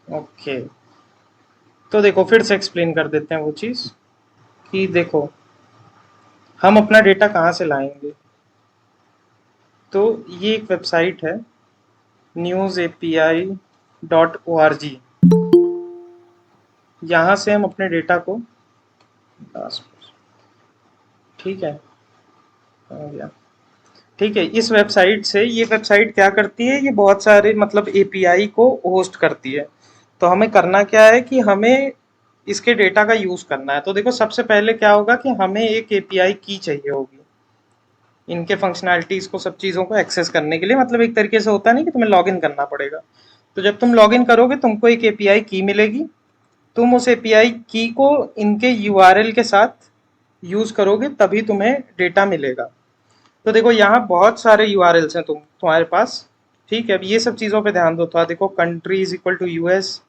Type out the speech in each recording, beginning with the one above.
Okay, तो देखो फिर से एक्सप्लेन कर देते हैं वो चीज़ कि देखो हम अपना डेटा कहाँ से लाएंगे। तो ये एक वेबसाइट है, newsapi.org। यहाँ से हम अपने डेटा को, ठीक है, हो गया। ठीक है, इस वेबसाइट से, ये वेबसाइट क्या करती है, ये बहुत सारे मतलब एपीआई को होस्ट करती है। तो हमें करना क्या है कि हमें इसके डेटा का यूज करना है। तो देखो सबसे पहले क्या होगा कि हमें एक एपीआई की चाहिए होगी इनके फंक्शनैलिटीज को, सब चीज़ों को एक्सेस करने के लिए। मतलब एक तरीके से होता नहीं कि तुम्हें लॉगिन करना पड़ेगा। तो जब तुम लॉगिन करोगे तुमको एक एपीआई की मिलेगी। तुम उस एपीआई की को इनके यूआरएल के साथ यूज करोगे तभी तुम्हें डेटा मिलेगा। तो देखो यहाँ बहुत सारे यूआरएल्स हैं तुम्हारे पास। ठीक है, अब ये सब चीज़ों पे ध्यान दो थोड़ा। देखो country is equal to US,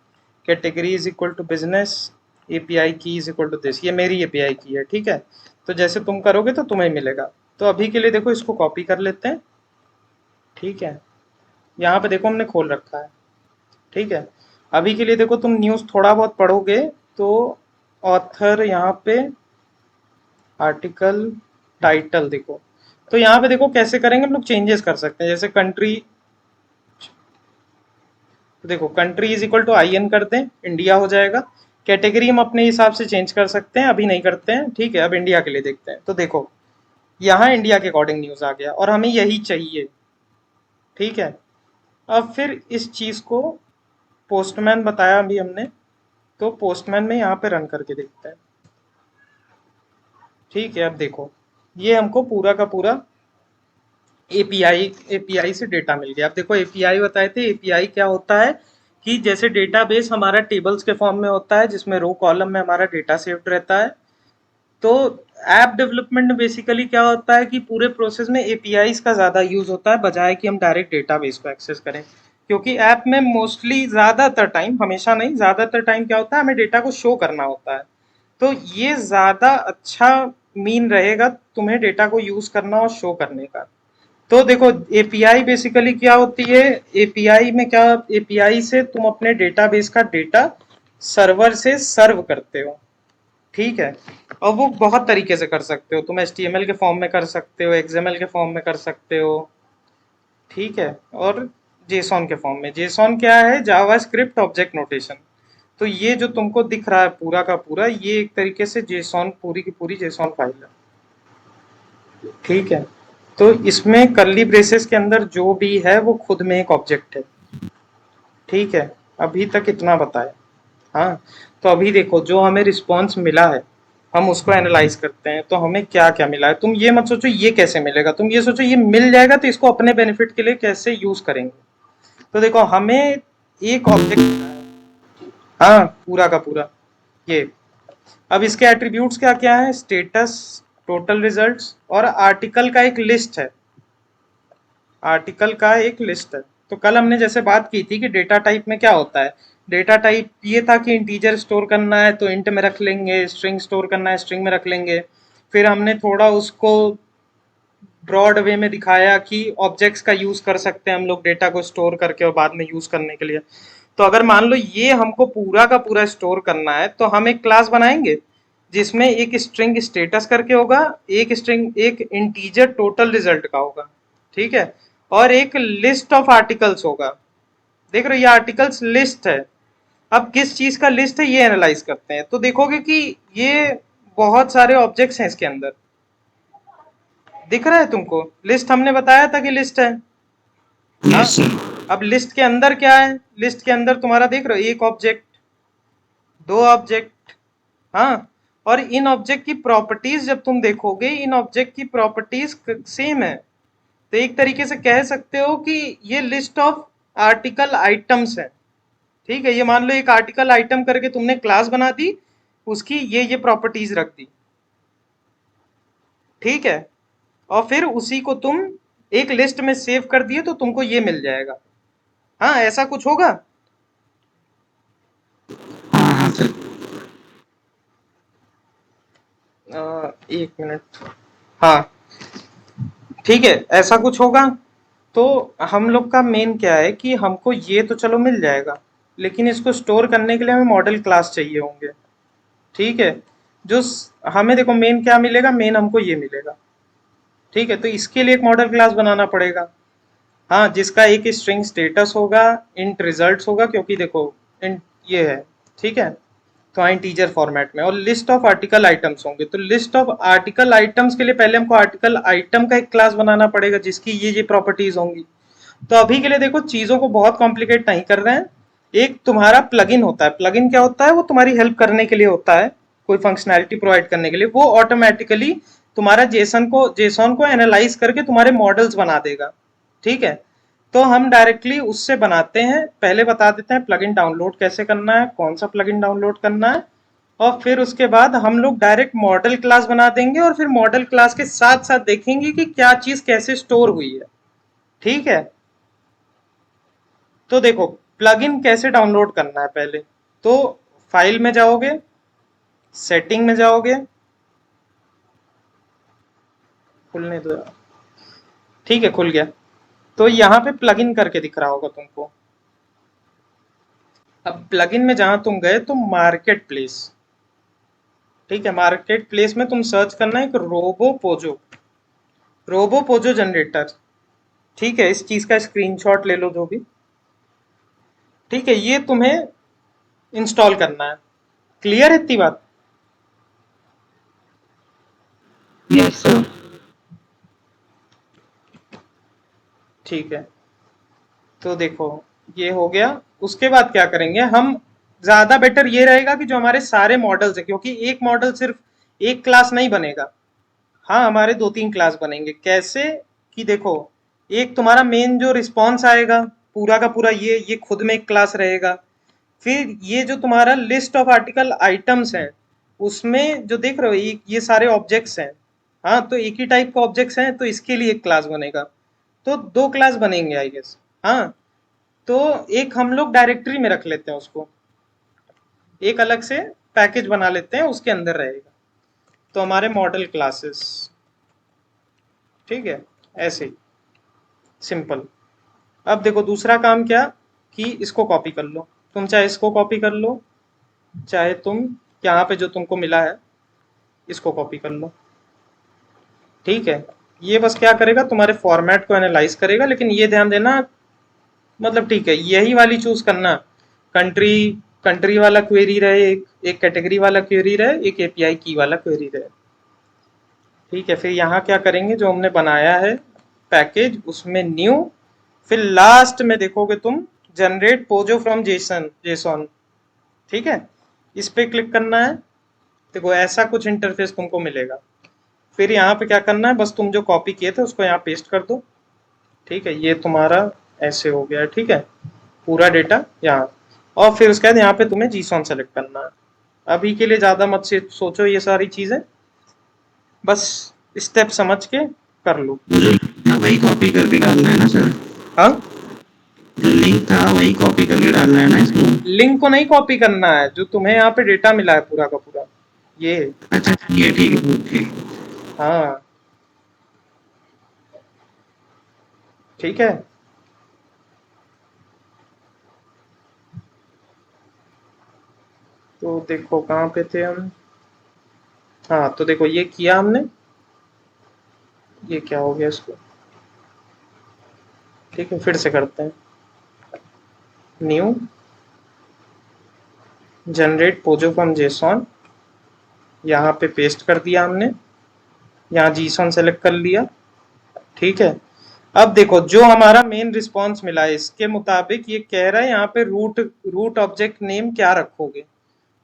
category is equal to business, API key is equal to this. ये मेरी एपीआई की है, ठीक है। तो जैसे तुम करोगे तो तुम्हें मिलेगा। तो अभी के लिए देखो इसको कॉपी कर लेते हैं। ठीक है, यहाँ पे देखो हमने खोल रखा है। ठीक है, अभी के लिए देखो तुम न्यूज़ थोड़ा बहुत पढ़ोगे तो ऑथर यहाँ पे, आर्टिकल, टाइटल देखो। तो यहाँ पे देखो कैसे करेंगे हम लोग, चेंजेस कर सकते हैं। जैसे कंट्री, तो देखो country is equal to I N कर दें, इंडिया हो जाएगा। कैटेगरी हम अपने हिसाब से चेंज कर सकते हैं, अभी नहीं करते हैं। ठीक है, अब इंडिया के लिए देखते हैं। तो देखो यहाँ इंडिया के अकॉर्डिंग न्यूज़ आ गया और हमें यही चाहिए। ठीक है, अब फिर इस चीज़ को पोस्टमैन बताया अभी हमने, तो पोस्टमैन में यहाँ पे रन करके देखते हैं। ठीक है, अब देखो ये हमको पूरा का पूरा एपीआई एपीआई से डेटा मिल गया। अब देखो एपीआई बताए थे, एपीआई क्या होता है कि जैसे डेटाबेस हमारा टेबल्स के फॉर्म में होता है जिसमें रो कॉलम में हमारा डेटा सेव्ड रहता है। तो ऐप डेवलपमेंट में बेसिकली क्या होता है कि पूरे प्रोसेस में एपीआईज का ज़्यादा यूज होता है बजाय कि हम डायरेक्ट डेटाबेस को एक्सेस करें। क्योंकि ऐप में मोस्टली ज़्यादातर टाइम, हमेशा नहीं, ज़्यादातर टाइम क्या होता है, हमें डेटा को शो करना होता है। तो ये ज़्यादा अच्छा मीन रहेगा तुम्हें डेटा को यूज करना और शो करने का। तो देखो एपीआई बेसिकली क्या होती है, एपीआई में क्या, एपीआई से तुम अपने डेटाबेस का डेटा सर्वर से सर्व करते हो। ठीक है, और वो बहुत तरीके से कर सकते हो। तुम एचटीएमएल के फॉर्म में कर सकते हो, एक्सएमएल के फॉर्म में कर सकते हो। ठीक है, और जेसॉन के फॉर्म में। जेसॉन क्या है, जावा स्क्रिप्ट ऑब्जेक्ट नोटेशन। तो ये जो तुमको दिख रहा है पूरा का पूरा, ये एक तरीके से जेसॉन, पूरी की पूरी जेसॉन फाइल है। ठीक है, तो इसमें कर्ली ब्रेसेस के अंदर जो भी है वो खुद में एक ऑब्जेक्ट है। ठीक है, अभी तक इतना बताया। हाँ, तो अभी देखो जो हमें रिस्पॉन्स मिला है, हम उसको एनालाइज करते हैं। तो हमें क्या क्या मिला है, तुम ये मत सोचो ये कैसे मिलेगा, तुम ये सोचो ये मिल जाएगा तो इसको अपने बेनिफिट के लिए कैसे यूज करेंगे। तो देखो हमें एक ऑब्जेक्ट मिला है, हाँ पूरा का पूरा ये। अब इसके एट्रीब्यूट्स क्या क्या है, स्टेटस, टोटल रिजल्ट्स और आर्टिकल का एक लिस्ट है। आर्टिकल का एक लिस्ट है। तो कल हमने जैसे बात की थी कि डेटा टाइप में क्या होता है, डेटा टाइप ये था कि इंटीजर स्टोर करना है तो इंट में रख लेंगे, स्ट्रिंग स्टोर करना है स्ट्रिंग में रख लेंगे। फिर हमने थोड़ा उसको ब्रॉड वे में दिखाया कि ऑब्जेक्ट्स का यूज कर सकते हैं हम लोग डेटा को स्टोर करके और बाद में यूज करने के लिए। तो अगर मान लो ये हमको पूरा का पूरा स्टोर करना है तो हम एक क्लास बनाएंगे जिसमें एक स्ट्रिंग स्टेटस करके होगा, एक स्ट्रिंग, एक इंटीजर टोटल रिजल्ट का होगा। ठीक है, और एक लिस्ट ऑफ आर्टिकल्स होगा। देख रहे हो ये आर्टिकल्स लिस्ट है। अब किस चीज का लिस्ट है ये एनालाइज करते हैं। तो देखोगे कि ये बहुत सारे ऑब्जेक्ट्स हैं इसके अंदर। दिख रहा है तुमको, लिस्ट हमने बताया था कि लिस्ट है। हाँ, यस सर। अब लिस्ट के अंदर क्या है, लिस्ट के अंदर तुम्हारा देख रहे हो एक ऑब्जेक्ट, दो ऑब्जेक्ट। हाँ, और इन ऑब्जेक्ट की प्रॉपर्टीज जब तुम देखोगे, इन ऑब्जेक्ट की प्रॉपर्टीज सेम है। तो एक तरीके से कह सकते हो कि ये लिस्ट ऑफ आर्टिकल आइटम्स है। ठीक है, ये मान लो एक आर्टिकल आइटम करके तुमने क्लास बना दी, उसकी ये प्रॉपर्टीज रख दी। ठीक है, और फिर उसी को तुम एक लिस्ट में सेव कर दिए तो तुमको ये मिल जाएगा। हाँ, ऐसा कुछ होगा। हाँ हाँ सर। एक मिनट, हाँ ठीक है, ऐसा कुछ होगा। तो हम लोग का मेन क्या है कि हमको ये तो चलो मिल जाएगा, लेकिन इसको स्टोर करने के लिए हमें मॉडल क्लास चाहिए होंगे। ठीक है, हमें देखो मेन क्या मिलेगा, मेन हमको ये मिलेगा। ठीक है, तो इसके लिए एक मॉडल क्लास बनाना पड़ेगा। हाँ, जिसका एक स्ट्रिंग स्टेटस होगा, इंट रिजल्ट्स होगा, क्योंकि देखो इंट ये है। ठीक है, तो इंटीजर फॉर्मेट में, और लिस्ट ऑफ आर्टिकल आइटम्स होंगे। तो लिस्ट ऑफ आर्टिकल आइटम्स के लिए पहले हमको आर्टिकल आइटम का एक क्लास बनाना पड़ेगा जिसकी ये प्रॉपर्टीज होंगी। तो अभी के लिए देखो चीजों को बहुत कॉम्प्लिकेट नहीं कर रहे हैं। एक तुम्हारा प्लगइन होता है। प्लगइन क्या होता है? वो तुम्हारी हेल्प करने के लिए होता है, कोई फंक्शनैलिटी प्रोवाइड करने के लिए। वो ऑटोमेटिकली तुम्हारा जेसन को एनालाइज करके तुम्हारे मॉडल्स बना देगा। ठीक है, तो हम डायरेक्टली उससे बनाते हैं। पहले बता देते हैं प्लगइन डाउनलोड कैसे करना है, कौन सा प्लगइन डाउनलोड करना है, और फिर उसके बाद हम लोग डायरेक्ट मॉडल क्लास बना देंगे, और फिर मॉडल क्लास के साथ साथ देखेंगे कि क्या चीज कैसे स्टोर हुई है। ठीक है, तो देखो प्लगइन कैसे डाउनलोड करना है। पहले तो फाइल में जाओगे, सेटिंग में जाओगे, खुलने दो यार। ठीक है, खुल गया। तो यहाँ पे प्लगइन करके दिख रहा होगा तुमको। अब प्लगइन में जहां तुम गए तो मार्केट प्लेस। ठीक है, मार्केट प्लेस में तुम सर्च करना है एक रोबो पोजो जनरेटर। ठीक है, इस चीज का स्क्रीनशॉट ले लो जो भी। ठीक है, ये तुम्हें इंस्टॉल करना है। क्लियर है इतनी बात? Yes sir. ठीक है, तो देखो ये हो गया। उसके बाद क्या करेंगे हम? ज्यादा बेटर ये रहेगा कि जो हमारे सारे मॉडल्स है, क्योंकि एक मॉडल सिर्फ एक क्लास नहीं बनेगा। हाँ, हमारे 2-3 क्लास बनेंगे। कैसे? कि देखो, एक तुम्हारा मेन जो रिस्पॉन्स आएगा पूरा का पूरा, ये खुद में एक क्लास रहेगा। फिर ये जो तुम्हारा लिस्ट ऑफ आर्टिकल आइटम्स हैं, उसमें जो देख रहे हो ये सारे ऑब्जेक्ट्स हैं। हाँ, तो एक ही टाइप का ऑब्जेक्ट्स हैं, तो इसके लिए एक क्लास बनेगा। तो 2 क्लास बनेंगे आई गेस। हाँ, तो एक हम लोग डायरेक्टरी में रख लेते हैं उसको, एक अलग से पैकेज बना लेते हैं, उसके अंदर रहेगा। तो हमारे मॉडल क्लासेस। ठीक है, ऐसे ही सिंपल। अब देखो दूसरा काम क्या, कि इसको कॉपी कर लो। तुम चाहे इसको कॉपी कर लो, चाहे तुम यहाँ पे जो तुमको मिला है इसको कॉपी कर लो। ठीक है, ये बस क्या करेगा, तुम्हारे फॉर्मेट को एनालाइज करेगा। लेकिन ये ध्यान देना, मतलब ठीक है, यही वाली चूज करना। कंट्री कंट्री वाला क्वेरी रहे, एक कैटेगरी वाला क्वेरी रहे, एक एपीआई की वाला क्वेरी रहे। ठीक है, फिर यहाँ क्या करेंगे, जो हमने बनाया है पैकेज उसमें न्यू, फिर लास्ट में देखोगे तुम जनरेट पोजो फ्रॉम जेसन। ठीक है, इस पे क्लिक करना है। देखो ऐसा कुछ इंटरफेस तुमको मिलेगा। फिर यहाँ पे क्या करना है, बस तुम जो कॉपी किए थे उसको यहाँ पेस्ट कर दो। ठीक है, ये तुम्हारा ऐसे हो गया है। ठीक है, पूरा डेटा यहाँ। और फिर उसके बाद यहाँ पे तुम्हें जीसॉन सेलेक्ट करना है। अभी के लिए ज़्यादा मत से सोचो ये सारी चीज़ें, बस स्टेप समझ के कर लो। मुझे वही कॉपी करके डालना है ना सर? हाँ, जो लिंक था वही कॉपी करके डालना है ना इसमें? लिंक को नहीं कॉपी करना है, जो तुम्हें यहाँ पे डेटा मिला है पूरा का पूरा ये। अच्छा ये ठीक है, ओके। हाँ, ठीक है। तो देखो कहाँ पे थे हम। हाँ, तो देखो ये किया हमने। ये क्या हो गया इसको? ठीक है, फिर से करते हैं। New generate Pozzo from JSON, यहाँ पे पेस्ट कर दिया हमने, यहाँ जीसॉन सेलेक्ट कर लिया। ठीक है, अब देखो जो हमारा मेन रिस्पॉन्स मिला है इसके मुताबिक ये कह रहा है यहाँ पे रूट ऑब्जेक्ट नेम क्या रखोगे।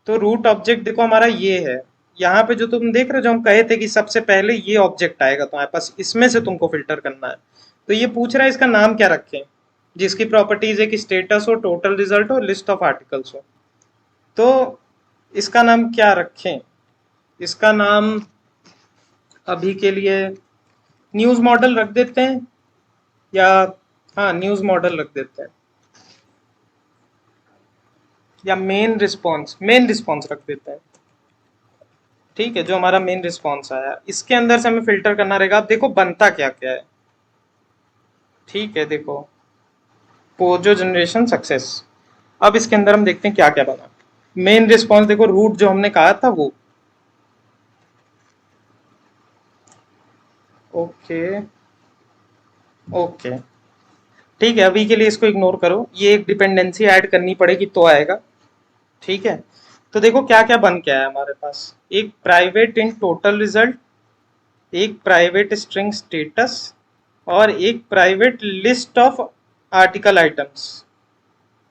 तो रूट ऑब्जेक्ट देखो हमारा ये है। यहाँ पे जो तुम देख रहे हो, जो हम कहे थे कि सबसे पहले ये ऑब्जेक्ट आएगा तुम्हारे पास, इसमें से तुमको फिल्टर करना है। तो ये पूछ रहा है इसका नाम क्या रखें, जिसकी प्रॉपर्टीज है कि स्टेटस हो, टोटल रिजल्ट हो, लिस्ट ऑफ आर्टिकल्स हो। तो इसका नाम क्या रखें? इसका नाम अभी के लिए न्यूज मॉडल रख देते हैं, या हाँ न्यूज मॉडल रख देते हैं, या मेन रिस्पॉन्स रख देते हैं। ठीक है, जो हमारा मेन रिस्पॉन्स आया इसके अंदर से हमें फिल्टर करना रहेगा। अब देखो बनता क्या क्या है। ठीक है, देखो पोजो जनरेशन सक्सेस। अब इसके अंदर हम देखते हैं क्या क्या बना। मेन रिस्पॉन्स देखो, रूट जो हमने कहा था वो। ओके ओके, ठीक है, अभी के लिए इसको इग्नोर करो, ये एक डिपेंडेंसी ऐड करनी पड़ेगी तो आएगा। ठीक है, तो देखो क्या क्या बन के आया हमारे पास। एक प्राइवेट इन टोटल रिजल्ट, एक प्राइवेट स्ट्रिंग स्टेटस, और एक private list of article items.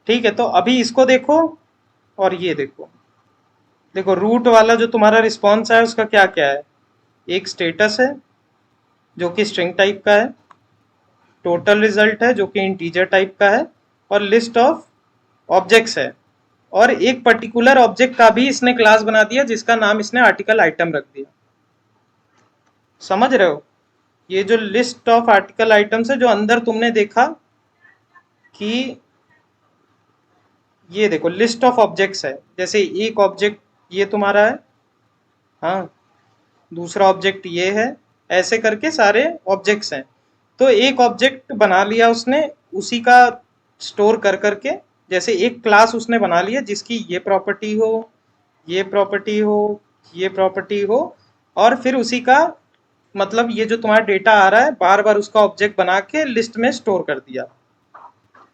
ठीक है, तो अभी इसको देखो और ये देखो। देखो रूट वाला जो तुम्हारा रिस्पॉन्स है उसका क्या क्या है। एक स्टेटस है जो कि स्ट्रिंग टाइप का है, टोटल रिजल्ट है जो कि इंटीजर टाइप का है, और लिस्ट ऑफ ऑब्जेक्ट्स है। और एक पर्टिकुलर ऑब्जेक्ट का भी इसने क्लास बना दिया जिसका नाम इसने आर्टिकल आइटम रख दिया। समझ रहे हो, ये जो लिस्ट ऑफ आर्टिकल आइटम्स है जो अंदर तुमने देखा कि ये देखो लिस्ट ऑफ ऑब्जेक्ट्स है, जैसे एक ऑब्जेक्ट ये तुम्हारा है, हाँ, दूसरा ऑब्जेक्ट ये है, ऐसे करके सारे ऑब्जेक्ट्स हैं। तो एक ऑब्जेक्ट बना लिया उसने, उसी का स्टोर कर करके, जैसे एक क्लास उसने बना लिया जिसकी ये प्रॉपर्टी हो, ये प्रॉपर्टी हो, ये प्रॉपर्टी हो, और फिर उसी का मतलब ये जो तुम्हारा डेटा आ रहा है बार बार उसका ऑब्जेक्ट बना के लिस्ट में स्टोर कर दिया।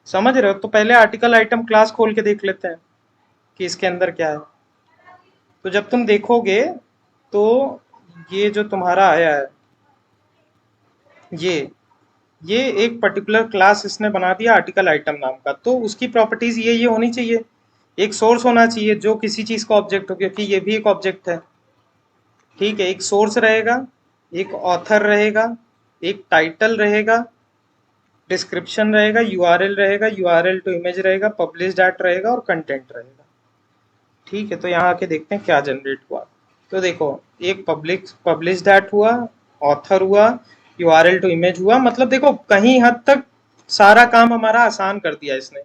समझ रहे हो, तो पहले आर्टिकल आइटम क्लास खोल के देख लेते हैं कि इसके अंदर क्या है। तो जब तुम देखोगे तो ये जो तुम्हारा आया है, ये एक पर्टिकुलर क्लास इसने बना दिया आर्टिकल आइटम नाम का, तो उसकी प्रॉपर्टीज ये होनी चाहिए। एक सोर्स होना चाहिए जो किसी चीज का ऑब्जेक्ट हो, क्योंकि ये भी एक ऑब्जेक्ट है। ठीक है, एक सोर्स रहेगा, एक ऑथर रहेगा, एक टाइटल रहेगा, डिस्क्रिप्शन रहेगा, यूआरएल रहेगा, यूआरएल टू इमेज रहेगा, पब्लिश डैट रहेगा, और कंटेंट रहेगा। ठीक है, तो यहाँ आके देखते हैं क्या जनरेट हुआ। तो देखो, एक पब्लिश डैट हुआ, ऑथर हुआ, यूआरएल टू इमेज हुआ। मतलब देखो कहीं हद तक सारा काम हमारा आसान कर दिया इसने,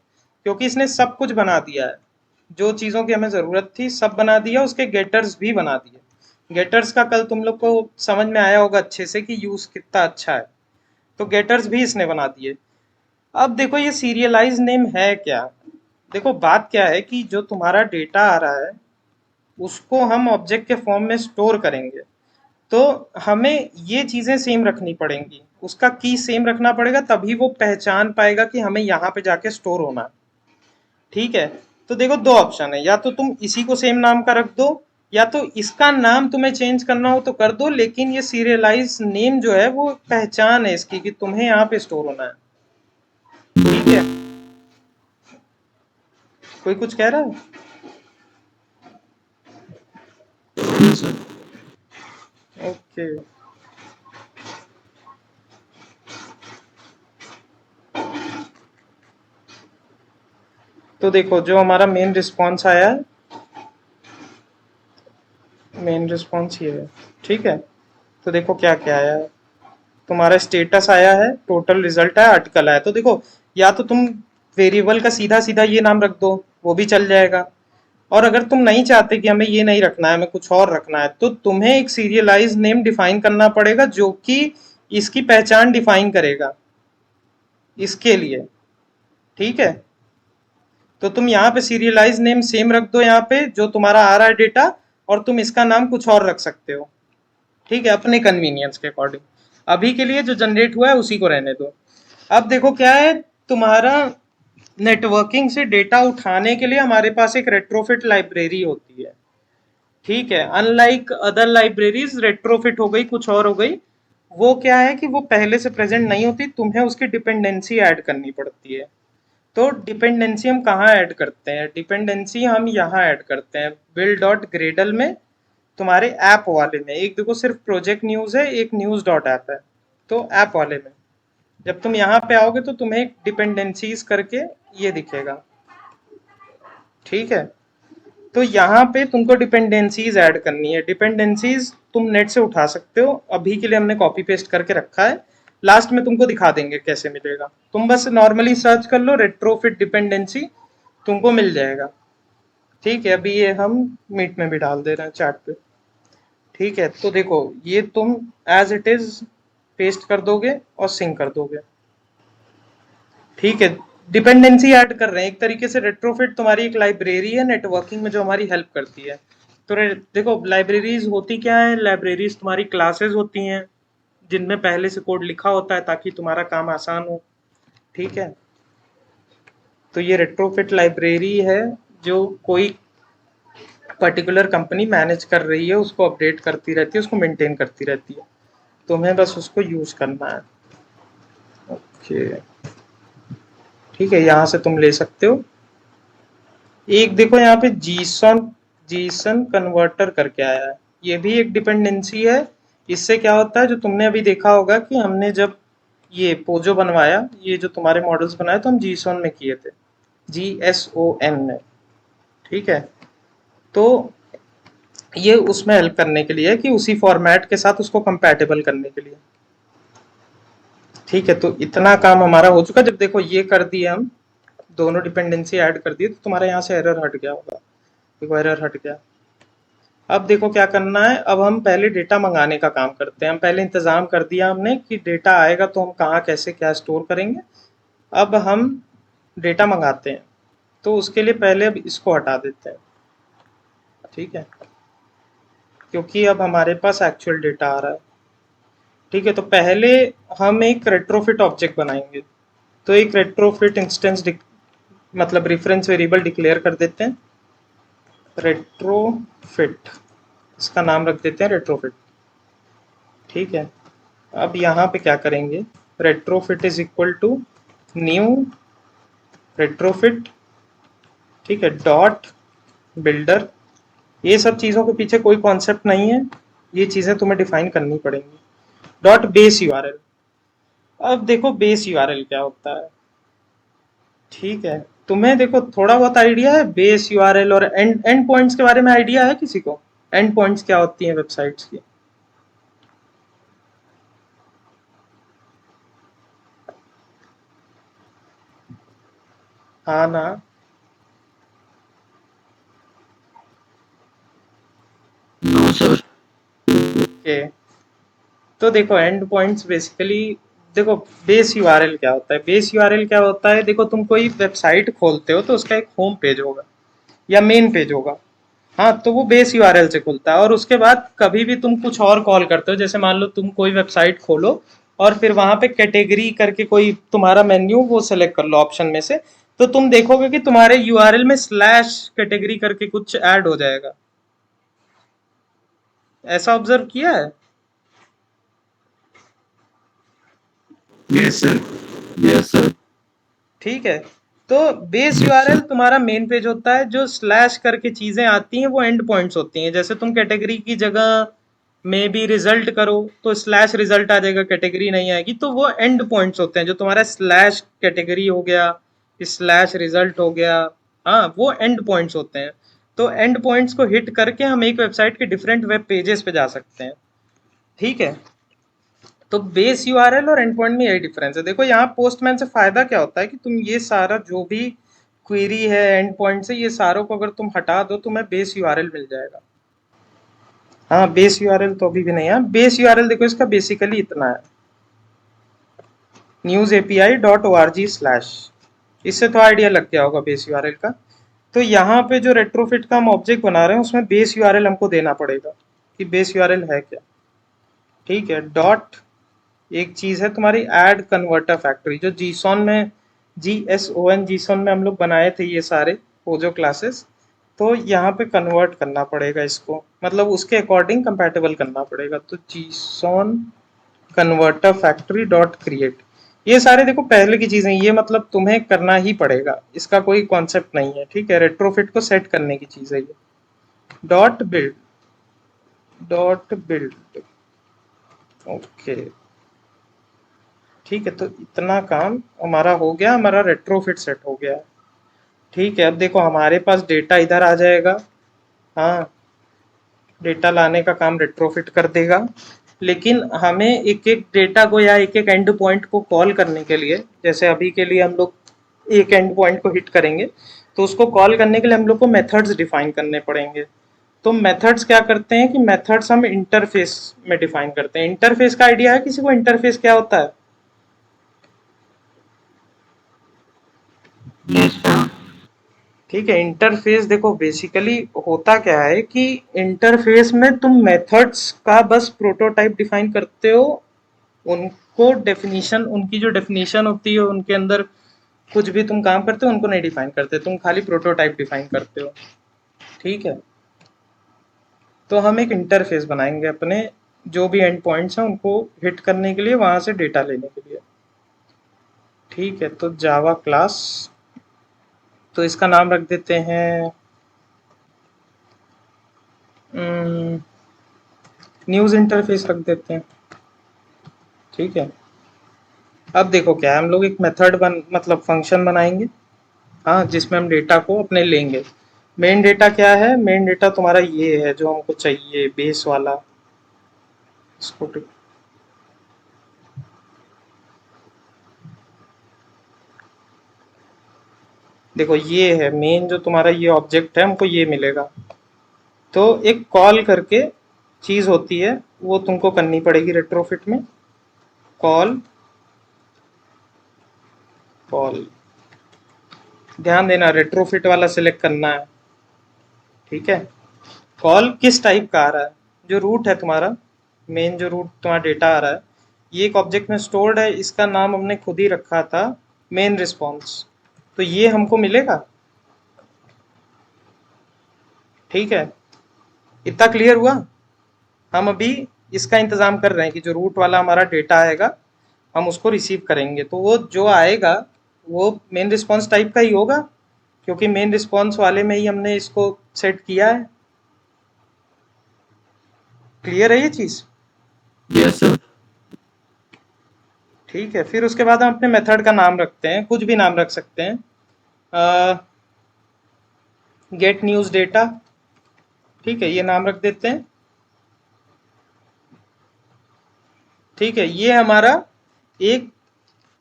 क्योंकि इसने सब कुछ बना दिया है। जो चीज़ों की हमें ज़रूरत थी सब बना दिया, उसके गेटर्स भी बना दिए। गेटर्स का कल तुम लोग को समझ में आया होगा अच्छे से कि यूज़ कितना अच्छा है। तो गेटर्स भी इसने बना दिए। अब देखो ये सीरियलाइज नेम है क्या। देखो बात क्या है कि जो तुम्हारा डेटा आ रहा है उसको हम ऑब्जेक्ट के फॉर्म में स्टोर करेंगे, तो हमें ये चीज़ें सेम रखनी पड़ेंगी। उसका की सेम रखना पड़ेगा, तभी वो पहचान पाएगा कि हमें यहाँ पे जाके स्टोर होना है। ठीक है, तो देखो दो ऑप्शन है, या तो तुम इसी को सेम नाम का रख दो, या तो इसका नाम तुम्हें चेंज करना हो तो कर दो, लेकिन ये सीरियलाइज नेम जो है वो पहचान है इसकी कि तुम्हें यहाँ पे स्टोर होना है। ठीक है, कोई कुछ कह रहा है? हाँ सर। ओके, तो देखो जो हमारा मेन रिस्पॉन्स आया है, मेन रिस्पॉन्स ये है। ठीक है, तो देखो क्या क्या आया है। तुम्हारा स्टेटस आया है, टोटल रिजल्ट है, आर्टिकल आया। तो देखो या तो तुम वेरिएबल का सीधा सीधा ये नाम रख दो, वो भी चल जाएगा। और अगर तुम नहीं चाहते कि हमें ये नहीं रखना है, हमें कुछ और रखना है, तो तुम्हें एक सीरियलाइज नेम डिफाइन करना पड़ेगा जो कि इसकी पहचान डिफाइन करेगा इसके लिए। ठीक है, तो तुम यहाँ पे सीरियलाइज नेम सेम रख दो, यहाँ पे जो तुम्हारा आ रहा है डेटा, और तुम इसका नाम कुछ और रख सकते हो। ठीक है, अपने कन्वीनियंस के अकॉर्डिंग। अभी के लिए जो जनरेट हुआ है उसी को रहने दो। अब देखो क्या है, तुम्हारा नेटवर्किंग से डेटा उठाने के लिए हमारे पास एक रेट्रोफिट लाइब्रेरी होती है। ठीक है, अनलाइक अदर लाइब्रेरीज, रेट्रोफिट हो गई कुछ और हो गई। वो क्या है कि वो पहले से प्रेजेंट नहीं होती, तुम्हें उसकी डिपेंडेंसी ऐड करनी पड़ती है। तो डिपेंडेंसी हम कहाँ ऐड करते हैं, डिपेंडेंसी हम यहाँ ऐड करते हैं बिल्ड डॉट ग्रेडल में, तुम्हारे ऐप वाले में। एक देखो सिर्फ प्रोजेक्ट न्यूज़ है, एक न्यूज़ डॉट ऐप है। तो ऐप वाले में जब तुम यहाँ पे आओगे तो तुम्हें डिपेंडेंसीज करके ये दिखेगा। ठीक है, तो यहाँ पे तुमको डिपेंडेंसीज ऐड करनी है। डिपेंडेंसीज तुम नेट से उठा सकते हो, अभी के लिए हमने कॉपी पेस्ट करके रखा है, लास्ट में तुमको दिखा देंगे कैसे मिलेगा। तुम बस नॉर्मली सर्च कर लो रेट्रोफिट डिपेंडेंसी, तुमको मिल जाएगा। ठीक है, अभी ये हम मीट में भी डाल दे रहे हैं चैट पे। ठीक है, तो देखो ये तुम एज इट इज पेस्ट कर दोगे और सिंक कर दोगे। ठीक है, डिपेंडेंसी ऐड कर रहे हैं एक तरीके से। रेट्रोफिट तुम्हारी एक लाइब्रेरी है नेटवर्किंग में जो हमारी हेल्प करती है। तो देखो लाइब्रेरीज होती क्या है, लाइब्रेरीज तुम्हारी क्लासेस होती हैं जिनमें पहले से कोड लिखा होता है ताकि तुम्हारा काम आसान हो। ठीक है, तो ये रेट्रोफिट लाइब्रेरी है जो कोई पर्टिकुलर कंपनी मैनेज कर रही है, उसको अपडेट करती रहती है, उसको मेंटेन करती रहती है, तुम्हें बस उसको यूज करना है। ओके, ठीक है, यहाँ से तुम ले सकते हो। एक देखो यहाँ पे जीसन जीसन कन्वर्टर करके आया है, ये भी एक डिपेंडेंसी है। इससे क्या होता है, जो तुमने अभी देखा होगा कि हमने जब ये पोजो बनवाया, ये जो तुम्हारे मॉडल्स बनाए तो हम जीसोन में किए थे, GSON में। ठीक है, तो ये उसमें हेल्प करने के लिए है कि उसी फॉर्मेट के साथ उसको कंपैटिबल करने के लिए। ठीक है, तो इतना काम हमारा हो चुका। जब देखो ये कर दिए हम, दोनों डिपेंडेंसी ऐड कर दिए, तो तुम्हारा यहाँ से एरर हट गया होगा। देखो एरर हट गया। अब देखो क्या करना है, अब हम पहले डेटा मंगाने का काम करते हैं। हम पहले इंतजाम कर दिया हमने कि डेटा आएगा तो हम कहाँ कैसे क्या स्टोर करेंगे। अब हम डेटा मंगाते हैं, तो उसके लिए पहले अब इसको हटा देते हैं। ठीक है, क्योंकि अब हमारे पास एक्चुअल डेटा आ रहा है। ठीक है, तो पहले हम एक रेट्रोफिट ऑब्जेक्ट बनाएंगे। तो एक रेट्रोफिट इंस्टेंस मतलब रेफरेंस वेरिएबल डिक्लेयर कर देते हैं, रेट्रोफिट, इसका नाम रख देते हैं रेट्रोफिट। ठीक है, अब यहाँ पे क्या करेंगे, retrofit is equal to new retrofit. ठीक है, डॉट बिल्डर। ये सब चीज़ों के पीछे कोई कॉन्सेप्ट नहीं है, ये चीज़ें तुम्हें डिफाइन करनी पड़ेंगी। Dot base URL. अब देखो बेस यूआरएल क्या होता है। ठीक है, तुम्हें देखो थोड़ा बहुत आइडिया है बेस यूआरएल और एंड पॉइंट्स के बारे में, आइडिया है किसी को? एंड पॉइंट्स क्या होती हैं वेबसाइट्स की? हाँ ना। No sir. ओके, तो देखो एंड पॉइंट्स बेसिकली, देखो बेस यूआरएल क्या होता है। बेस यूआरएल क्या होता है, देखो तुम कोई वेबसाइट खोलते हो तो उसका एक होम पेज होगा या मेन पेज होगा। हाँ, तो वो बेस यूआरएल से खुलता है, और उसके बाद कभी भी तुम कुछ और कॉल करते हो, जैसे मान लो तुम कोई वेबसाइट खोलो और फिर वहां पे कैटेगरी करके कोई तुम्हारा मेन्यू वो सेलेक्ट कर लो ऑप्शन में से, तो तुम देखोगे कि तुम्हारे यूआरएल में स्लैश कैटेगरी करके कुछ ऐड हो जाएगा। ऐसा ऑब्जर्व किया है? Yes sir. Yes sir. ठीक है, तो बेस यस यूआरएल सर। तुम्हारा मेन पेज होता है, जो स्लैश करके चीजें आती हैं वो एंड पॉइंट्स होती हैं। जैसे तुम कैटेगरी की जगह में भी रिजल्ट करो तो स्लैश रिजल्ट आ जाएगा, कैटेगरी नहीं आएगी, तो वो एंड पॉइंट्स होते हैं। जो तुम्हारा स्लैश कैटेगरी हो गया, स्लैश रिजल्ट हो गया, हाँ वो एंड पॉइंट्स होते हैं। तो एंड पॉइंट्स को हिट करके हम एक वेबसाइट के डिफरेंट वेब पेजेस पे जा सकते हैं। ठीक है, तो बेस यूआरएल और एंड पॉइंट में यही डिफरेंस है। देखो यहाँ पोस्टमैन से फायदा क्या होता है कि तुम ये सारा जो भी क्वेरी है एंड पॉइंट से, ये सारों को अगर तुम हटा दो तुम्हें बेस यूआरएल मिल जाएगा। हाँ, बेस यूआरएल तो अभी भी नहीं है। बेस यूआरएल देखो इसका बेसिकली इतना है, news API dot O R G slash. इससे तो आइडिया लग गया होगा बेस यूआरएल का। तो यहाँ पे जो रेट्रोफिट का हम ऑब्जेक्ट बना रहे हैं उसमें बेस यूआरएल हमको देना पड़ेगा कि बेस यूआरएल है क्या। ठीक है, डॉट एक चीज है तुम्हारी ऐड कन्वर्टर फैक्ट्री, जो जीसॉन में, GSON जीसॉन में हम लोग बनाए थे ये सारे पोजो क्लासेस। तो यहाँ पे कन्वर्ट करना पड़ेगा इसको, मतलब उसके अकॉर्डिंग कंपैटिबल करना पड़ेगा। तो जीसॉन कन्वर्टर फैक्ट्री डॉट क्रिएट, ये सारे देखो पहले की चीजें, ये मतलब तुम्हें करना ही पड़ेगा, इसका कोई कॉन्सेप्ट नहीं है। ठीक है, रेट्रोफिट को सेट करने की चीज है ये। Dot build, dot build. Okay, ठीक है, तो इतना काम हमारा हो गया, हमारा रेट्रोफिट सेट हो गया। ठीक है, अब देखो हमारे पास डेटा इधर आ जाएगा। हाँ, डेटा लाने का काम रेट्रोफिट कर देगा, लेकिन हमें एक एक डेटा को या एक एक एंड पॉइंट को कॉल करने के लिए, जैसे अभी के लिए हम लोग एक एंड पॉइंट को हिट करेंगे, तो उसको कॉल करने के लिए हम लोग को मेथड्स डिफाइन करने पड़ेंगे। तो मेथड्स क्या करते हैं कि मेथड्स हम इंटरफेस में डिफाइन करते हैं। इंटरफेस का आइडिया है किसी को? इंटरफेस क्या होता है? Yes sir. ठीक है। इंटरफेस देखो बेसिकली होता क्या है कि इंटरफेस में तुम मेथड्स का बस प्रोटोटाइप डिफाइन करते हो, उनको डेफिनेशन, उनकी जो डेफिनेशन होती है उनके अंदर कुछ भी तुम काम करते हो उनको नहीं डिफाइन करते, तुम खाली प्रोटोटाइप डिफाइन करते हो। ठीक है। तो हम एक इंटरफेस बनाएंगे अपने जो भी एंड पॉइंट्स हैं उनको हिट करने के लिए, वहां से डेटा लेने के लिए। ठीक है। तो जावा क्लास, तो इसका नाम रख देते हैं न्यूज इंटरफेस रख देते हैं। ठीक है। अब देखो क्या है, हम लोग एक मेथड मतलब फंक्शन बनाएंगे, हाँ, जिसमें हम डेटा को अपने लेंगे। मेन डेटा क्या है, मेन डेटा तुम्हारा ये है जो हमको चाहिए, बेस वाला। इसको देखो, ये है मेन जो तुम्हारा ये ऑब्जेक्ट है, हमको ये मिलेगा। तो एक कॉल करके चीज होती है, वो तुमको करनी पड़ेगी रेट्रोफिट में। कॉल, कॉल, ध्यान देना रेट्रोफिट वाला सिलेक्ट करना है। ठीक है। कॉल किस टाइप का आ रहा है, जो रूट है तुम्हारा, मेन जो रूट तुम्हारा डेटा आ रहा है, ये एक ऑब्जेक्ट में स्टोर्ड है, इसका नाम हमने खुद ही रखा था मेन रिस्पॉन्स। तो ये हमको मिलेगा। ठीक है। इतना क्लियर हुआ। हम अभी इसका इंतजाम कर रहे हैं कि जो रूट वाला हमारा डेटा आएगा हम उसको रिसीव करेंगे, तो वो जो आएगा वो मेन रिस्पॉन्स टाइप का ही होगा, क्योंकि मेन रिस्पॉन्स वाले में ही हमने इसको सेट किया है। क्लियर है ये चीज। Yes sir. ठीक है। फिर उसके बाद हम अपने मेथड का नाम रखते हैं, कुछ भी नाम रख सकते हैं। गेट न्यूज डेटा, ठीक है, ये नाम रख देते हैं। ठीक है। ये हमारा एक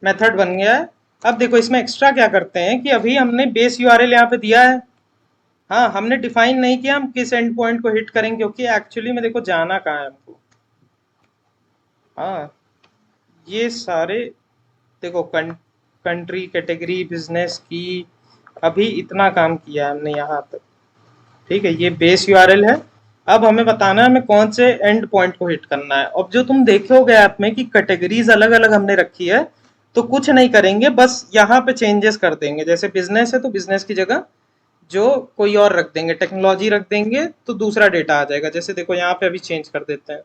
मेथड बन गया है। अब देखो इसमें एक्स्ट्रा क्या करते हैं कि अभी हमने बेस यूआरएल यहाँ पे दिया है, हाँ, हमने डिफाइन नहीं किया हम किस एंड पॉइंट को हिट करेंगे, क्योंकि एक्चुअली में देखो जाना कहाँ है हमको। हाँ, ये सारे देखो कंट्री, कैटेगरी, बिजनेस की, अभी इतना काम किया है हमने यहाँ तक। ठीक है। ये बेस यूआरएल है। अब हमें बताना है हमें कौन से एंड पॉइंट को हिट करना है। अब जो तुम देखोगे ऐप में कि कैटेगरीज अलग अलग हमने रखी है, तो कुछ नहीं करेंगे, बस यहाँ पे चेंजेस कर देंगे। जैसे बिजनेस है तो बिजनेस की जगह जो कोई और रख देंगे, टेक्नोलॉजी रख देंगे, तो दूसरा डेटा आ जाएगा। जैसे देखो यहाँ पे अभी चेंज कर देते हैं,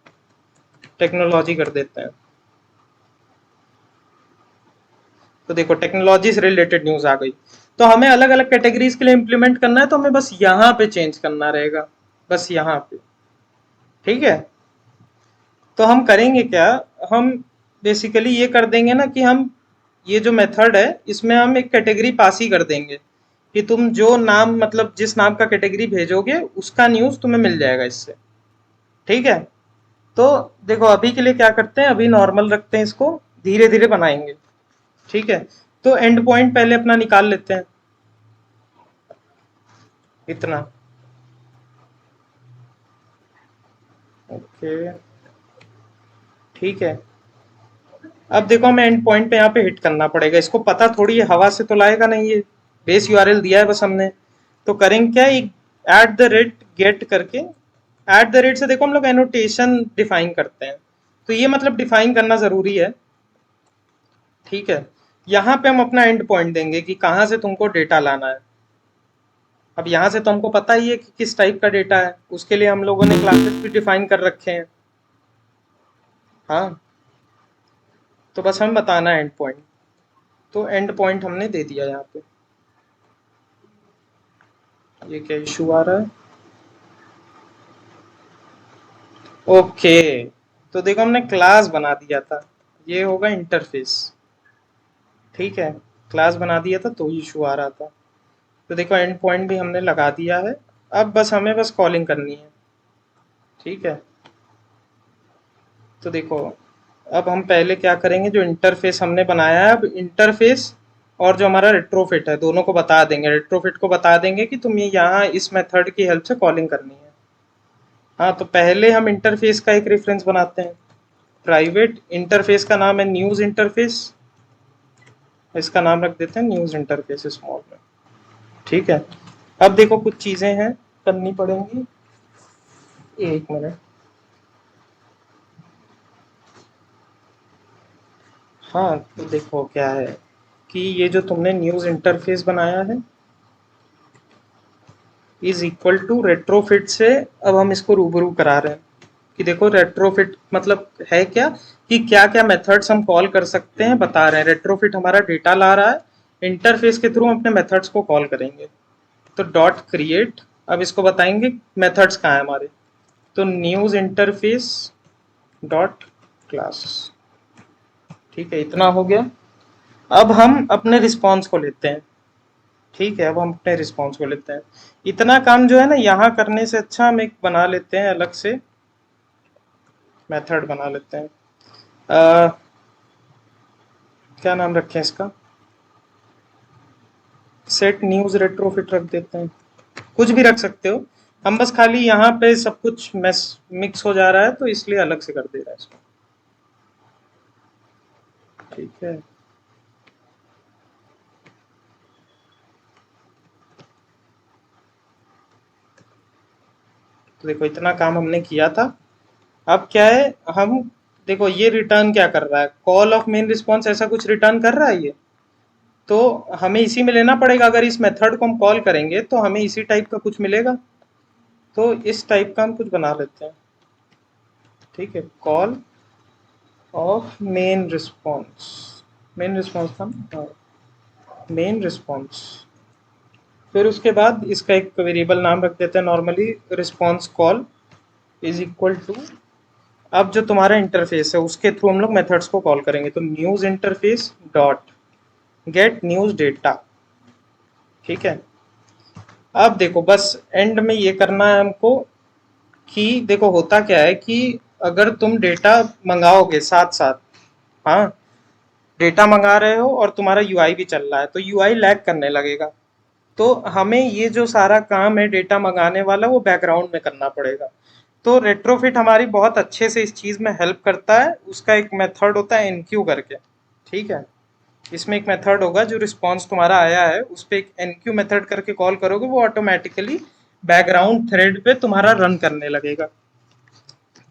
टेक्नोलॉजी कर देते हैं। तो देखो टेक्नोलॉजी से रिलेटेड न्यूज आ गई। तो हमें अलग अलग कैटेगरीज के लिए इम्प्लीमेंट करना है, तो हमें बस यहाँ पे चेंज करना रहेगा, बस यहाँ पे। ठीक है। तो हम करेंगे क्या, हम बेसिकली ये कर देंगे ना कि हम ये जो मेथड है इसमें हम एक कैटेगरी पास ही कर देंगे कि तुम जो नाम, मतलब जिस नाम का कैटेगरी भेजोगे उसका न्यूज तुम्हें मिल जाएगा इससे। ठीक है। तो देखो अभी के लिए क्या करते हैं, अभी नॉर्मल रखते हैं इसको, धीरे धीरे बनाएंगे। ठीक है। तो एंड पॉइंट पहले अपना निकाल लेते हैं, इतना। ओके। ठीक है। अब देखो हमें एंड पॉइंट पे यहाँ पे हिट करना पड़ेगा, इसको पता थोड़ी है, हवा से तो लाएगा नहीं ये, बेस यूआरएल दिया है बस हमने। तो करेंगे क्या, एक एट द रेट गेट करके, एट द रेट से देखो हम लोग एनोटेशन डिफाइन करते हैं, तो ये मतलब डिफाइन करना जरूरी है। ठीक है। यहाँ पे हम अपना एंड पॉइंट देंगे कि कहाँ से तुमको डेटा लाना है। अब यहाँ से तो हमको पता ही है कि किस टाइप का डेटा है, उसके लिए हम लोगों ने क्लासेस भी डिफाइन कर रखे हैं। हाँ, तो बस हम बताना है एंड पॉइंट। तो एंड पॉइंट हमने दे दिया यहाँ पे। ये क्या इशू आ रहा है। ओके। तो देखो हमने क्लास बना दिया था, ये होगा इंटरफेस। ठीक है। क्लास बना दिया था तो इशू आ रहा था। तो देखो एंड पॉइंट भी हमने लगा दिया है। अब बस हमें बस कॉलिंग करनी है। ठीक है। तो देखो अब हम पहले क्या करेंगे, जो इंटरफेस हमने बनाया है, अब इंटरफेस और जो हमारा रेट्रोफिट है दोनों को बता देंगे, रेट्रोफिट को बता देंगे कि तुम ये यहाँ इस मेथड की हेल्प से कॉलिंग करनी है। हाँ, तो पहले हम इंटरफेस का एक रेफरेंस बनाते हैं। प्राइवेट इंटरफेस का नाम है न्यूज इंटरफेस। इसका नाम रख देते हैं न्यूज़ इंटरफेस स्मॉल में। ठीक है, अब देखो कुछ चीज़ें हैं करनी पड़ेंगी। एक मिनट। हाँ, तो देखो क्या है कि ये जो तुमने न्यूज़ इंटरफेस बनाया है इज इक्वल टू रेट्रोफिट से। अब हम इसको रूबरू करा रहे हैं कि देखो रेट्रोफिट मतलब है क्या, कि क्या क्या मेथड्स हम कॉल कर सकते हैं बता रहे हैं। रेट्रोफिट हमारा डेटा ला रहा है, इंटरफेस के थ्रू हम अपने मेथड्स को कॉल करेंगे। तो डॉट क्रिएट, अब इसको बताएंगे मेथड्स कहाँ है हमारे। तो न्यूज़ इंटरफेस डॉट क्लास। ठीक है, इतना हो गया। अब हम अपने रिस्पॉन्स को लेते हैं। ठीक है, अब हम अपने रिस्पॉन्स को लेते हैं। इतना काम जो है ना यहाँ करने से अच्छा हम एक बना लेते हैं अलग से मेथड बना लेते हैं। क्या नाम रखें इसका, सेट न्यूज़ रेट्रोफिट रख देते हैं, कुछ भी रख सकते हो। हम बस खाली यहाँ पे सब कुछ मिक्स हो जा रहा है तो इसलिए अलग से कर दे रहा है इसको। ठीक है, तो देखो इतना काम हमने किया था। अब क्या है, हम देखो ये रिटर्न क्या कर रहा है, कॉल ऑफ मेन रिस्पॉन्स ऐसा कुछ रिटर्न कर रहा है ये। तो हमें इसी में लेना पड़ेगा, अगर इस मेथड को हम कॉल करेंगे तो हमें इसी टाइप का कुछ मिलेगा। तो इस टाइप का हम कुछ बना लेते हैं। ठीक है, call of main response, main response था, मेन रिस्पॉन्स। फिर उसके बाद इसका एक वेरिएबल नाम रख देते हैं normally, response call is equal to. अब जो तुम्हारा इंटरफेस है उसके थ्रू हम लोग मेथड्स को कॉल करेंगे। तो news interface dot gate news data. ठीक है, अब देखो बस एंड में ये करना है हमको कि देखो होता क्या है कि अगर तुम डेटा मंगाओगे साथ साथ, हाँ, डेटा मंगा रहे हो और तुम्हारा यूआई भी चल रहा है तो यूआई लैग करने लगेगा। तो हमें ये जो सारा काम है डेटा मंगाने वाला वो बैकग्राउंड में करना पड़ेगा। तो रेट्रोफिट हमारी बहुत अच्छे से इस चीज़ में हेल्प करता है। उसका एक मेथड होता है एनक्यू करके। ठीक है, इसमें एक मेथड होगा जो रिस्पॉन्स तुम्हारा आया है उस पर एक एनक्यू मेथड करके कॉल करोगे, वो ऑटोमेटिकली बैकग्राउंड थ्रेड पे तुम्हारा रन करने लगेगा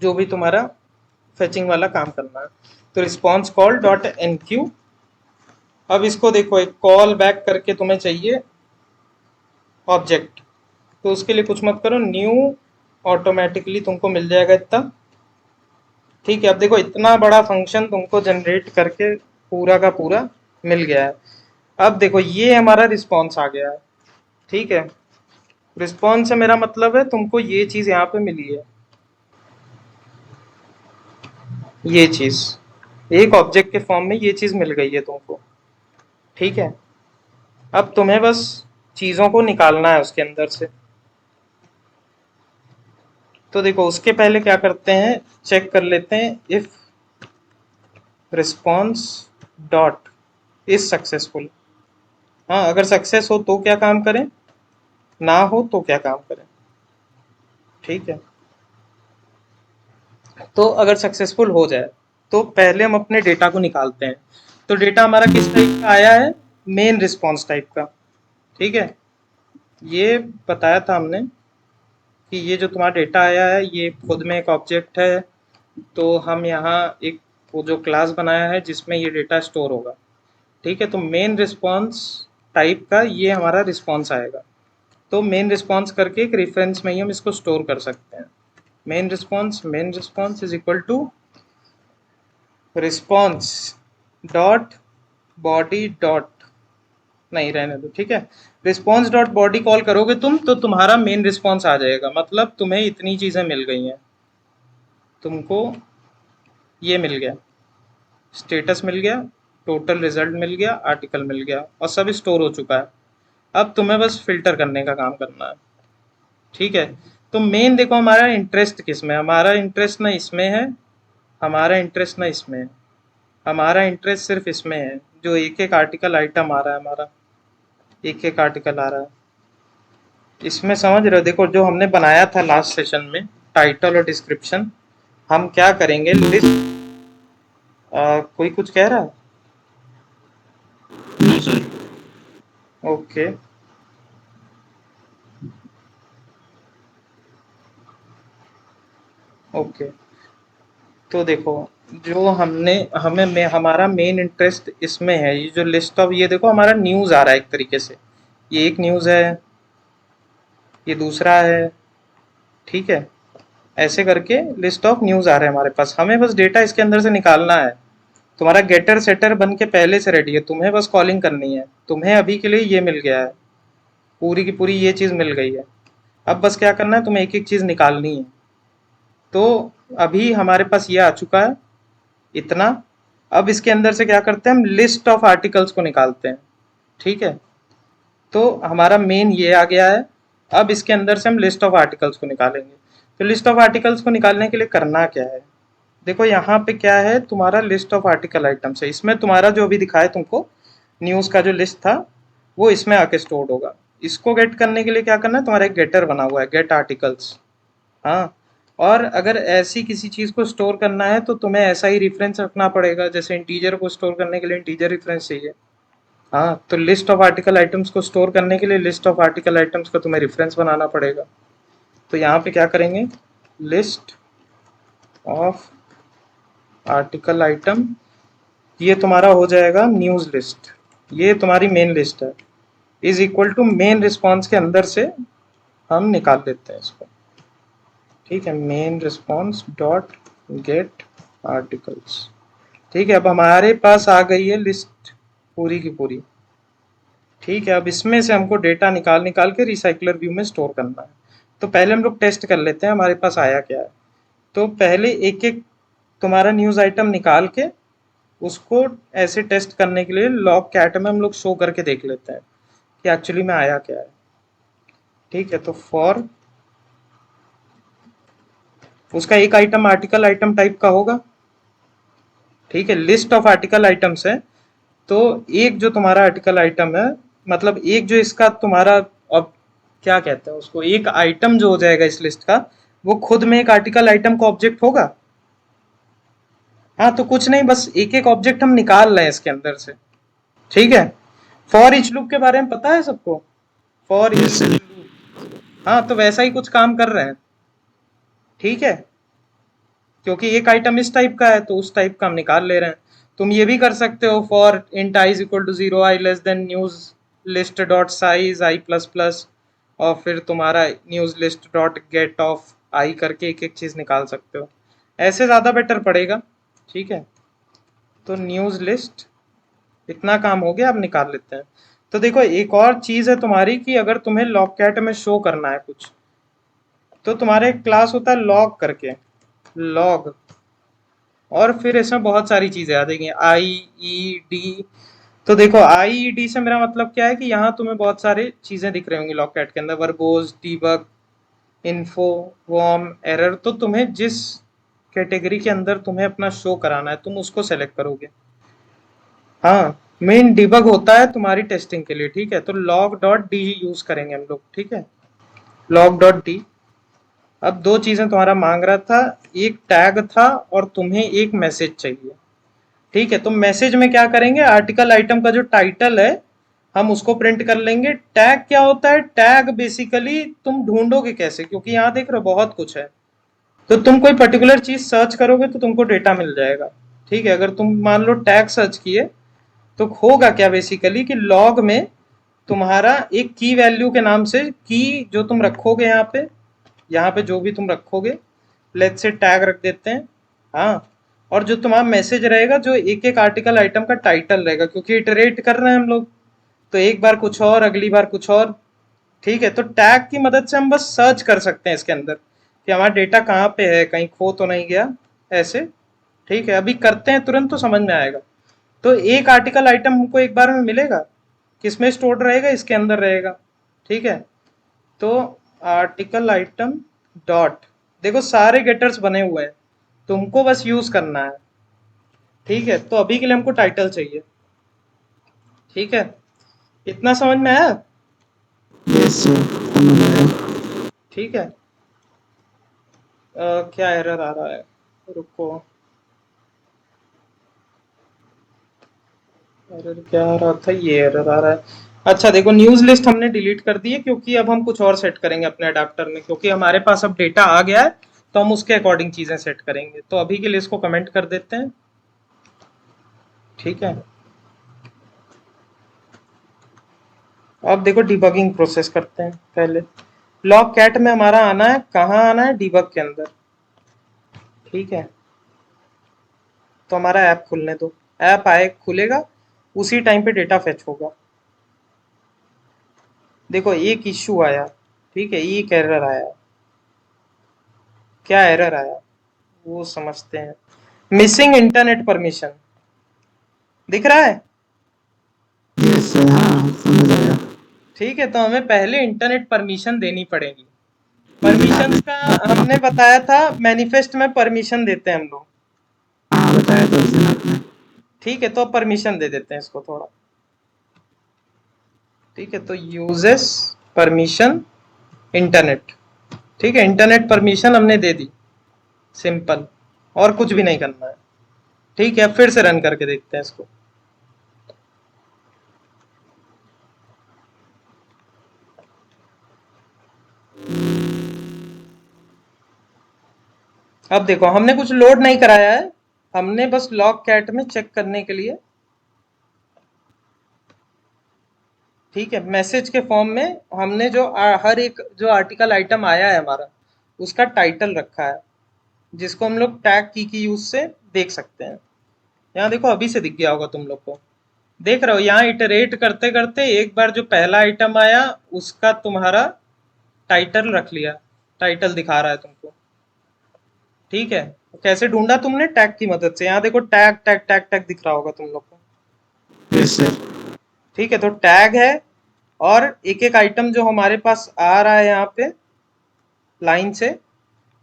जो भी तुम्हारा फेचिंग वाला काम करना है। तो रिस्पॉन्स कॉल डॉट एनक्यू। अब इसको देखो एक कॉल बैक करके तुम्हें चाहिए ऑब्जेक्ट, तो उसके लिए कुछ मत करो, न्यू, ऑटोमेटिकली तुमको मिल जाएगा इतना। ठीक है, अब देखो इतना बड़ा फंक्शन तुमको जनरेट करके पूरा का पूरा मिल गया है। अब देखो ये हमारा रिस्पॉन्स आ गया है। ठीक है, रिस्पॉन्स से मेरा मतलब है तुमको ये चीज़ यहाँ पे मिली है, ये चीज़ एक ऑब्जेक्ट के फॉर्म में ये चीज़ मिल गई है तुमको। ठीक है, अब तुम्हें बस चीज़ों को निकालना है उसके अंदर से। तो देखो उसके पहले क्या करते हैं, चेक कर लेते हैं if response dot is successful. हाँ, अगर सक्सेस हो तो क्या काम करें, ना हो तो क्या काम करें। ठीक है, तो अगर सक्सेसफुल हो जाए तो पहले हम अपने डेटा को निकालते हैं। तो डेटा हमारा किस टाइप का आया है, मेन रिस्पॉन्स टाइप का। ठीक है, ये बताया था हमने कि ये जो तुम्हारा डेटा आया है ये खुद में एक ऑब्जेक्ट है। तो हम यहाँ एक वो जो क्लास बनाया है जिसमें ये डेटा स्टोर होगा। ठीक है, तो मेन रिस्पॉन्स टाइप का ये हमारा रिस्पॉन्स आएगा। तो मेन रिस्पॉन्स करके एक रेफरेंस में ही हम इसको स्टोर कर सकते हैं। Main response is equal to response dot body dot, नहीं रहने दो। ठीक है, रिस्पॉन्स डॉट बॉडी कॉल करोगे तुम तो तुम्हारा मेन रिस्पॉन्स आ जाएगा। मतलब तुम्हें इतनी चीज़ें मिल गई हैं, तुमको ये मिल गया, स्टेटस मिल गया, टोटल रिजल्ट मिल गया, आर्टिकल मिल गया और सब स्टोर हो चुका है। अब तुम्हें बस फिल्टर करने का काम करना है। ठीक है, तो मेन देखो हमारा इंटरेस्ट किस में, हमारा इंटरेस्ट ना इसमें है, हमारा इंटरेस्ट ना इसमें है, हमारा इंटरेस्ट सिर्फ इसमें है जो एक एक आर्टिकल आइटम आ रहा है हमारा, एक एक आर्टिकल आ रहा है इसमें। समझ रहे हो, देखो जो हमने बनाया था लास्ट सेशन में टाइटल और डिस्क्रिप्शन, हम क्या करेंगे लिस्ट, कोई कुछ कह रहा है, ओके ओके। तो देखो, जो हमने हमें में हमारा मेन इंटरेस्ट इसमें है, ये जो लिस्ट ऑफ, ये देखो हमारा न्यूज़ आ रहा है एक तरीके से, ये एक न्यूज़ है, ये दूसरा है, ठीक है। ऐसे करके लिस्ट ऑफ न्यूज़ आ रहे हैं हमारे पास, हमें बस डेटा इसके अंदर से निकालना है। तुम्हारा गेटर सेटर बन के पहले से रेडी है, तुम्हें बस कॉलिंग करनी है। तुम्हें अभी के लिए ये मिल गया है, पूरी की पूरी ये चीज़ मिल गई है। अब बस क्या करना है, तुम्हें एक एक चीज़ निकालनी है। तो अभी हमारे पास ये आ चुका है इतना। अब इसके अंदर से क्या करते हैं, हम लिस्ट ऑफ आर्टिकल्स को निकालते हैं, ठीक है। तो हमारा मेन ये आ गया है। अब इसके अंदर से हम लिस्ट ऑफ आर्टिकल्स को निकालेंगे। तो लिस्ट ऑफ आर्टिकल्स को निकालने के लिए करना क्या है, देखो यहाँ पे क्या है, तुम्हारा लिस्ट ऑफ आर्टिकल आइटम्स है। इसमें तुम्हारा जो अभी दिखाया तुमको न्यूज़ का जो लिस्ट था, वो इसमें आके स्टोर्ड होगा। इसको गेट करने के लिए क्या करना है, तुम्हारा एक गेटर बना हुआ है, गेट आर्टिकल्स। हाँ, और अगर ऐसी किसी चीज़ को स्टोर करना है तो तुम्हें ऐसा ही रेफरेंस रखना पड़ेगा, जैसे इंटीजर को स्टोर करने के लिए इंटीजर रेफरेंस चाहिए। हाँ, तो लिस्ट ऑफ आर्टिकल आइटम्स को स्टोर करने के लिए लिस्ट ऑफ आर्टिकल आइटम्स का तुम्हें रेफरेंस बनाना पड़ेगा। तो यहाँ पे क्या करेंगे, लिस्ट ऑफ आर्टिकल आइटम, ये तुम्हारा हो जाएगा न्यूज़ लिस्ट, ये तुम्हारी मेन लिस्ट है, is equal to main response के अंदर से हम निकाल लेते हैं इसको, ठीक है। Main response dot gate articles, ठीक है। अब हमारे पास आ गई है लिस्ट पूरी की पूरी, ठीक है। अब इसमें से हमको डेटा निकाल निकाल के रिसाइकलर व्यू में स्टोर करना है। तो पहले हम लोग टेस्ट कर लेते हैं हमारे पास आया क्या है। तो पहले एक एक तुम्हारा न्यूज़ आइटम निकाल के उसको ऐसे टेस्ट करने के लिए लॉग कैट में हम लोग शो करके देख लेते हैं कि एक्चुअली में आया क्या है, ठीक है। तो फॉर उसका एक आइटम आर्टिकल आइटम टाइप का होगा, ठीक है। लिस्ट ऑफ आर्टिकल आइटम्स है, तो एक जो तुम्हारा आर्टिकल आइटम है, मतलब एक जो इसका तुम्हारा, अब क्या कहते हैं उसको, एक आइटम जो हो जाएगा इस लिस्ट का, वो खुद में एक आर्टिकल आइटम का ऑब्जेक्ट होगा। हाँ, तो कुछ नहीं, बस एक एक ऑब्जेक्ट हम निकाल रहे हैं इसके अंदर से, ठीक है। फॉर ईच लूप के बारे में पता है सबको, फॉर यस ईच, सर। हाँ, तो वैसा ही कुछ काम कर रहे हैं, ठीक है। क्योंकि एक आइटम इस टाइप का है तो उस टाइप का हम निकाल ले रहे हैं। तुम ये भी कर सकते हो, for int I is equal to 0, I less than news list dot size I plus plus, और फिर तुम्हारा news list dot get of I करके एक एक चीज निकाल सकते हो। ऐसे ज्यादा बेटर पड़ेगा, ठीक है। तो न्यूज लिस्ट, इतना काम हो गया, अब निकाल लेते हैं। तो देखो एक और चीज है तुम्हारी, कि अगर तुम्हें लॉग कैट में शो करना है कुछ, तो तुम्हारा एक क्लास होता है लॉग करके, लॉग, और फिर इसमें बहुत सारी चीजें आ जाएंगी, आई ई डी। तो देखो आई ई डी से मेरा मतलब क्या है, कि यहाँ तुम्हें बहुत सारी चीजें दिख रही होंगी लॉग कैट के अंदर, verbose, debug, info, warn, error. तो तुम्हें जिस कैटेगरी के अंदर तुम्हें अपना शो कराना है, तुम उसको सेलेक्ट करोगे। हाँ, मेन डिबग होता है तुम्हारी टेस्टिंग के लिए, ठीक है। तो लॉग डॉट डी यूज करेंगे हम लोग, ठीक है, लॉग डॉट डी। अब दो चीजें तुम्हारा मांग रहा था, एक टैग था और तुम्हें एक मैसेज चाहिए, ठीक है। तो मैसेज में क्या करेंगे, आर्टिकल आइटम का जो टाइटल है हम उसको प्रिंट कर लेंगे। टैग क्या होता है, टैग बेसिकली तुम ढूंढोगे कैसे, क्योंकि यहाँ देख रहे हो बहुत कुछ है। तो तुम कोई पर्टिकुलर चीज सर्च करोगे तो तुमको डेटा मिल जाएगा, ठीक है। अगर तुम मान लो टैग सर्च किए, तो होगा क्या बेसिकली, कि लॉग में तुम्हारा एक की वैल्यू के नाम से की जो तुम रखोगे यहाँ पे जो भी तुम रखोगे, लेट्स से टैग रख देते हैं, हाँ। और जो तुम्हारा मैसेज रहेगा, जो एक एक आर्टिकल आइटम का टाइटल रहेगा, क्योंकि इटरेट कर रहे हैं हम लोग, तो एक बार कुछ और, अगली बार कुछ और, ठीक है। तो टैग की मदद से हम बस सर्च कर सकते हैं इसके अंदर कि हमारा डेटा कहाँ पे है, कहीं खो तो नहीं गया, ऐसे, ठीक है। अभी करते हैं तुरंत तो समझ में आएगा। तो एक आर्टिकल आइटम हमको एक बार में मिलेगा, किसमें स्टोर्ड रहेगा, इसके अंदर रहेगा, ठीक है। तो आर्टिकल आइटम डॉट, देखो सारे गेटर्स बने हुए हैं, तुमको बस यूज करना है, ठीक है। तो अभी के लिए हमको टाइटल चाहिए, ठीक है। इतना समझ में आया, यस सर, समझ आया। ठीक है। क्या एरर आ रहा है, रुको, एरर क्या आ रहा था, ये एरर आ रहा है। अच्छा देखो, न्यूज लिस्ट हमने डिलीट कर दी है क्योंकि अब हम कुछ और सेट करेंगे अपने अडाप्टर में, क्योंकि हमारे पास अब डेटा आ गया है, तो हम उसके अकॉर्डिंग चीजें सेट करेंगे। तो अभी के लिए इसको कमेंट कर देते हैं। ठीक है। अब देखो डिबगिंग प्रोसेस करते हैं पहले। लॉग कैट में हमारा आना है, कहाँ आना है, डिबग के अंदर। ठीक है। तो हमारा ऐप खुलने दो। ऐप आए खुलेगा, उसी टाइम पे डेटा फेच होगा। देखो एक इश्यू आया। ठीक है, एक एरर आया। क्या एरर आया वो समझते हैं। मिसिंग इंटरनेट परमिशन दिख रहा है। यस सर, हाँ समझ आया। ठीक है, तो हमें पहले इंटरनेट परमिशन देनी पड़ेगी। ये बता परमिशंस का हमने दे। बताया था, मैनिफेस्ट में परमिशन देते हैं हम लोग। हाँ बताया तो उस दिन आपने। ठीक है, तो परमिशन दे देते हैं इसको थोड़ा। ठीक है, तो यूजेस परमिशन इंटरनेट। ठीक है, इंटरनेट परमिशन हमने दे दी। सिंपल। और कुछ भी नहीं करना है। ठीक है, अब फिर से रन करके देखते हैं इसको। अब देखो हमने कुछ लोड नहीं कराया है, हमने बस लॉग कैट में चेक करने के लिए। ठीक है, मैसेज के फॉर्म में हमने जो हर एक जो आर्टिकल आइटम आया है हमारा, उसका टाइटल रखा है, जिसको हम लोग टैग की यूज से देख सकते हैं। यहाँ देखो अभी से दिख गया होगा तुम लोग को। देख रहे हो, यहाँ इटरेट करते करते एक बार जो पहला आइटम आया उसका तुम्हारा टाइटल रख लिया। टाइटल दिखा रहा है तुमको। ठीक है, तो कैसे ढूंढा तुमने, टैग की मदद से। यहाँ देखो टैग टैग टैग टैग दिख रहा होगा तुम लोग को। Yes sir. ठीक है, तो टैग है। और एक एक आइटम जो हमारे पास आ रहा है यहाँ पे लाइन से,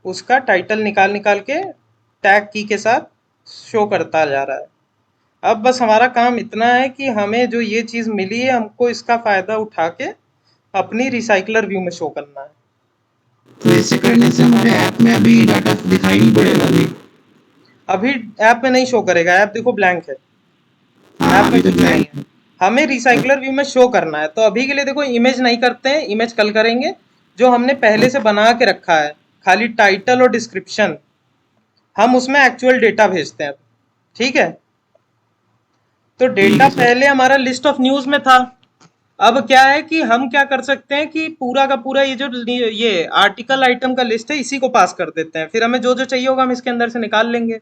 उसका टाइटल निकाल निकाल के टैग की के साथ शो करता जा रहा है। अब बस हमारा काम इतना है कि हमें जो ये चीज मिली है, हमको इसका फायदा उठा के अपनी रिसाइकलर व्यू में शो करना है। तो ऐसे करने से हमारे ऐप में अभी डाटा दिखाई नहीं पड़ेगा अभी। अभी ऐप में नहीं शो करेगा, ऐप देखो ब्लैंक है। हाँ ऐप में अभी तो कुछ नहीं ब्लैंक। है। हमें रिसाइकलर व्यू में शो करना है, तो अभी के लिए देखो इमेज नहीं करते हैं, इमेज कल करेंगे। जो हमने पहले से बना के रखा है, खाली टाइटल और डिस्क्रिप्शन, हम उसमें एक्चुअल डेटा भेजते हैं। ठीक है, तो ठीक डेटा है सर। पहले हमारा लिस्ट ऑफ न्यूज में था। अब क्या है कि हम क्या कर सकते हैं कि पूरा का पूरा ये जो ये आर्टिकल आइटम का लिस्ट है, इसी को पास कर देते हैं, फिर हमें जो जो चाहिए होगा हम इसके अंदर से निकाल लेंगे।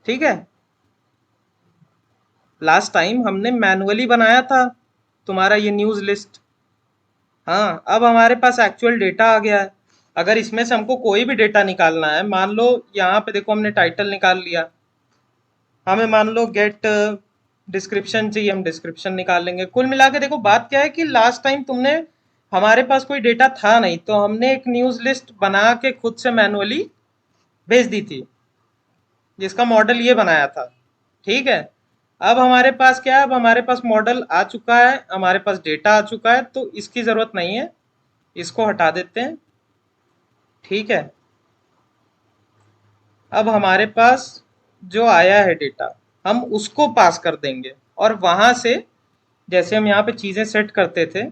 ठीक है। लास्ट टाइम हमने मैनुअली बनाया था तुम्हारा ये न्यूज लिस्ट। हाँ, अब हमारे पास एक्चुअल डेटा आ गया है। अगर इसमें से हमको कोई भी डेटा निकालना है, मान लो यहाँ पे देखो हमने टाइटल निकाल लिया, हमें मान लो गेट डिस्क्रिप्शन चाहिए, हम डिस्क्रिप्शन निकाल लेंगे। कुल मिला के देखो बात क्या है कि लास्ट टाइम तुमने, हमारे पास कोई डेटा था नहीं, तो हमने एक न्यूज लिस्ट बना के खुद से मैनुअली भेज दी थी, जिसका मॉडल ये बनाया था। ठीक है। अब हमारे पास क्या है, अब हमारे पास मॉडल आ चुका है, हमारे पास डेटा आ चुका है, तो इसकी जरूरत नहीं है, इसको हटा देते हैं। ठीक है। अब हमारे पास जो आया है डेटा, हम उसको पास कर देंगे, और वहां से जैसे हम यहाँ पे चीजें सेट करते थे,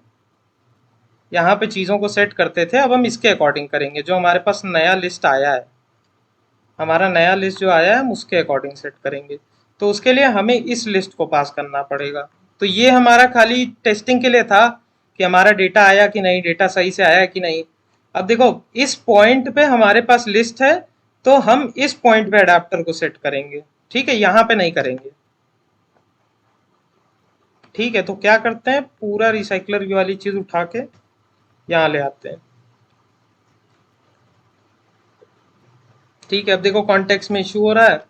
यहाँ पे चीजों को सेट करते थे, अब हम इसके अकॉर्डिंग करेंगे। जो हमारे पास नया लिस्ट आया है, हमारा नया लिस्ट जो आया है, हम उसके अकॉर्डिंग सेट करेंगे। तो उसके लिए हमें इस लिस्ट को पास करना पड़ेगा। तो ये हमारा खाली टेस्टिंग के लिए था कि हमारा डेटा आया कि नहीं, डेटा सही से आया कि नहीं। अब देखो इस पॉइंट पे हमारे पास लिस्ट है, तो हम इस पॉइंट पे अडेप्टर को सेट करेंगे। ठीक है, यहाँ पे नहीं करेंगे। ठीक है, तो क्या करते हैं, पूरा रिसाइकलर वाली चीज उठा के यहाँ ले आते हैं। ठीक है, अब देखो कॉन्टेक्स्ट में इशू हो रहा है।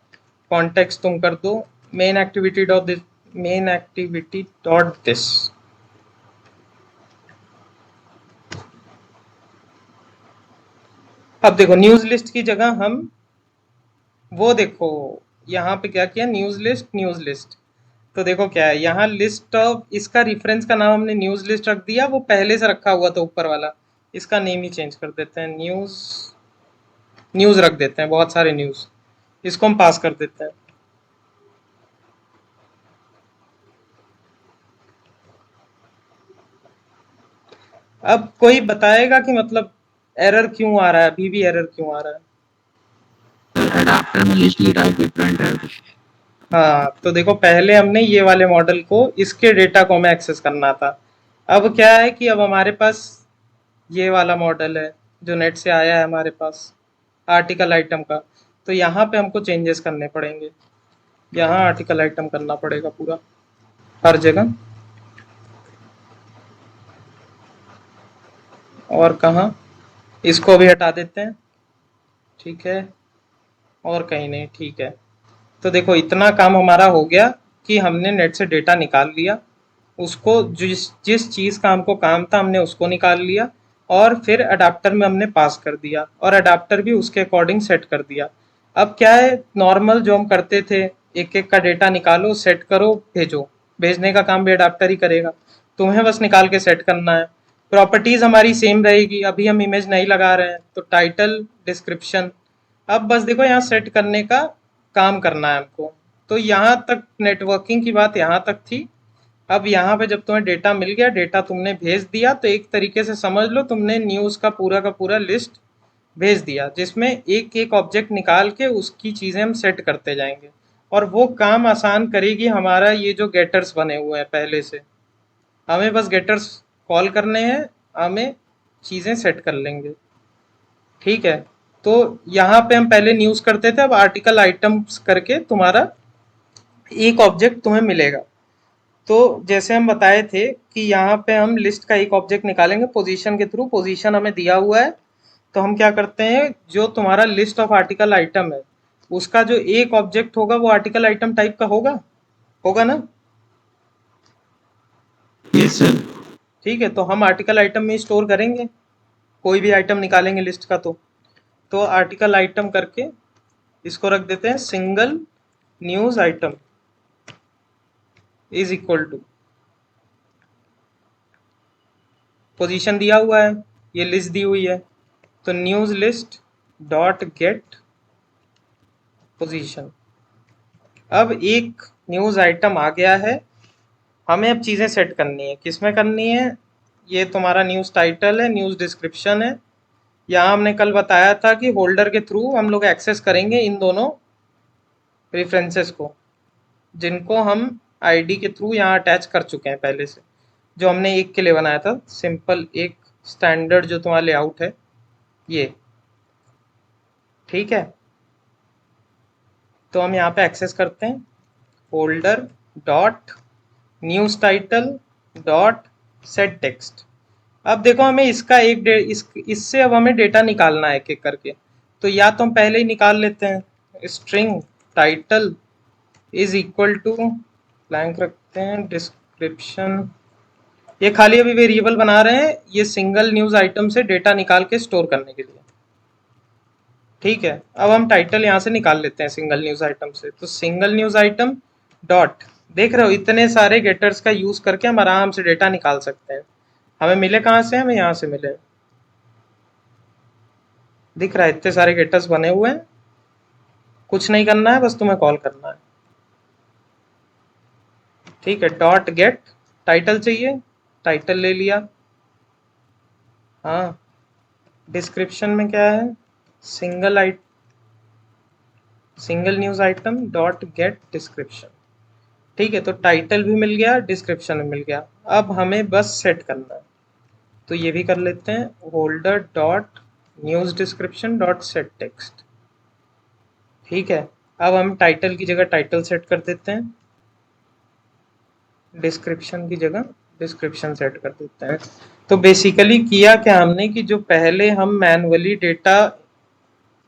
कॉन्टेक्स्ट तुम कर दो main activity dot this, main activity dot this. अब देखो न्यूज लिस्ट की जगह हम वो देखो यहाँ पे क्या किया, न्यूज लिस्ट न्यूज लिस्ट। तो देखो क्या है यहाँ, लिस्ट ऑफ, इसका रेफरेंस का नाम हमने न्यूज लिस्ट रख दिया, वो पहले से रखा हुआ था ऊपर वाला। इसका नेम ही चेंज कर देते हैं, न्यूज न्यूज रख देते हैं, बहुत सारे न्यूज। इसको हम पास कर देते हैं। अब कोई बताएगा कि मतलब एरर क्यों आ रहा है, अभी भी एरर क्यों आ रहा है? एडाप्टर में लिस्ट की टाइप डिफरेंट है। हाँ, तो देखो पहले हमने ये वाले मॉडल को, इसके डेटा को हमें एक्सेस करना था। अब क्या है कि अब हमारे पास ये वाला मॉडल है जो नेट से आया है हमारे पास, आर्टिकल आइटम का। तो यहाँ पे हमको चेंजेस करने पड़ेंगे, यहाँ आर्टिकल आइटम करना पड़ेगा पूरा, हर जगह। और कहाँ, इसको भी हटा देते हैं, ठीक है, और कहीं नहीं, ठीक है। तो देखो इतना काम हमारा हो गया कि हमने नेट से डेटा निकाल लिया, उसको जिस जिस चीज़ का हमको काम था हमने उसको निकाल लिया, और फिर अडाप्टर में हमने पास कर दिया, और अडाप्टर भी उसके अकॉर्डिंग सेट कर दिया। अब क्या है, नॉर्मल जो हम करते थे, एक एक का डेटा निकालो, सेट करो, भेजो, भेजने का काम भी अडाप्टर ही करेगा, तुम्हें बस निकाल के सेट करना है। प्रॉपर्टीज हमारी सेम रहेगी, अभी हम इमेज नहीं लगा रहे हैं, तो टाइटल, डिस्क्रिप्शन। अब बस देखो यहाँ सेट करने का काम करना है हमको। तो यहाँ तक नेटवर्किंग की बात यहाँ तक थी। अब यहाँ पे जब तुम्हें डेटा मिल गया, डेटा तुमने भेज दिया, तो एक तरीके से समझ लो तुमने न्यूज़ का पूरा लिस्ट भेज दिया, जिसमें एक एक ऑब्जेक्ट निकाल के उसकी चीज़ें हम सेट करते जाएंगे। और वो काम आसान करेगी हमारा ये जो गेटर्स बने हुए हैं पहले से। हमें बस गेटर्स कॉल करने हैं, हमें चीज़ें सेट कर लेंगे, ठीक है। तो यहाँ पे हम पहले न्यूज़ करते थे, अब आर्टिकल आइटम्स करके तुम्हारा एक ऑब्जेक्ट तुम्हें मिलेगा। तो जैसे हम बताए थे कि यहाँ पे हम लिस्ट का एक ऑब्जेक्ट निकालेंगे पोजीशन के थ्रू, पोजीशन हमें दिया हुआ है। तो हम क्या करते हैं, जो तुम्हारा लिस्ट ऑफ आर्टिकल आइटम है उसका जो एक ऑब्जेक्ट होगा वो आर्टिकल आइटम टाइप का होगा, होगा ना? Yes sir. ठीक है, तो हम आर्टिकल आइटम में स्टोर करेंगे, कोई भी आइटम निकालेंगे लिस्ट का। तो आर्टिकल आइटम करके इसको रख देते हैं, single news item is equal to, position दिया हुआ है, ये लिस्ट दी हुई है, तो news list dot get position. अब एक न्यूज आइटम आ गया है, हमें अब चीज़ें सेट करनी है, किसमें करनी है? ये तुम्हारा न्यूज़ टाइटल है, न्यूज़ डिस्क्रिप्शन है। यहाँ हमने कल बताया था कि होल्डर के थ्रू हम लोग एक्सेस करेंगे इन दोनों रेफरेंसेस को, जिनको हम आईडी के थ्रू यहाँ अटैच कर चुके हैं पहले से, जो हमने एक के लिए बनाया था, सिंपल एक स्टैंडर्ड जो तुम्हारा लेआउट है ये, ठीक है। तो हम यहाँ पे एक्सेस करते हैं, holder dot news title dot set text. अब देखो हमें इसका इससे अब हमें डेटा निकालना है एक एक करके। तो या तो हम पहले ही निकाल लेते हैं, string title is equal to, blank रखते हैं, डिस्क्रिप्शन। ये खाली अभी वेरिएबल बना रहे हैं, ये सिंगल न्यूज आइटम से डेटा निकाल के स्टोर करने के लिए, ठीक है। अब हम टाइटल यहाँ से निकाल लेते हैं सिंगल न्यूज आइटम से, तो सिंगल न्यूज आइटम डॉट, देख रहे हो इतने सारे गेटर्स का यूज करके हम आराम से डेटा निकाल सकते हैं। हमें मिले कहाँ से, हमें यहाँ से मिले, दिख रहा है इतने सारे गेटर्स बने हुए हैं। कुछ नहीं करना है, बस तुम्हें कॉल करना है, ठीक है। डॉट गेट टाइटल चाहिए, टाइटल ले लिया, हाँ। डिस्क्रिप्शन में क्या है, single news item dot gate description, ठीक है। तो टाइटल भी मिल गया, डिस्क्रिप्शन भी मिल गया, अब हमें बस सेट करना है। तो ये भी कर लेते हैं, holder dot news description dot set text, ठीक है। अब हम टाइटल की जगह टाइटल सेट कर देते हैं, डिस्क्रिप्शन की जगह डिस्क्रिप्शन सेट कर देते हैं। तो बेसिकली किया क्या हमने कि जो पहले हम मैनुअली डेटा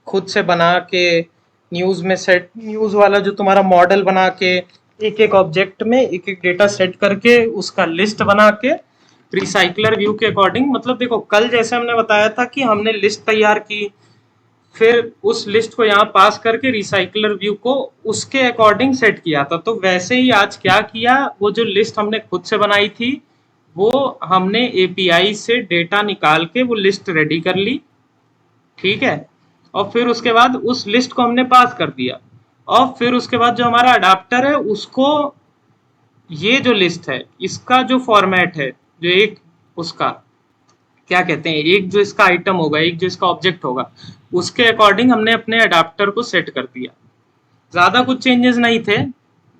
खुद से बना के न्यूज़ में सेट, न्यूज़ वाला जो तुम्हारा मॉडल बना के एक एक ऑब्जेक्ट में एक एक डेटा सेट करके उसका लिस्ट बना के रिसाइकलर व्यू के अकॉर्डिंग, मतलब देखो कल जैसे हमने बताया था कि हमने लिस्ट तैयार की, फिर उस लिस्ट को यहाँ पास करके रिसाइकलर व्यू को उसके अकॉर्डिंग सेट किया था। तो वैसे ही आज क्या किया, वो जो लिस्ट हमने खुद से बनाई थी वो हमने एपीआई से डेटा निकाल के वो लिस्ट रेडी कर ली, ठीक है। और फिर उसके बाद उस लिस्ट को हमने पास कर दिया, और फिर उसके बाद जो हमारा अडाप्टर है उसको ये जो लिस्ट है इसका जो फॉर्मेट है, जो एक उसका क्या कहते हैं, एक जो इसका आइटम होगा, एक जो इसका ऑब्जेक्ट होगा, उसके अकॉर्डिंग हमने अपने अडाप्टर को सेट कर दिया। ज्यादा कुछ चेंजेस नहीं थे,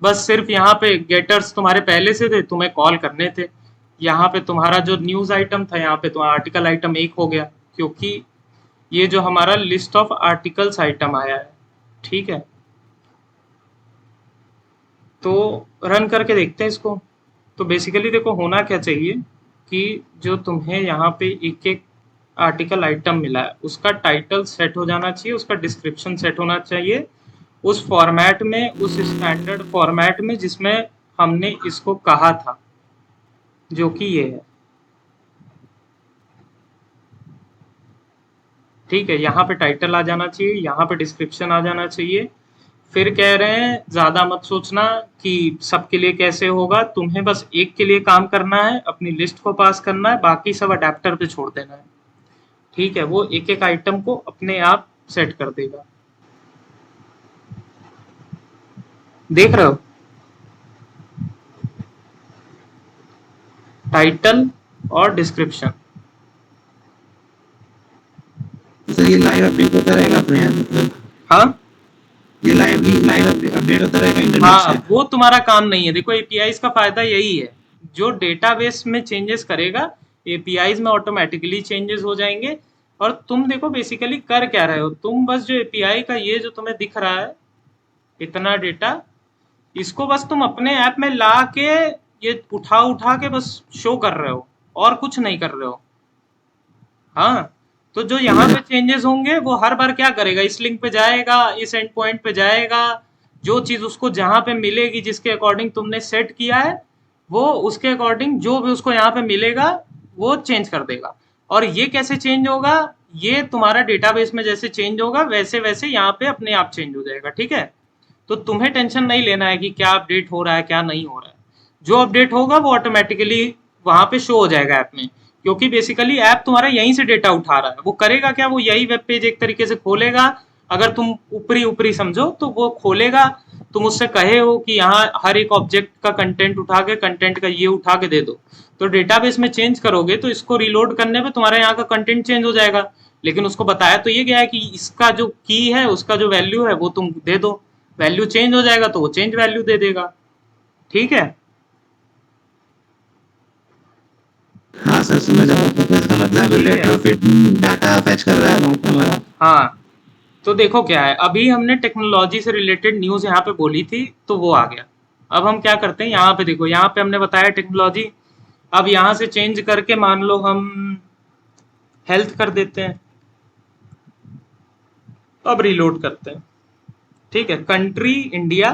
बस सिर्फ यहाँ पे गेटर्स तुम्हारे पहले से थे, तुम्हें कॉल करने थे। यहाँ पे तुम्हारा जो न्यूज आइटम था, यहाँ पे तुम्हारा आर्टिकल आइटम एक हो गया, क्योंकि ये जो हमारा लिस्ट ऑफ आर्टिकल्स आइटम आया है। ठीक है, तो रन करके देखते हैं इसको। तो बेसिकली देखो होना क्या चाहिए कि जो तुम्हें यहाँ पे एक एक आर्टिकल आइटम मिला है, उसका टाइटल सेट हो जाना चाहिए, उसका डिस्क्रिप्शन सेट होना चाहिए उस फॉर्मेट में, उस स्टैंडर्ड फॉर्मेट में जिसमें हमने इसको कहा था, जो कि ये है। ठीक है, यहाँ पे टाइटल आ जाना चाहिए, यहाँ पे डिस्क्रिप्शन आ जाना चाहिए। फिर कह रहे हैं ज्यादा मत सोचना कि सबके लिए कैसे होगा, तुम्हें बस एक के लिए काम करना है, अपनी लिस्ट को पास करना है, बाकी सब अडेप्टर पे छोड़ देना है। ठीक है, वो एक एक आइटम को अपने आप सेट कर देगा। देख रहे हो, टाइटल और डिस्क्रिप्शन। सर ये लाइव अपडेट होता रहेगा अपने यहाँ, मतलब हाँ ये लाइव अपडेट होता रहेगा इंटरनेट हाँ, से। वो तुम्हारा काम नहीं है। देखो एपीआईज का फायदा यही है, जो डेटाबेस में चेंजेस करेगा, एपीआईज में ऑटोमेटिकली चेंजेस हो जाएंगे। और तुम देखो बेसिकली कर क्या रहे हो, तुम बस जो एपीआई का ये जो तुम्हें दिख रहा है इतना डेटा, इसको बस तुम अपने ऐप में ला के ये उठा उठा के बस शो कर रहे हो, और कुछ नहीं कर रहे हो। हाँ, तो जो यहाँ पे चेंजेस होंगे वो हर बार क्या करेगा, इस लिंक पे जाएगा, इस एंड पॉइंट पे जाएगा, जो चीज उसको जहां पे मिलेगी जिसके अकॉर्डिंग तुमने सेट किया है, वो उसके अकॉर्डिंग जो भी उसको यहाँ पे मिलेगा वो चेंज कर देगा। और ये कैसे चेंज होगा, ये तुम्हारा डेटाबेस में जैसे चेंज होगा वैसे वैसे यहाँ पे अपने आप चेंज हो जाएगा। ठीक है, तो तुम्हें टेंशन नहीं लेना है कि क्या अपडेट हो रहा है क्या नहीं हो रहा है। जो अपडेट होगा वो ऑटोमेटिकली वहां पे शो हो जाएगा ऐप में, क्योंकि बेसिकली ऐप तुम्हारा यहीं से डेटा उठा रहा है। वो करेगा क्या, वो यही वेब पेज एक तरीके से खोलेगा, अगर तुम ऊपरी ऊपरी समझो तो वो खोलेगा, तुम उससे कहे हो कि यहाँ हर एक ऑब्जेक्ट का कंटेंट उठा के, कंटेंट का ये उठा के दे दो, तो डेटाबेस में चेंज करोगे तो इसको रिलोड करने पे तुम्हारे यहाँ का कंटेंट चेंज हो जाएगा। लेकिन उसको बताया तो ये गया है कि इसका जो की है, उसका जो वैल्यू है वो तुम दे दो, वैल्यू चेंज हो जाएगा तो वो चेंज वैल्यू दे देगा। ठीक है, हाँ सर समझ आया, तो इसका मतलब ठीक है। रेट्रोफिट डाटा फैच कर रहा है हमारा। हाँ, तो देखो क्या है, अभी हमने टेक्नोलॉजी से रिलेटेड न्यूज यहाँ पे बोली थी तो वो आ गया। अब हम क्या करते हैं, यहाँ पे देखो, यहाँ पे हमने बताया टेक्नोलॉजी। अब यहाँ से चेंज करके मान लो हम हेल्थ कर देते हैं। अब रिलोड करते हैं। ठीक है, country India,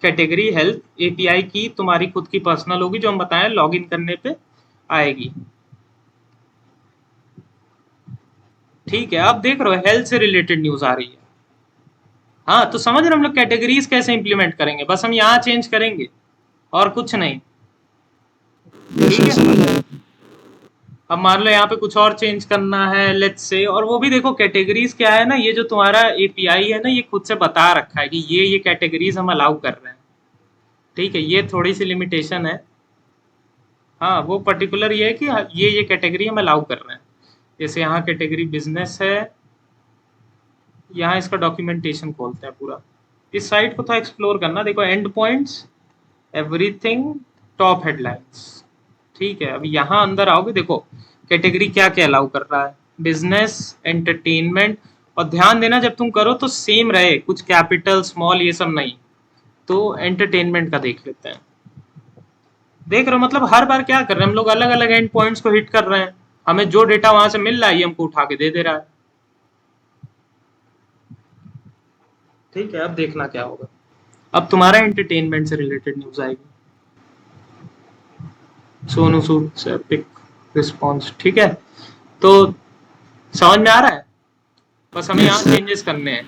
category health, API की तुम्हारी खुद की पर्सनल होगी जो हम बताएं लॉगिन करने पे आएगी। ठीक है, अब देख रहे हो हेल्थ से रिलेटेड न्यूज आ रही है। हाँ, तो समझ रहे हम लोग कैटेगरीज कैसे इंप्लीमेंट करेंगे, बस हम यहाँ चेंज करेंगे और कुछ नहीं। ये ठीक सर है, समझ आया। अब मान लो यहाँ पे कुछ और चेंज करना है लेट्स से, और वो भी देखो कैटेगरीज क्या है ना, ये जो तुम्हारा एपीआई है ना, ये खुद से बता रखा है कि ये कैटेगरीज हम अलाउ कर रहे हैं। ठीक है, ये थोड़ी सी लिमिटेशन है। हाँ, वो पर्टिकुलर ये है कि ये कैटेगरी हम अलाउ कर रहे हैं। जैसे यहाँ कैटेगरी बिजनेस है, यहाँ इसका डॉक्यूमेंटेशन खोलते हैं पूरा। इस साइट को तो एक्सप्लोर करना, देखो and points, everything, top headlines. ठीक है, अब यहाँ अंदर आओगे, देखो कैटेगरी क्या क्या अलाउ कर रहा है, बिजनेस, एंटरटेनमेंट। और ध्यान देना जब तुम करो तो सेम रहे, कुछ कैपिटल स्मॉल ये सब नहीं। तो एंटरटेनमेंट का देख लेते हैं। देख रहे हो, मतलब हर बार क्या कर रहे हैं हम लोग, अलग अलग एंड पॉइंट्स को हिट कर रहे हैं, हमें जो डेटा वहां से मिल रहा है ये हमको उठा के दे दे रहा है। ठीक है, अब देखना क्या होगा। अब तुम्हारा एंटरटेनमेंट से रिलेटेड न्यूज आएगी, सोनू सूद से पिक रिस्पॉन्स। ठीक है, तो समझ में आ रहा है, बस हमें यस यहाँ सर। चेंजेस करने हैं।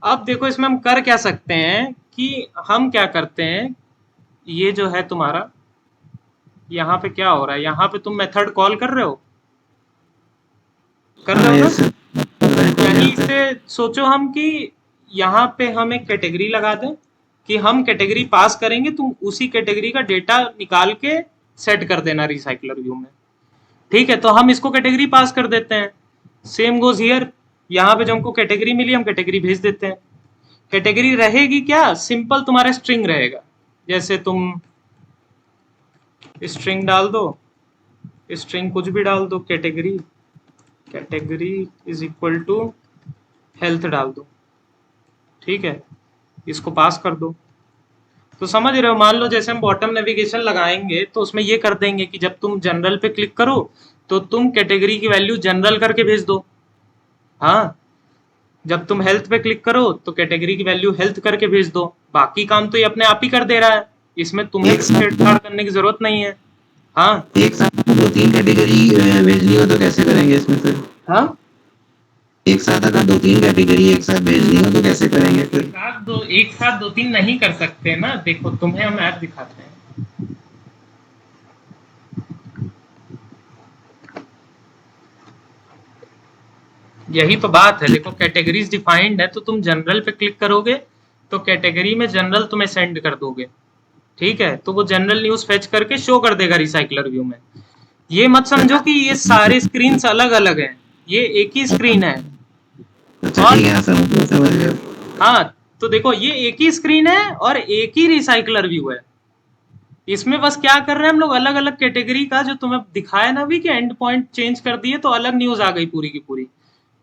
अब देखो इसमें हम कर क्या सकते हैं कि हम क्या करते हैं, ये जो है तुम्हारा यहाँ पे क्या हो रहा है, यहाँ पे तुम मेथड कॉल कर रहे हो, कर रहे हाँ हो ना। यस सर, कर रहे हैं कॉल यहीं यहाँ पे। से सोचो हम कि यहाँ पे हम एक कैटेगरी लगा दें कि हम कैटेगरी पास करेंगे, तुम उसी कैटेगरी का डेटा निकाल के सेट कर देना रिसाइकलर व्यू में। ठीक है, तो हम इसको कैटेगरी पास कर देते हैं। सेम गोज हियर, यहाँ पे जो हमको कैटेगरी मिली हम कैटेगरी भेज देते हैं। कैटेगरी रहेगी क्या, सिंपल तुम्हारा स्ट्रिंग रहेगा। जैसे तुम स्ट्रिंग डाल दो, स्ट्रिंग कुछ भी डाल दो, category, category is equal to health डाल दो, ठीक है, इसको पास कर दो। तो समझ रहे हो, मान लो जैसे हम बॉटम नेविगेशन लगाएंगे तो उसमें ये कर देंगे कि जब तुम जनरल पे क्लिक करो तो तुम कैटेगरी की वैल्यू जनरल करके भेज दो। हाँ, जब तुम हेल्थ पे क्लिक करो तो कैटेगरी की वैल्यू हेल्थ करके भेज दो। बाकी काम तो ये अपने आप ही कर दे रहा है, इसमें तुम्हें एक साथ छेड़छाड़ करने की जरूरत नहीं है। हाँ एक साथ 2-3 कैटेगरी भेजनी हो तो कैसे करेंगे इसमें फिर? हाँ, एक साथ अगर 2-3 कैटेगरी एक साथ भेजनी हो तो कैसे करेंगे फिर? एक साथ दो तीन नहीं कर सकते ना। देखो तुम्हें हम ऐप दिखाते हैं। यही तो बात है, देखो कैटेगरीज डिफाइंड है तो तुम जनरल पे क्लिक करोगे तो कैटेगरी में जनरल तुम्हें सेंड कर दोगे, ठीक है, तो वो जनरल न्यूज फेच करके शो कर देगा रिसाइकलर व्यू में। ये मत समझो कि ये सारे स्क्रीन अलग अलग हैं, ये एक ही स्क्रीन है। अच्छा और ठीक है, हाँ, समझ गया। हाँ, तो देखो ये एक ही स्क्रीन है और एक ही रिसाइकलर व्यू है। इसमें बस क्या कर रहे हैं हम लोग, अलग अलग कैटेगरी का जो तुम्हें दिखाया ना भी कि एंड पॉइंट चेंज कर दिए तो अलग न्यूज आ गई पूरी की पूरी।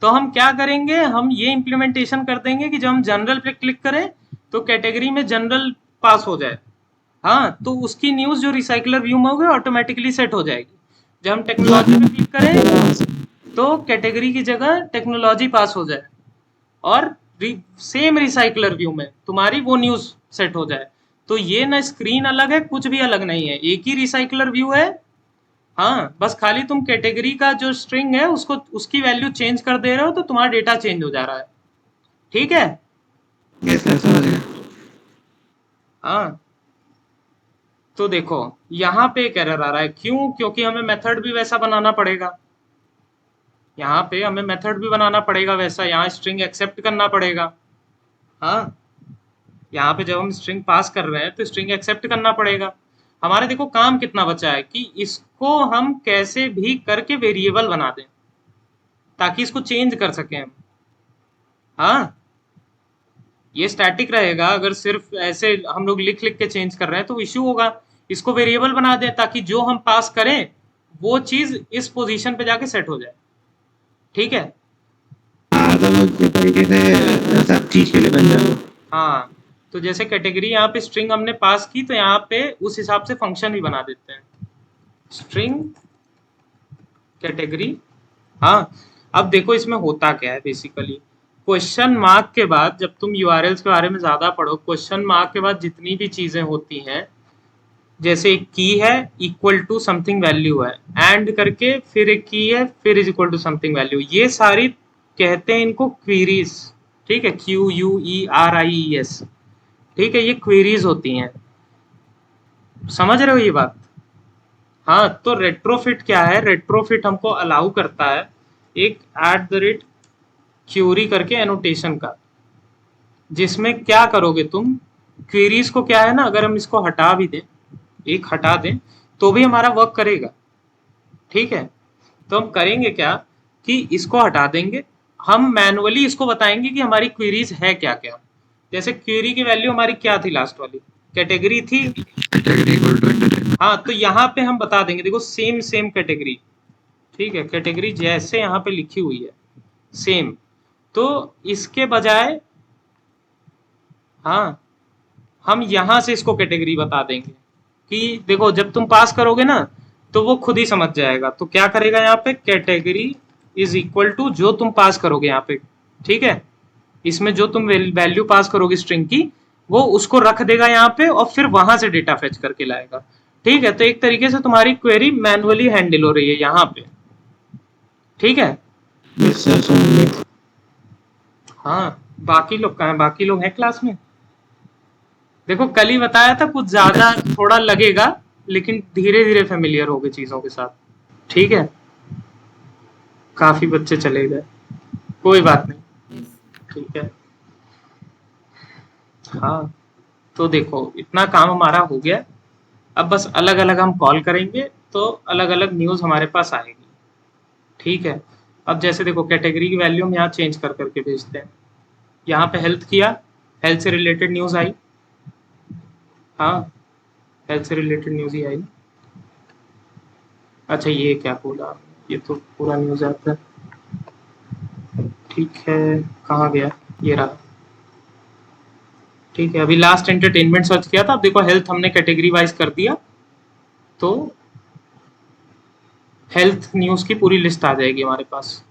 तो हम क्या करेंगे, हम ये इम्प्लीमेंटेशन कर देंगे कि जब हम जनरल पे क्लिक करें तो कैटेगरी में जनरल पास हो जाए। हाँ, तो उसकी न्यूज जो रिसाइकलर व्यू में होगी ऑटोमेटिकली सेट हो जाएगी। जब हम जो टेक्नोलॉजी पे क्लिक करें आपने तो कैटेगरी की जगह टेक्नोलॉजी पास हो जाए और सेम रिसाइकलर व्यू में तुम्हारी वो न्यूज सेट हो जाए। तो ये ना स्क्रीन अलग है, कुछ भी अलग नहीं है, एक ही रिसाइकलर व्यू है। हाँ, बस खाली तुम कैटेगरी का जो स्ट्रिंग है उसको उसकी वैल्यू चेंज कर दे रहे हो तो तुम्हारा डेटा चेंज हो जा रहा है, ठीक है। ये सर समझ गया। हाँ, तो देखो यहाँ पे एक एरर आ रहा है, क्यों, क्योंकि हमें मेथड भी वैसा बनाना पड़ेगा। यहाँ पे हमें मेथड भी बनाना पड़ेगा वैसा, यहाँ स्ट्रिंग एक्सेप्ट करना पड़ेगा। हाँ, यहाँ पे जब हम स्ट्रिंग पास कर रहे हैं तो स्ट्रिंग एक्सेप्ट करना पड़ेगा। हमारे देखो काम कितना बचा है कि इसको हम कैसे भी करके वेरिएबल बना दें ताकि इसको चेंज कर सकें हम। हाँ, ये स्टैटिक रहेगा, अगर सिर्फ ऐसे हम लोग लिख लिख के चेंज कर रहे हैं तो इश्यू होगा। इसको वेरिएबल बना दें ताकि जो हम पास करें वो चीज इस पोजीशन पे जाके सेट हो जाए, ठीक है। हाँ, तो वो इस तरीके से सब चीज के लिए बन जाएगा। हाँ, तो जैसे कैटेगरी यहाँ पे स्ट्रिंग हमने पास की तो यहाँ पे उस हिसाब से फंक्शन भी बना देते हैं, स्ट्रिंग कैटेगरी। हाँ, अब देखो इसमें होता क्या है बेसिकली, क्वेश्चन मार्क के बाद जब तुम यूआरएल्स के बारे में ज्यादा पढ़ो, क्वेश्चन मार्क के बाद जितनी भी चीजें होती हैं, जैसे एक की है इक्वल टू समथिंग वैल्यू है, एंड करके फिर एक की है फिर is equal to something value, ये सारी कहते हैं इनको क्वेरीज, ठीक है, QUERIES, ठीक है, ये क्वेरीज होती हैं। समझ रहे हो ये बात। हाँ, तो रेट्रोफिट क्या है, रेट्रोफिट हमको अलाउ करता है एक @क्यूरी करके एनोटेशन का, जिसमें क्या करोगे तुम, क्वेरीज को क्या है ना, अगर हम इसको हटा भी दें, एक हटा दें तो भी हमारा वर्क करेगा, ठीक है। तो हम करेंगे क्या कि इसको हटा देंगे, हम मैनुअली इसको बताएंगे कि हमारी क्वेरीज है क्या क्या। जैसे क्वेरी की वैल्यू हमारी क्या थी, लास्ट वाली कैटेगरी थी। Category equal to entertainment. हाँ, तो यहाँ पे हम बता देंगे, देखो सेम सेम कैटेगरी, ठीक है, कैटेगरी जैसे यहाँ पे लिखी हुई है सेम, तो इसके बजाय हाँ हम यहाँ से इसको कैटेगरी बता देंगे कि देखो जब तुम पास करोगे ना तो वो खुद ही समझ जाएगा। तो क्या करेगा यहाँ पे, कैटेगरी इज इक्वल टू जो तुम पास करोगे यहाँ पे, ठीक है, इसमें जो तुम वैल्यू पास करोगे स्ट्रिंग की वो उसको रख देगा यहाँ पे और फिर वहां से डेटा फेच करके लाएगा, ठीक है। तो एक तरीके से तुम्हारी क्वेरी मैनुअली हैंडल हो रही है यहाँ पे, ठीक है। यस सर समझ गया। हाँ, बाकी लोग कहाँ हैं, बाकी लोग हैं क्लास में। देखो कल ही बताया था, कुछ ज्यादा थोड़ा लगेगा लेकिन धीरे धीरे फेमिलियर हो गए चीजों के साथ, ठीक है। काफी बच्चे चले गए, कोई बात नहीं, ठीक है। हाँ, तो देखो इतना काम हमारा हो गया, अब बस अलग अलग हम कॉल करेंगे तो अलग अलग न्यूज़ हमारे पास आएगी। ठीक है, अब जैसे देखो कैटेगरी की वैल्यू हम यहाँ चेंज कर करके भेजते हैं। यहाँ पे हेल्थ किया, हेल्थ से रिलेटेड न्यूज़ आई। हाँ, हेल्थ से रिलेटेड न्यूज़ ही आई। अच्छा ये क्या बोला, ये तो पूरा न्यूज़ आता है। ठीक है, कहाँ गया, ये रहा। ठीक है, अभी लास्ट एंटरटेनमेंट सर्च किया था। अब देखो हेल्थ हमने कैटेगरी वाइज कर दिया, तो हेल्थ न्यूज़ की पूरी लिस्ट आ जाएगी हमारे पास।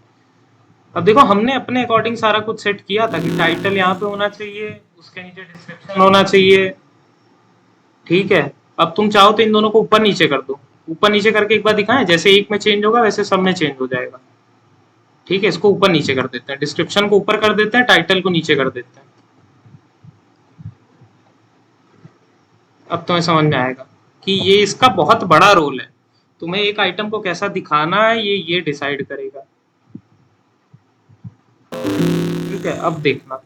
अब देखो हमने अपने अकॉर्डिंग सारा कुछ सेट किया था कि टाइटल यहाँ पे होना चाहिए, उसके नीचे डिस्क्रिप्शन होना चाहिए। ठीक है, अब तुम चाहो तो इन दोनों को ऊपर नीचे कर दो। ऊपर नीचे करके एक बार दिखाएं, जैसे एक में चेंज होगा वैसे सब में चेंज हो जाएगा। ठीक है, इसको ऊपर नीचे कर देते हैं, डिस्क्रिप्शन को ऊपर कर देते हैं, टाइटल को नीचे कर देते हैं। अब तुम्हें समझ में आएगा कि ये इसका बहुत बड़ा रोल है। तुम्हें एक आइटम को कैसा दिखाना है ये डिसाइड करेगा। ठीक है, अब देखना,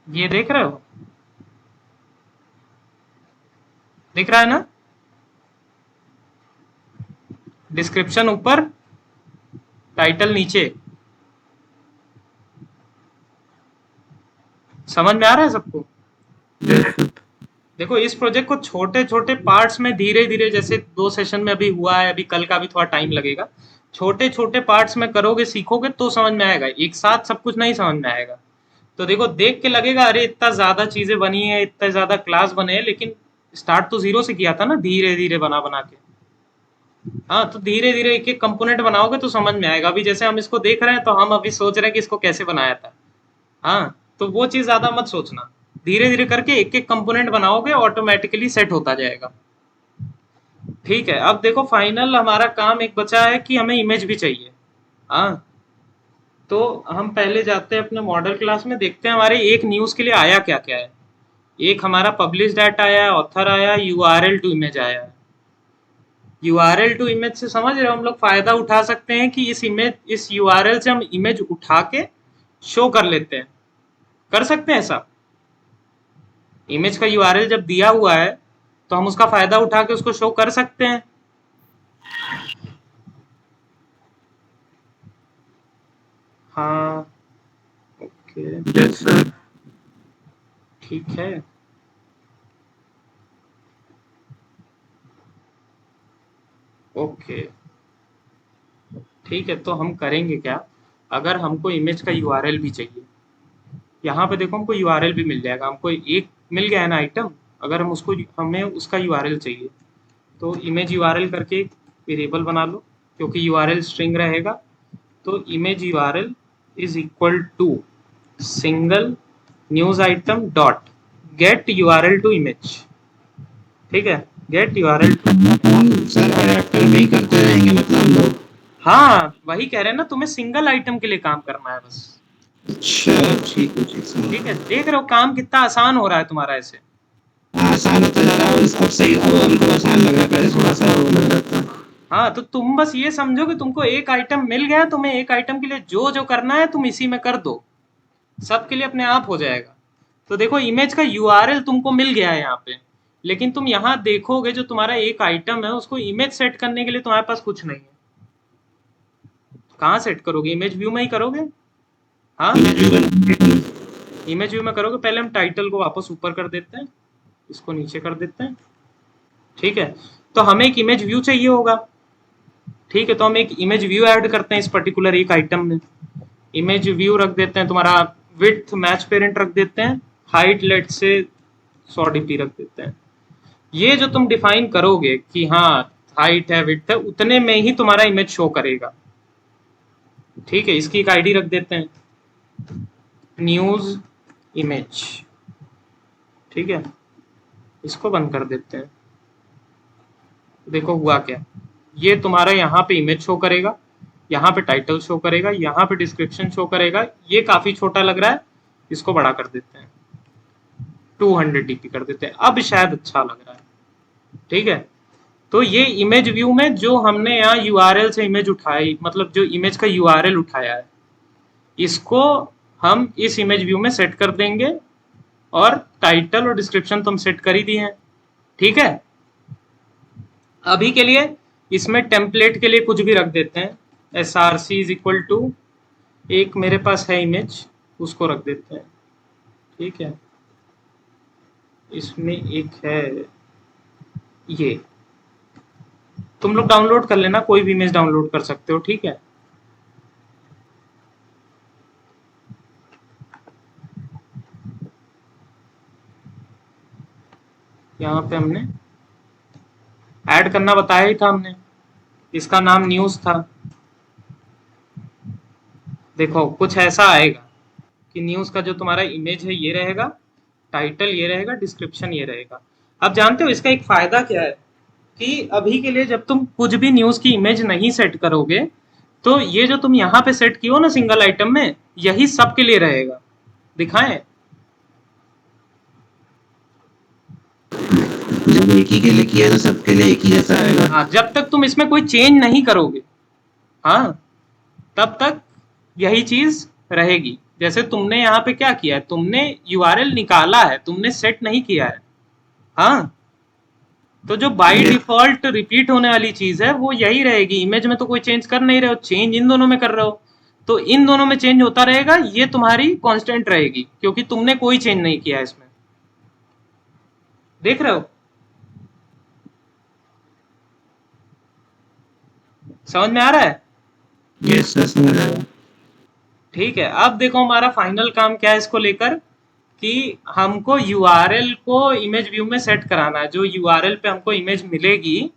ये देख रहे हो, दिख रहा है ना, डिस्क्रिप्शन ऊपर, टाइटल नीचे। समझ में आ रहा है सबको? देखो इस प्रोजेक्ट को छोटे छोटे पार्ट्स में धीरे धीरे, जैसे 2 सेशन में अभी हुआ है, अभी कल का भी थोड़ा टाइम लगेगा, छोटे छोटे पार्ट्स में करोगे सीखोगे तो समझ में आएगा। एक साथ सब कुछ नहीं समझ में आएगा। तो देखो देख के लगेगा अरे इतना ज्यादा चीजें बनी है, इतने ज्यादा क्लास बने हैं, लेकिन स्टार्ट तो जीरो से किया था ना, धीरे धीरे बना बना के। हाँ, तो धीरे धीरे एक एक कंपोनेंट बनाओगे तो समझ में आएगा। अभी जैसे हम इसको देख रहे हैं तो हम अभी सोच रहे हैं कि इसको कैसे बनाया था। हाँ, तो वो चीज ज्यादा मत सोचना, धीरे धीरे करके एक एक कंपोनेंट बनाओगे ऑटोमेटिकली सेट होता जाएगा। ठीक है, अब देखो फाइनल हमारा काम एक बचा है कि हमें इमेज भी चाहिए। हाँ, तो हम पहले जाते हैं अपने मॉडल क्लास में, देखते हैं हमारे एक न्यूज के लिए आया क्या क्या है। एक हमारा पब्लिश डाटा आया, ऑथर आया, यूआरएल टू इमेज आया। यूआरएल टू इमेज से समझ रहे हो, हम लोग फायदा उठा सकते हैं कि इस यूआरएल से हम इमेज उठा के शो कर लेते हैं। कर सकते हैं ऐसा, इमेज का यूआरएल जब दिया हुआ है तो हम उसका फायदा उठा के उसको शो कर सकते हैं। हाँ, ओके, यस सर। ठीक है। ओके, ठीक है, तो हम करेंगे क्या, अगर हमको इमेज का यूआरएल भी चाहिए, यहाँ पे देखो हमको यूआरएल भी मिल जाएगा। हमको एक मिल गया है ना आइटम, अगर हम उसको, हमें उसका यूआरएल चाहिए तो इमेज यूआरएल करके एक वेरिएबल बना लो, क्योंकि यूआरएल स्ट्रिंग रहेगा। तो image URL is equal to single news item dot get URL to image. ठीक है, गेट यूआरएल टू। हम सर अडेप्टर में ही करते रहेंगे मतलब हम लोग। हाँ, वही कह रहे हैं ना, तुम्हें सिंगल आइटम के लिए काम करना है बस। अच्छा ठीक है ठीक सर। ठीक है, देख रहे हो काम कितना आसान हो रहा है तुम्हारा ऐसे। आसान होता जा रहा है और अब सही, अब हमको आसान लग रहा है, पहले थोड़ा सा वो लग रहा था। हाँ, तो तुम बस ये समझो कि तुमको एक आइटम मिल गया, तुम्हें एक आइटम के लिए जो जो करना है तुम इसी में कर दो, सबके लिए अपने आप हो जाएगा। तो देखो इमेज का यूआरएल तुमको मिल गया है यहाँ पे, लेकिन तुम यहाँ देखोगे जो तुम्हारा एक आइटम है उसको इमेज सेट करने के लिए तुम्हारे पास कुछ नहीं है। कहाँ सेट करोगे, इमेज व्यू में ही करोगे। हाँ, इमेज व्यू में करोगे। पहले हम टाइटल को वापस ऊपर कर देते हैं, इसको नीचे कर देते हैं। ठीक है, तो हमें एक इमेज व्यू चाहिए होगा। ठीक है, तो हम एक इमेज व्यू ऐड करते हैं इस पर्टिकुलर एक आइटम में। इमेज व्यू रख देते हैं तुम्हारा, विड्थ मैच पेरेंट रख देते हैं, हाइट लेट से 100 डीपी रख देते हैं। ये जो तुम डिफाइन करोगे कि हाँ हाइट है विड्थ है, उतने में ही तुम्हारा इमेज शो करेगा। ठीक है, इसकी एक आईडी रख देते हैं, न्यूज इमेज। ठीक है, इसको बंद कर देते हैं। देखो हुआ क्या, ये तुम्हारा यहाँ पे इमेज शो करेगा, यहाँ पे टाइटल शो करेगा, यहाँ पे डिस्क्रिप्शन शो करेगा। ये काफी छोटा लग रहा है, इसको बड़ा कर देते हैं, 200 डीपी कर देते हैं, अब शायद अच्छा लग रहा है। ठीक है, तो ये इमेज व्यू में जो हमने यहाँ यूआरएल से इमेज उठाई, मतलब जो इमेज का यूआरएल उठाया है, इसको हम इस इमेज व्यू में सेट कर देंगे। और टाइटल और डिस्क्रिप्शन तो हम सेट कर ही दिए हैं। ठीक है, अभी के लिए इसमें टेम्पलेट के लिए कुछ भी रख देते हैं, src इज इक्वल टू, एक मेरे पास है इमेज उसको रख देते हैं, ठीक है, इसमें एक है ये, तुम लोग डाउनलोड कर लेना, कोई भी इमेज डाउनलोड कर सकते हो, ठीक है। यहाँ पे हमने ऐड करना बताया ही था हमने, इसका नाम न्यूज था। देखो कुछ ऐसा आएगा कि न्यूज का जो तुम्हारा इमेज है ये रहेगा, टाइटल ये रहेगा, डिस्क्रिप्शन ये रहेगा। अब जानते हो इसका एक फायदा क्या है, कि अभी के लिए जब तुम कुछ भी न्यूज की इमेज नहीं सेट करोगे, तो ये जो तुम यहाँ पे सेट किए हो ना सिंगल आइटम में, यही सबके लिए रहेगा। दिखाएं, जब एक ही के लिए किया तो सबके लिए एक ही जैसा आएगा। हाँ, जब तक तुम इसमें कोई चेंज नहीं करोगे, हाँ, तब तक यही चीज रहेगी। जैसे तुमने यहाँ पे क्या किया है, तुमने यूआरएल निकाला है, तुमने सेट नहीं किया है, हाँ, तो जो बाय डिफॉल्ट रिपीट होने वाली चीज है वो यही रहेगी। इमेज में तो कोई चेंज कर नहीं रहे हो, चेंज इन दोनों में कर रहे हो, तो इन दोनों में चेंज होता रहेगा, ये तुम्हारी कांस्टेंट रहेगी, क्योंकि तुमने कोई चेंज नहीं किया इसमें। देख रहे हो, समझ में आ रहा है? यस सर, समझ आया। ठीक है, अब देखो हमारा फाइनल काम क्या है इसको लेकर, कि हमको यूआरएल को इमेज व्यू में सेट कराना है। जो यूआरएल पे हमको इमेज मिलेगी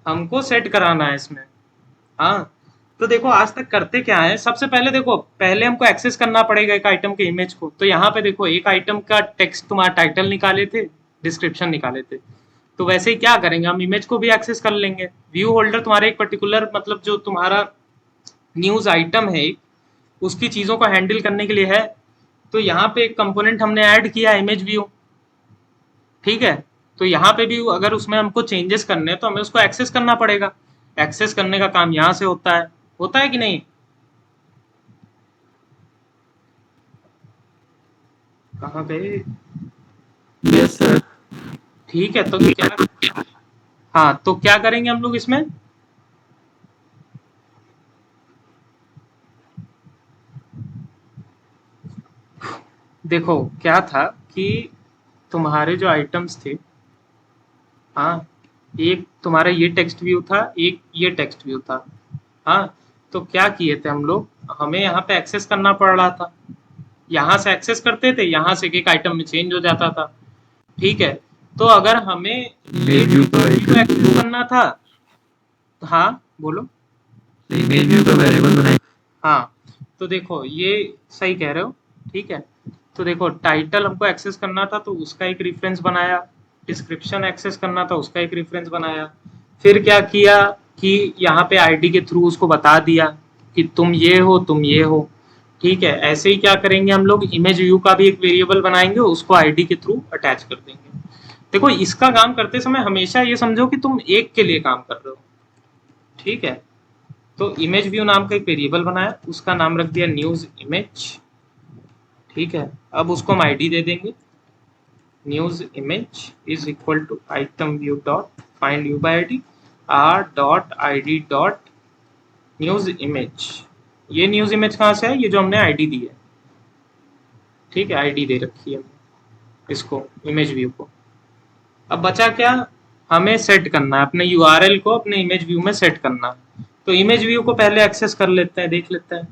हमको सेट कराना है इसमें, हाँ। तो देखो आज तक करते क्या है, सबसे पहले देखो, पहले हमको एक्सेस करना पड़ेगा एक आइटम के इमेज को। तो यहाँ पे देखो एक आइटम का टेक्स्ट तुम्हारा टाइटल निकाले थे, डिस्क्रिप्शन निकाले थे, तो वैसे ही क्या करेंगे, हम इमेज को भी एक्सेस कर लेंगे। व्यू होल्डर तुम्हारे एक पर्टिकुलर, मतलब जो तुम्हारा न्यूज आइटम है उसकी चीजों को हैंडल करने के लिए है। तो यहाँ पे एक कंपोनेंट हमने ऐड किया इमेज व्यू, ठीक है। तो यहाँ पे भी अगर उसमें हमको चेंजेस करने हैं तो हमें उसको एक्सेस करना पड़ेगा। एक्सेस करने का काम यहाँ से होता है कि नहीं? कहाँ गए? Yes sir. ठीक है, तो क्या, हाँ, तो क्या करेंगे हम लोग इसमें, देखो क्या था कि तुम्हारे जो आइटम्स थे, हाँ, एक तुम्हारा ये टेक्स्ट व्यू था, एक ये टेक्स्ट व्यू था, हाँ। तो क्या किए थे हम लोग, हमें यहाँ पे एक्सेस करना पड़ रहा था, यहाँ से एक्सेस करते थे, यहाँ से एक आइटम में चेंज हो जाता था, ठीक है। तो अगर हमें इमेज व्यू को एक्सेस करना था, हाँ बोलो, इमेज व्यू का वेरिएबल बनाए। हाँ, तो देखो ये सही कह रहे हो, ठीक है। तो देखो टाइटल हमको एक्सेस करना था तो उसका एक रेफरेंस बनाया, डिस्क्रिप्शन एक्सेस करना था उसका एक रेफरेंस बनाया, फिर क्या किया कि यहाँ पे आईडी के थ्रू उसको बता दिया कि तुम ये हो, तुम ये हो, ठीक है। ऐसे ही क्या करेंगे हम लोग, इमेज व्यू का भी एक वेरिएबल बनाएंगे, उसको आईडी के थ्रू अटैच कर देंगे। देखो इसका काम करते समय हमेशा ये समझो कि तुम एक के लिए काम कर रहे हो, ठीक है। तो इमेज व्यू नाम का एक वेरिएबल बनाया, उसका नाम रख दिया न्यूज इमेज, ठीक है। अब उसको हम आईडी दे देंगे, news image is equal to item view dot find view by ID R dot ID dot news image. ये न्यूज इमेज कहाँ से है, ये जो हमने आईडी दी है, ठीक है, आईडी दे रखी है हमने इसको, इमेज व्यू को। अब बचा क्या, हमें सेट करना है अपने यूआरएल को अपने इमेज व्यू में सेट करना है। तो इमेज व्यू को पहले एक्सेस कर लेते हैं, देख लेते हैं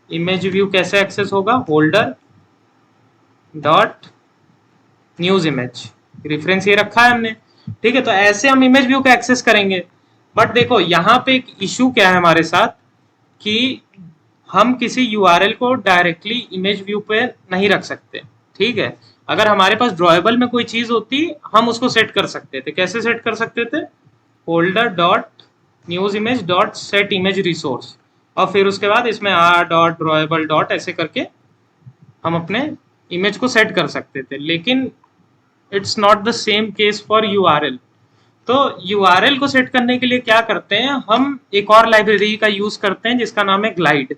इमेज व्यू कैसे एक्सेस होगा। Holder dot news image, reference ये रखा है हमने, ठीक है। तो ऐसे हम इमेज व्यू को एक्सेस करेंगे। बट देखो यहाँ पे एक इशू क्या है हमारे साथ, कि हम किसी यूआरएल को डायरेक्टली इमेज व्यू पे नहीं रख सकते, ठीक है। अगर हमारे पास ड्रॉएबल में कोई चीज होती हम उसको सेट कर सकते थे। कैसे सेट कर सकते थे, holder dot news image dot set image resource, और फिर उसके बाद इसमें आर डॉट ड्रॉएबल डॉट ऐसे करके हम अपने इमेज को सेट कर सकते थे। लेकिन it's not the same case for URL. तो यूआरएल को सेट करने के लिए क्या करते हैं, हम एक और लाइब्रेरी का यूज करते हैं जिसका नाम है ग्लाइड,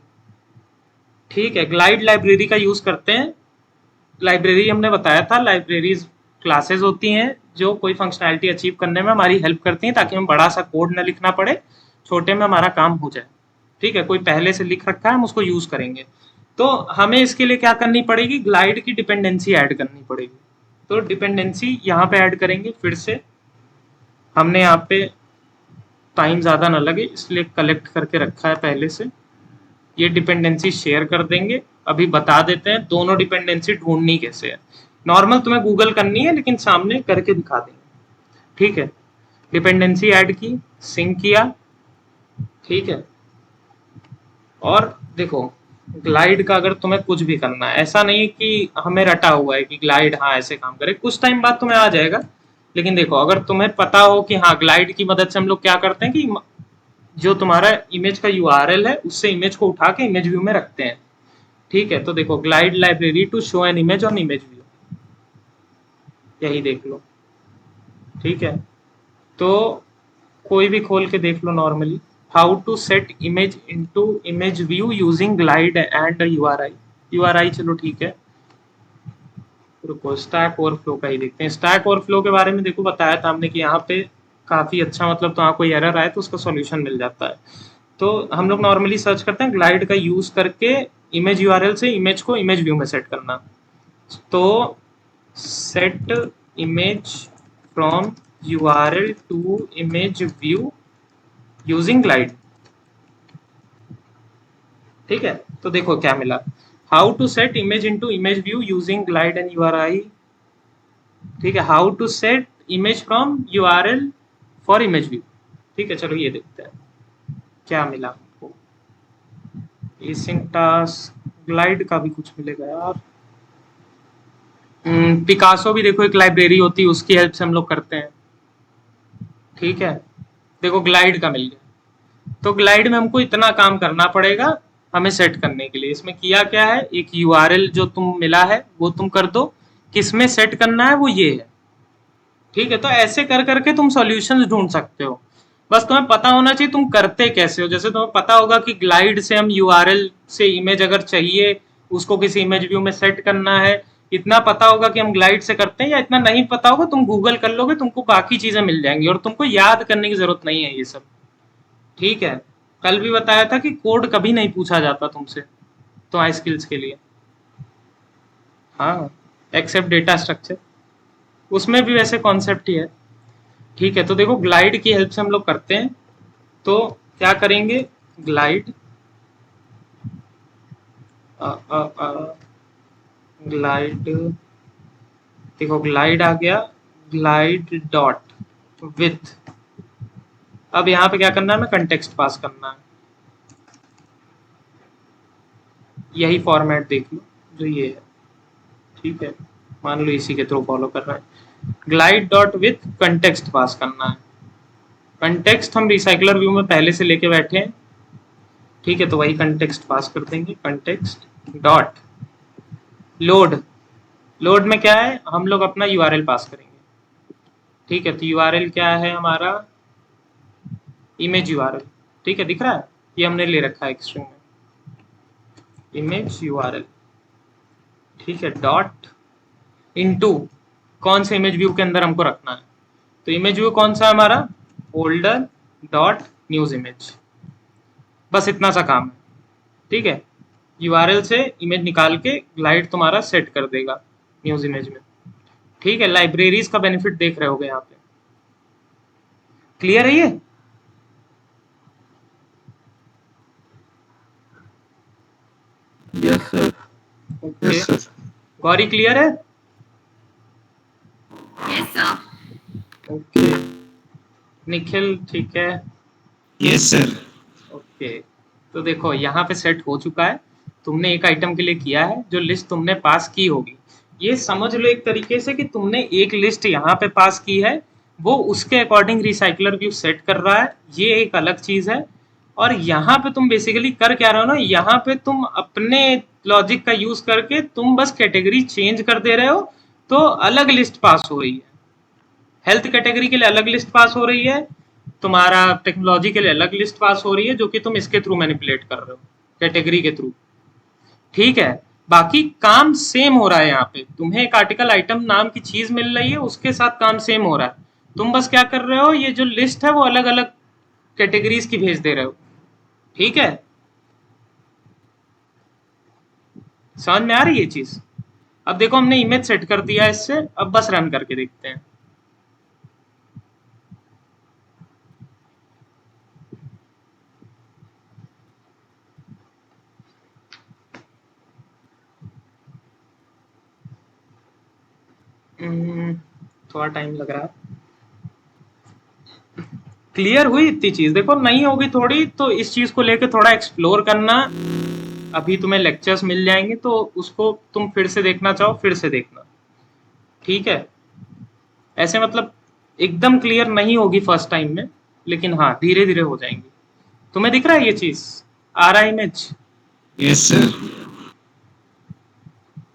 ठीक है। ग्लाइड लाइब्रेरी का यूज करते हैं। लाइब्रेरी हमने बताया था, लाइब्रेरीज क्लासेस होती हैं जो कोई फंक्शनैलिटी अचीव करने में हमारी हेल्प करती हैं, ताकि हमें बड़ा सा कोड न लिखना पड़े, छोटे में हमारा काम हो जाए। ठीक है, कोई पहले से लिख रखा है, हम उसको यूज करेंगे। तो हमें इसके लिए क्या करनी पड़ेगी, ग्लाइड की डिपेंडेंसी ऐड करनी पड़ेगी। तो डिपेंडेंसी यहाँ पे ऐड करेंगे। फिर से हमने यहाँ पे टाइम ज़्यादा ना लगे इसलिए कलेक्ट करके रखा है पहले से। ये डिपेंडेंसी शेयर कर देंगे। अभी बता देते हैं दोनों डिपेंडेंसी ढूंढनी कैसे है। नॉर्मल तुम्हें गूगल करनी है, लेकिन सामने करके दिखा देंगे। ठीक है, डिपेंडेंसी ऐड की, सिंक किया। ठीक है, और देखो ग्लाइड का अगर तुम्हें कुछ भी करना है, ऐसा नहीं कि हमें रटा हुआ है कि ग्लाइड हाँ ऐसे काम करे, कुछ टाइम बाद तुम्हें आ जाएगा। लेकिन देखो अगर तुम्हें पता हो कि हाँ ग्लाइड की मदद से हम लोग क्या करते हैं कि जो तुम्हारा इमेज का यूआरएल है उससे इमेज को उठा के इमेज व्यू में रखते हैं। ठीक है, तो देखो Glide library to show an image on image view, यही देख लो। ठीक है, तो कोई भी खोल के देख लो normally. How to set image into image view using Glide and URI. URI चलो ठीक है, रुको स्टैक ओवरफ्लो का ही देखते हैं। स्टैक ओवरफ्लो के बारे में देखो बताया था हमने कि यहाँ पे काफी अच्छा, मतलब तो कोई एरर आए तो उसका सॉल्यूशन मिल जाता है। तो हम लोग नॉर्मली सर्च करते हैं ग्लाइड का यूज करके इमेज यूआरएल से इमेज को इमेज व्यू में सेट करना। तो set image from URL to image view using Glide. ठीक है, तो देखो क्या मिला, how to set image into image view using Glide and URI. ठीक है, how to set image from URL for image view. ठीक है, चलो ये देखते हैं क्या मिला हमको। टास्क ग्लाइड का भी कुछ मिलेगा यार। पिकासो भी देखो एक लाइब्रेरी होती है, उसकी हेल्प से हम लोग करते हैं। ठीक है, देखो ग्लाइड का मिल गया। तो ग्लाइड में हमको इतना काम करना पड़ेगा हमें सेट करने के लिए। इसमें किया क्या है, एक यूआरएल जो तुम मिला है वो तुम कर दो, किसमें सेट करना है वो ये है। ठीक है, तो ऐसे कर करके तुम सॉल्यूशंस ढूंढ सकते हो। बस तुम्हें पता होना चाहिए तुम करते कैसे हो। जैसे तुम्हें पता होगा कि ग्लाइड से हम यूआरएल से इमेज अगर चाहिए उसको किसी इमेज व्यू में सेट करना है, इतना पता होगा कि हम ग्लाइड से करते हैं। या इतना नहीं पता होगा, तुम गूगल कर लोगे, तुमको बाकी चीजें मिल जाएंगी और तुमको याद करने की जरूरत नहीं है ये सब। ठीक है, कल भी बताया था कि कोड कभी नहीं पूछा जाता तुमसे तो आई स्किल्स के लिए। हाँ, एक्सेप्ट डेटा स्ट्रक्चर, उसमें भी वैसे कॉन्सेप्ट ही है। ठीक है, तो देखो ग्लाइड की हेल्प से हम लोग करते हैं। तो क्या करेंगे, ग्लाइड ग्लाइड, देखो ग्लाइड आ गया, ग्लाइड डॉट विथ। अब यहाँ पे क्या करना है, हमें कंटेक्स्ट पास करना है। यही फॉर्मेट देख लो जो ये है। ठीक है, मान लो इसी के थ्रू फॉलो कर रहे हैं। ग्लाइड डॉट विथ कंटेक्स्ट पास करना है। कंटेक्स्ट हम रिसाइकलर व्यू में पहले से लेके बैठे हैं। ठीक है, तो वही कंटेक्स्ट पास कर देंगे। कंटेक्स्ट डॉट लोड, लोड में क्या है, हम लोग अपना यूआरएल पास करेंगे। ठीक है, तो यूआरएल क्या है हमारा, इमेज यूआरएल। ठीक है, दिख रहा है, ये हमने ले रखा है एक स्ट्रिंग में, इमेज यूआरएल। ठीक है, डॉट इनटू कौन से इमेज व्यू के अंदर हमको रखना है। तो इमेज व्यू कौन सा है हमारा, फोल्डर डॉट न्यूज इमेज। बस इतना सा काम है। ठीक है, यूआरएल से इमेज निकाल के ग्लाइड तुम्हारा सेट कर देगा न्यूज इमेज में। ठीक है, लाइब्रेरीज का बेनिफिट देख रहे होगे यहाँ पे। क्लियर है ये? Yes sir. Okay, yes sir. Gauri clear है? Yes, sir. ओके, निखिल ठीक है? Yes sir. ओके, तो देखो यहाँ पे सेट हो चुका है। तुमने एक आइटम के लिए किया है, जो लिस्ट तुमने पास की होगी। ये समझ लो एक तरीके से कि तुमने एक लिस्ट यहाँ पे पास की है, वो उसके अकॉर्डिंग रिसाइकलर व्यू सेट कर रहा है, ये एक अलग चीज है। और यहाँ पे तुम बेसिकली कर क्या रहे हो ना, यहाँ पे तुम अपने लॉजिक का यूज करके तुम बस कैटेगरी चेंज कर दे रहे हो, तो अलग लिस्ट पास हो रही है। हेल्थ कैटेगरी के लिए अलग लिस्ट पास हो रही है, तुम्हारा टेक्नोलॉजी के लिए अलग लिस्ट पास हो रही है, जो कि तुम इसके थ्रू मैनिपुलेट कर रहे हो, कैटेगरी के थ्रू। ठीक है, बाकी काम सेम हो रहा है। यहाँ पे तुम्हें एक आर्टिकल आइटम नाम की चीज मिल रही है, उसके साथ काम सेम हो रहा है। तुम बस क्या कर रहे हो, ये जो लिस्ट है वो अलग अलग कैटेगरीज की भेज दे रहे हो। ठीक है, समझ में आ रही है ये चीज? अब देखो हमने इमेज सेट कर दिया इससे, अब बस रन करके देखते हैं। थोड़ा टाइम लग रहा है। क्लियर हुई इतनी चीज? देखो नहीं होगी थोड़ी तो इस चीज को लेके थोड़ा एक्सप्लोर करना। अभी तुम्हें लेक्चर्स मिल जाएंगे तो उसको तुम फिर से देखना चाहो फिर से देखना। ठीक है, ऐसे मतलब एकदम क्लियर नहीं होगी फर्स्ट टाइम में, लेकिन हाँ धीरे धीरे हो जाएंगी। तुम्हें दिख रहा है ये चीज, आ रहा है इमेज? Yes sir.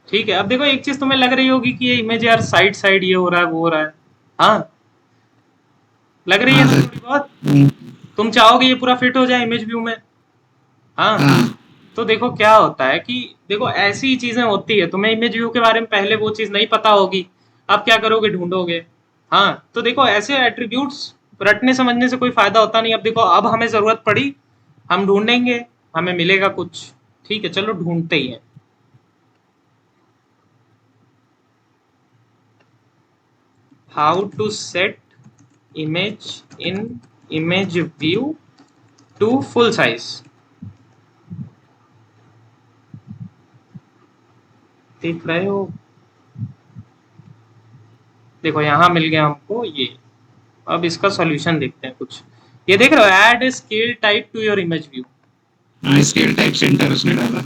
ठीक है, अब देखो एक चीज तुम्हें लग रही होगी कि ये इमेज यार साइड साइड ये हो रहा है वो हो रहा है। हाँ, लग रही है हाँ ना सर। थोड़ी बहुत? तुम चाहोगे ये पूरा फिट हो जाए इमेज व्यू में? हाँ। हाँ तो देखो क्या होता है कि देखो ऐसी चीजें होती है, तुम्हें इमेज व्यू के बारे में पहले वो चीज नहीं पता होगी, अब क्या करोगे, ढूंढोगे। हाँ, तो देखो ऐसे एट्रीब्यूट्स रटने समझने से कोई फायदा होता नहीं। अब देखो अब हमें जरूरत पड़ी, हम ढूंढेंगे, हमें मिलेगा कुछ। ठीक है, चलो ढूंढते ही हैं। How to set image in image view to full size. देख रहे हो? देखो यहाँ मिल गया हमको ये। अब इसका सॉल्यूशन देखते हैं कुछ। ये देख रहे हो, add scale type two your image view. हाँ, स्केल टाइप सेंटर उसने डाला।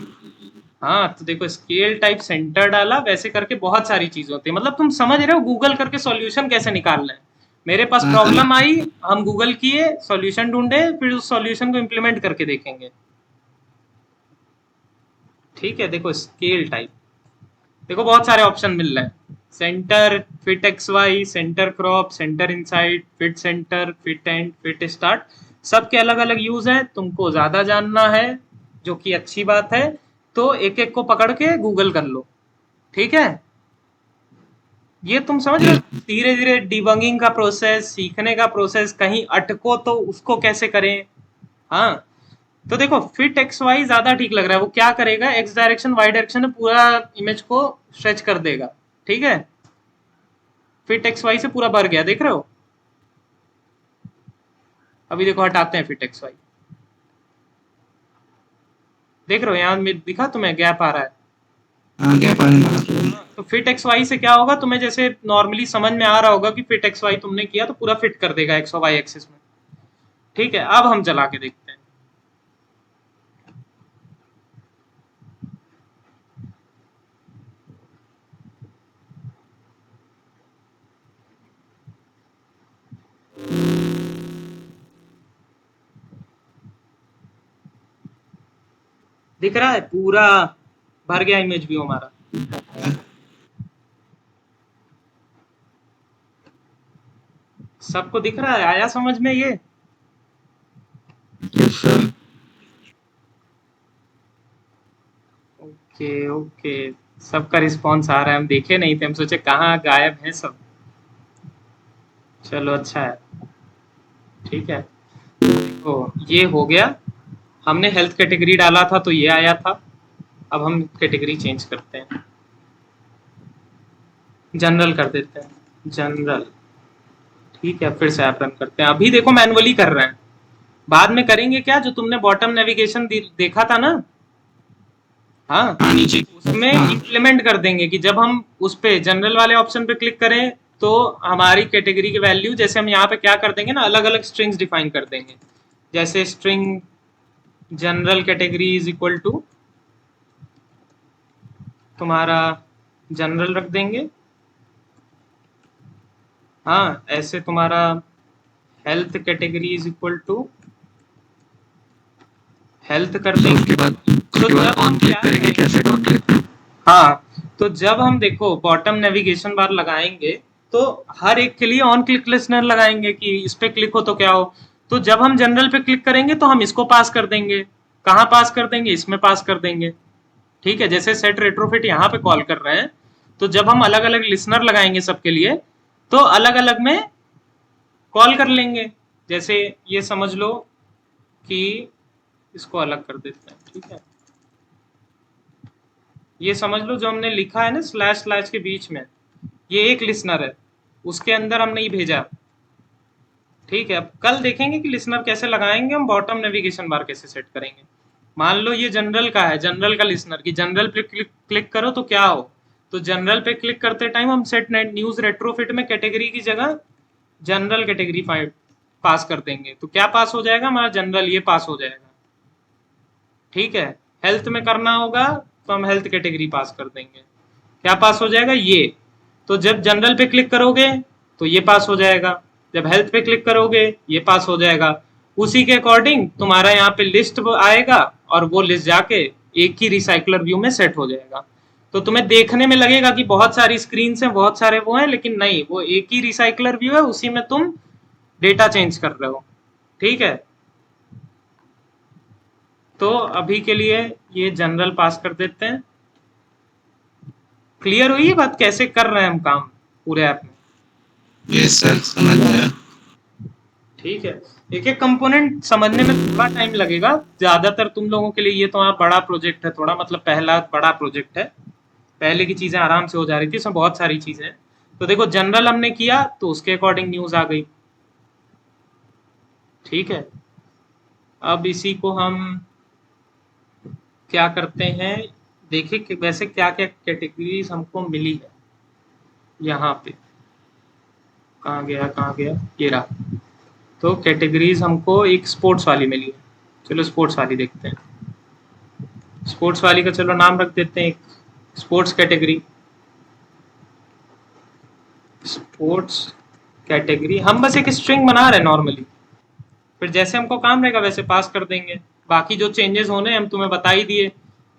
हाँ, तो देखो स्केल टाइप सेंटर डाला, वैसे करके बहुत सारी चीजें होती है। मतलब तुम समझ रहे हो गूगल करके सॉल्यूशन कैसे निकालना है। मेरे पास हाँ प्रॉब्लम हाँ। आई, हम गूगल किए, सॉल्यूशन ढूंढे, फिर उस सॉल्यूशन को इम्प्लीमेंट करके देखेंगे। ठीक है, देखो स्केल टाइप, देखो बहुत सारे ऑप्शन मिल रहे हैं। Centre, fit X Y, centre crop, centre inside, fit centre, fit end, fit start. सबके अलग अलग यूज हैं, तुमको ज्यादा जानना है जो कि अच्छी बात है, तो एक एक को पकड़ के गूगल कर लो। ठीक है, ये तुम समझ रहे यस। हो, धीरे धीरे डिबगिंग का प्रोसेस, सीखने का प्रोसेस, कहीं अटको तो उसको कैसे करें। हाँ, तो देखो फिट एक्स वाई ज्यादा ठीक लग रहा है। वो क्या करेगा, एक्स डायरेक्शन वाई डायरेक्शन में पूरा इमेज को स्ट्रेच कर देगा। ठीक है, फिट एक्स वाई से पूरा भर गया, देख रहे हो? अभी देखो हटाते हैं फिट एक्स वाई, देख रहे हो यहाँ में दिखा तुम्हें गैप आ रहा है। हाँ, गैप आने लगा। तो फिट एक्स वाई से क्या होगा, तुम्हें जैसे नॉर्मली समझ में आ रहा होगा कि फिट एक्स वाई तुमने किया तो पूरा फिट कर देगा एक्स और वाई एक्सिस में। ठीक है, अब हम चला के देखते हैं। दिख रहा है पूरा भर गया इमेज व्यू हमारा। सबको दिख रहा है, आया समझ में ये? Yes sir. ओके ओके, सबका रिस्पॉन्स आ रहा है। हम देखे नहीं थे, हम सोचे कहाँ गायब हैं सब। चलो अच्छा है। ठीक है, तो ये हो गया। हमने हेल्थ कैटेगरी डाला था तो ये आया था। अब हम कैटेगरी चेंज करते हैं, जनरल कर देते हैं, जनरल। ठीक है, फिर से ऐप रन करते हैं। अभी देखो मैनुअली कर रहे हैं, बाद में करेंगे क्या, जो तुमने बॉटम नेविगेशन देखा था ना, हाँ, हाँ, नीचे। उसमें हाँ इंप्लीमेंट कर देंगे कि जब हम उस पे जनरल वाले ऑप्शन पे क्लिक करें तो हमारी कैटेगरी की वैल्यू, जैसे हम यहाँ पे क्या कर देंगे ना, अलग अलग स्ट्रिंग्स डिफाइन कर देंगे। जैसे string general category is equal to तुम्हारा जनरल रख देंगे। हाँ, ऐसे तुम्हारा health category is equal to health कर तो देंगे। उसके बाद तो जब ऑन हम क्लिक क्या करेंगे, करेंगे, कैसे ऑन क्लिक। हाँ, तो जब हम देखो बॉटम नेविगेशन बार लगाएंगे तो हर एक के लिए ऑन क्लिक लिसनर लगाएंगे कि इस पे क्लिक हो तो क्या हो। तो जब हम जनरल पे क्लिक करेंगे तो हम इसको पास कर देंगे। कहाँ पास कर देंगे, इसमें पास कर देंगे। ठीक है, जैसे सेट रेट्रोफिट यहाँ पे कॉल कर रहे हैं, तो जब हम अलग अलग लिसनर लगाएंगे सबके लिए, तो अलग अलग में कॉल कर लेंगे। जैसे ये समझ लो कि इसको अलग कर देते हैं, ठीक है, ये समझ लो जो हमने लिखा है ना स्लैश स्लैश के बीच में, ये एक लिसनर है, उसके अंदर हमने ये भेजा, ठीक है। अब कल देखेंगे कि लिसनर कैसे लगाएंगे हम, बॉटम नेविगेशन बार कैसे सेट करेंगे। मान लो ये जनरल का है, जनरल का लिसनर की जनरल पे क्लिक करो तो क्या हो, तो जनरल पे क्लिक करते टाइम हम सेट न्यूज रेट्रोफिट में कैटेगरी की जगह जनरल कैटेगरी पास कर देंगे, तो क्या पास हो जाएगा हमारा, जनरल, ये पास हो जाएगा, ठीक है। हेल्थ में करना होगा तो हम हेल्थ कैटेगरी पास कर देंगे, क्या पास हो जाएगा, ये। तो जब जनरल पे क्लिक करोगे तो ये पास हो जाएगा, जब हेल्थ पे क्लिक करोगे ये पास हो जाएगा। उसी के अकॉर्डिंग तुम्हारा यहाँ पे लिस्ट आएगा और वो लिस्ट जाके एक ही रिसाइकलर व्यू में सेट हो जाएगा। तो तुम्हें देखने में लगेगा कि बहुत सारी स्क्रीन हैं, बहुत सारे वो हैं, लेकिन नहीं, वो एक ही रिसाइकलर व्यू है, उसी में तुम डेटा चेंज कर रहे हो, ठीक है। तो अभी के लिए ये जनरल पास कर देते हैं। क्लियर हुई ये बात कैसे कर रहे हैं हम काम पूरे ऐप में? यस सर, समझ गया। ठीक है, एक एक कंपोनेंट समझने में थोड़ा टाइम लगेगा, ज्यादातर तुम लोगों के लिए ये तो बड़ा प्रोजेक्ट है थोड़ा, मतलब पहला बड़ा प्रोजेक्ट है, पहले की चीजें आराम से हो जा रही थी, इसमें बहुत सारी चीजें हैं। तो देखो जनरल हमने किया तो उसके अकॉर्डिंग न्यूज आ गई, ठीक है। अब इसी को हम क्या करते हैं, देखिए कि वैसे क्या क्या कैटेगरीज हमको मिली है यहाँ पे, कहाँ गया, ये रहा। तो कैटेगरीज हमको एक स्पोर्ट्स वाली मिली है, चलो स्पोर्ट्स वाली देखते हैं। स्पोर्ट्स वाली का चलो नाम रख देते हैं एक स्पोर्ट्स कैटेगरी। स्पोर्ट्स कैटेगरी हम बस एक स्ट्रिंग बना रहे हैं नॉर्मली, फिर जैसे हमको काम रहेगा वैसे पास कर देंगे। बाकी जो चेंजेस होने हम तुम्हें बता ही दिए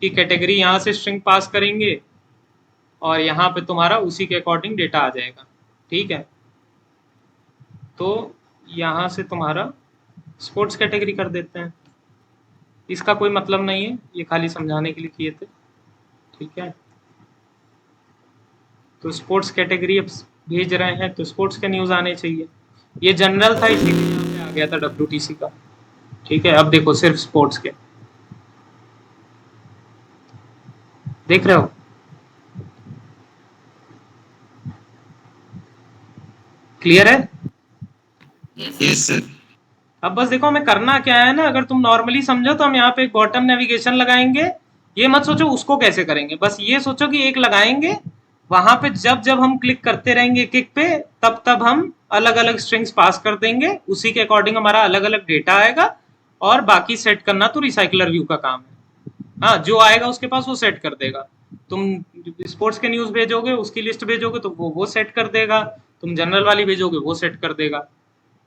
कि कैटेगरी यहाँ से स्ट्रिंग पास करेंगे और यहाँ पे तुम्हारा उसी के अकॉर्डिंग डेटा आ जाएगा, ठीक है। तो यहाँ से तुम्हारा स्पोर्ट्स कैटेगरी कर देते हैं, इसका कोई मतलब नहीं है, ये खाली समझाने के लिए किए थे, ठीक है। तो स्पोर्ट्स कैटेगरी अब भेज रहे हैं तो स्पोर्ट्स के न्यूज़ आने चाहिए। ये जनरल था इसीलिए यहाँ पे आ गया था WTC का, ठीक है। अब देखो सिर्फ स्पोर्ट्स के, देख रहे हो, क्लियर है? Yes sir. अब बस देखो हमें करना क्या है ना, अगर तुम नॉर्मली समझो तो हम यहाँ पे एक बॉटम नेविगेशन लगाएंगे, ये मत सोचो उसको कैसे करेंगे, बस ये सोचो कि एक लगाएंगे, वहां पे जब जब हम क्लिक करते रहेंगे किक पे तब तब हम अलग अलग स्ट्रिंग्स पास कर देंगे, उसी के अकॉर्डिंग हमारा अलग अलग डेटा आएगा, और बाकी सेट करना तो रिसाइकलर व्यू का काम है। हाँ, जो आएगा उसके पास वो सेट कर देगा। तुम स्पोर्ट्स के न्यूज भेजोगे, उसकी लिस्ट भेजोगे तो वो सेट कर देगा, तुम जनरल वाली भेजोगे वो सेट कर देगा,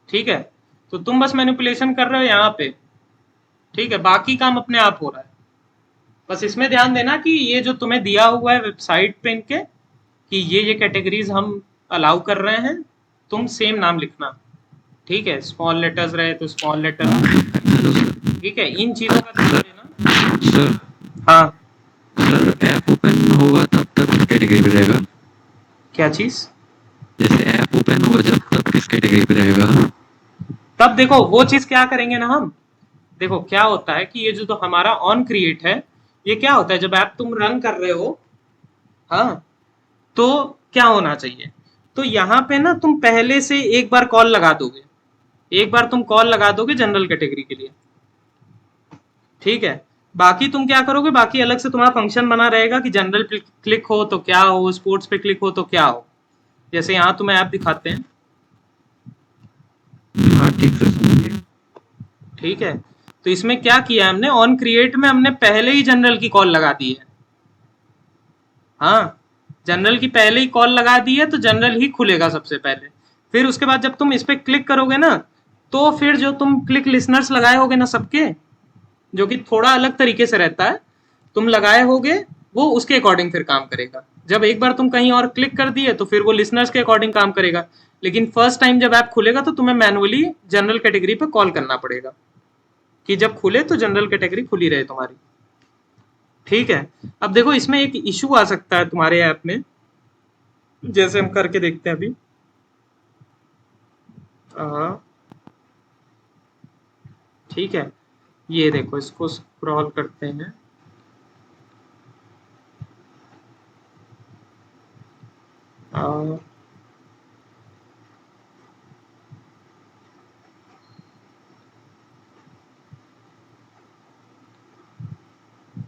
ठीक है। तो तुम बस मैनिपुलेशन कर रहे हो यहाँ पे, ठीक है, बाकी काम अपने आप हो रहा है। बस इसमें ध्यान देना कि ये जो तुम्हें दिया हुआ है वेबसाइट पे इनके कि ये कैटेगरीज हम अलाउ कर रहे हैं, तुम सेम नाम लिखना, ठीक है। स्मॉल लेटर्स रहे तो स्मॉल लेटर, ठीक है, इन चीजों का ध्यान देना। सर, हाँ सर ऐप ओपन होगा तब तक कैटेगरी पे रहेगा? क्या चीज? जैसे ऐप ओपन होगा जब तब किस कैटेगरी पे रहेगा? तब देखो वो चीज क्या करेंगे ना हम, देखो क्या होता है कि ये जो तो हमारा ऑन क्रिएट है, ये क्या होता है जब ऐप तुम रन कर रहे हो, हाँ, तो क्या होना चाहिए, तो यहाँ पे ना तुम पहले से एक बार कॉल लगा दोगे, एक बार तुम कॉल लगा दोगे जनरल कैटेगरी के लिए, ठीक है। बाकी तुम क्या करोगे, बाकी अलग से तुम्हारा फंक्शन बना रहेगा कि जनरल पे क्लिक हो तो क्या हो, स्पोर्ट्स पे क्लिक हो तो क्या हो। जैसे यहाँ तुम्हें ऐप दिखाते हैं, हाँ ठीक सर। ठीक है। तो इसमें क्या किया हमने, ऑन क्रिएट में हमने पहले ही जनरल की कॉल लगा दी है, हाँ, जनरल की पहले ही कॉल लगा दी है, तो जनरल ही खुलेगा सबसे पहले। फिर उसके बाद जब तुम इस पे क्लिक करोगे ना, तो फिर जो तुम क्लिक लिसनर्स लगाए होगे ना सबके, जो कि थोड़ा अलग तरीके से रहता है, तुम लगाए होगे, वो उसके अकॉर्डिंग फिर काम करेगा। जब एक बार तुम कहीं और क्लिक कर दिए तो फिर वो लिसनर्स के अकॉर्डिंग काम करेगा, लेकिन फर्स्ट टाइम जब ऐप खुलेगा तो तुम्हें मैनुअली जनरल कैटेगरी पे कॉल करना पड़ेगा कि जब खुले तो जनरल कैटेगरी खुली रहे तुम्हारी, ठीक है। अब देखो इसमें एक इशू आ सकता है तुम्हारे ऐप में, जैसे हम करके देखते हैं अभी। आ, ठीक है, ये देखो इसको स्क्रॉल करते हैं। आ,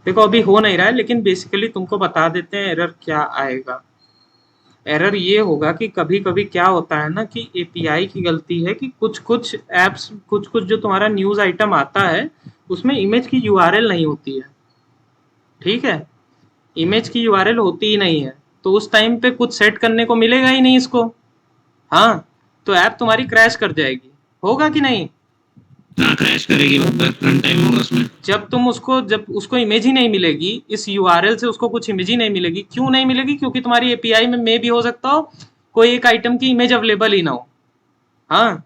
देखो अभी हो नहीं रहा है, लेकिन बेसिकली तुमको बता देते हैं एरर क्या आएगा। एरर ये होगा कि कभी कभी क्या होता है ना कि एपीआई की गलती है कि कुछ कुछ एप्स, कुछ कुछ जो तुम्हारा न्यूज आइटम आता है उसमें इमेज की यूआरएल नहीं होती है। ठीक है, इमेज की यूआरएल होती ही नहीं है, तो उस टाइम पे कुछ सेट करने को मिलेगा ही नहीं इसको। हाँ, तो ऐप तुम्हारी क्रैश कर जाएगी, होगा कि नहीं। हाँ क्रैश करेगी, रन टाइम होगा उसमें। जब उसको इमेज ही नहीं मिलेगी, इस यूआरएल से उसको कुछ इमेज ही नहीं मिलेगी। क्यों नहीं मिलेगी? क्योंकि तुम्हारी एपीआई में मे भी हो सकता हो कोई एक आइटम की इमेज अवेलेबल ही ना हो। हाँ,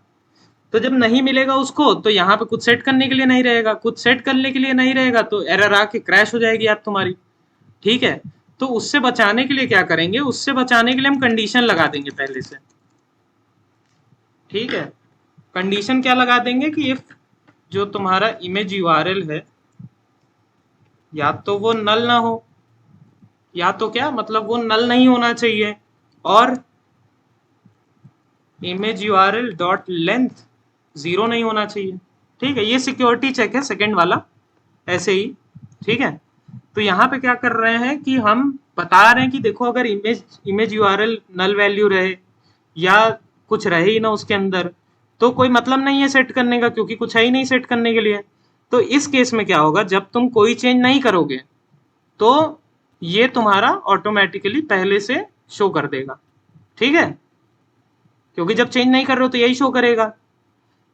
तो जब नहीं मिलेगा उसको, तो यहाँ पे कुछ सेट करने के लिए नहीं रहेगा, कुछ सेट करने के लिए नहीं रहेगा तो एरर आके क्रैश हो जाएगी ऐप तुम्हारी। ठीक है, तो उससे बचाने के लिए क्या करेंगे, उससे बचाने के लिए हम कंडीशन लगा देंगे पहले से। ठीक है, कंडीशन क्या लगा देंगे कि इफ जो तुम्हारा इमेज यूआरएल है, या तो वो नल ना हो, या तो क्या मतलब वो नल नहीं होना चाहिए, और इमेज यूआरएल डॉट लेंथ 0 नहीं होना चाहिए। ठीक है, ये सिक्योरिटी चेक है सेकंड वाला, ऐसे ही। ठीक है, तो यहाँ पे क्या कर रहे हैं कि हम बता रहे हैं कि देखो अगर इमेज यूआरएल नल वैल्यू रहे या कुछ रहे ही ना उसके अंदर, तो कोई मतलब नहीं है सेट करने का, क्योंकि कुछ है ही नहीं सेट करने के लिए। तो इस केस में क्या होगा, जब तुम कोई चेंज नहीं करोगे तो ये तुम्हारा ऑटोमेटिकली पहले से शो कर देगा। ठीक है, क्योंकि जब चेंज नहीं कर रहे हो तो यही शो करेगा।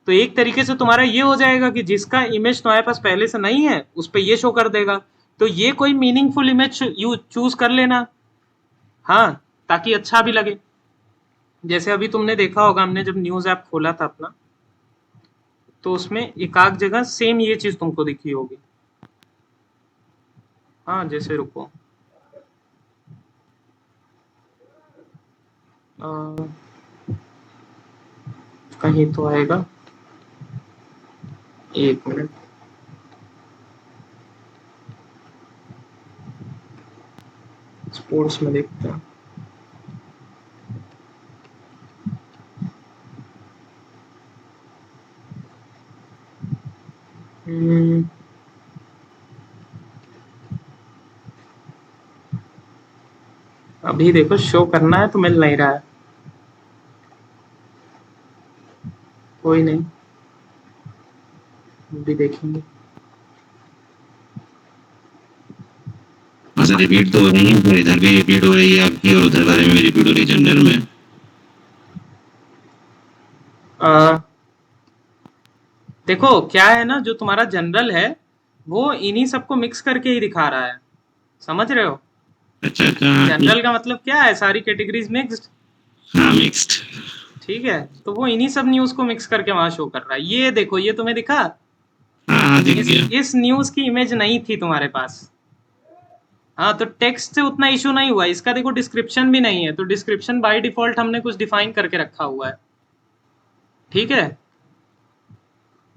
तो एक तरीके से तुम्हारा ये हो जाएगा कि जिसका इमेज तुम्हारे पास पहले से नहीं है उस पर ये शो कर देगा। तो ये कोई मीनिंगफुल इमेज चूज कर लेना, हाँ, ताकि अच्छा भी लगे। जैसे अभी तुमने देखा होगा, हमने जब न्यूज ऐप खोला था अपना, तो उसमें एक आध जगह सेम ये चीज तुमको दिखी होगी। हाँ, जैसे रुको, कहीं तो आएगा, एक मिनट। स्पोर्ट्स में देखते हैं। अभी देखो शो करना है तो मिल नहीं रहा है, कोई नहीं, अभी देखेंगे। अच्छा रिपीट तो हो रही है, फिर इधर भी रिपीट हो रही है आपकी और उधर वाले में भी रिपीट हो रही है जनरल में। देखो क्या है ना, जो तुम्हारा जनरल है वो इन्हीं सबको मिक्स करके ही दिखा रहा है, समझ रहे हो। अच्छा अच्छा। जनरल का मतलब क्या है, सारी कैटेगरीज मिक्स्ड। हाँ मिक्स्ड। ठीक है, तो वो इन्हीं सब न्यूज को मिक्स करके वहां शो कर रहा है। ये देखो, ये तुम्हें दिखा, हाँ दिख गया। इस न्यूज की इमेज नहीं थी तुम्हारे पास। हाँ, तो टेक्स्ट से उतना इशू नहीं हुआ। इसका देखो डिस्क्रिप्शन भी नहीं है, तो डिस्क्रिप्शन बाय डिफॉल्ट हमने कुछ डिफाइन करके रखा हुआ है। ठीक है,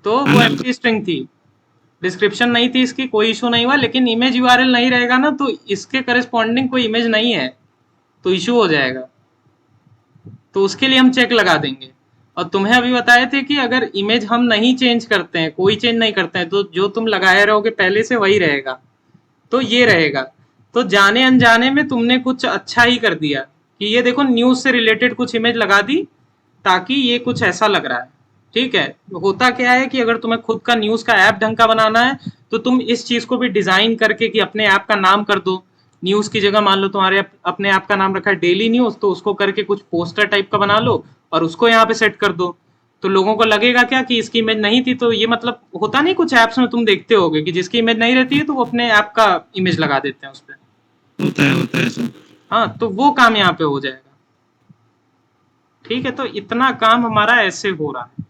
तो वो एम्प्टी स्ट्रिंग थी, डिस्क्रिप्शन नहीं थी इसकी, कोई इशू नहीं हुआ। लेकिन इमेज यूआरएल नहीं रहेगा ना, तो इसके करस्पॉन्डिंग कोई इमेज नहीं है तो इशू हो जाएगा। तो उसके लिए हम चेक लगा देंगे। और तुम्हें अभी बताए थे कि अगर इमेज हम नहीं चेंज करते हैं, कोई चेंज नहीं करते हैं, तो जो तुम लगाए रहोगे पहले से वही रहेगा, तो ये रहेगा। तो जाने अनजाने में तुमने कुछ अच्छा ही कर दिया कि ये देखो न्यूज से रिलेटेड कुछ इमेज लगा दी, ताकि ये कुछ ऐसा लग रहा है। ठीक है, होता क्या है कि अगर तुम्हें खुद का न्यूज का ऐप ढंग का बनाना है, तो तुम इस चीज को भी डिजाइन करके कि अपने ऐप का नाम कर दो। न्यूज की जगह मान लो तुम्हारे अपने ऐप का नाम रखा है डेली न्यूज, तो उसको करके कुछ पोस्टर टाइप का बना लो और उसको यहाँ पे सेट कर दो। तो लोगों को लगेगा क्या कि इसकी इमेज नहीं थी, तो ये मतलब होता नहीं, कुछ ऐप्स में तुम देखते होगे कि जिसकी इमेज नहीं रहती है तो वो अपने ऐप का इमेज लगा देते हैं उस पर। होता है सब। हाँ, तो वो काम यहाँ पे हो जाएगा। ठीक है, तो इतना काम हमारा ऐसे हो रहा है।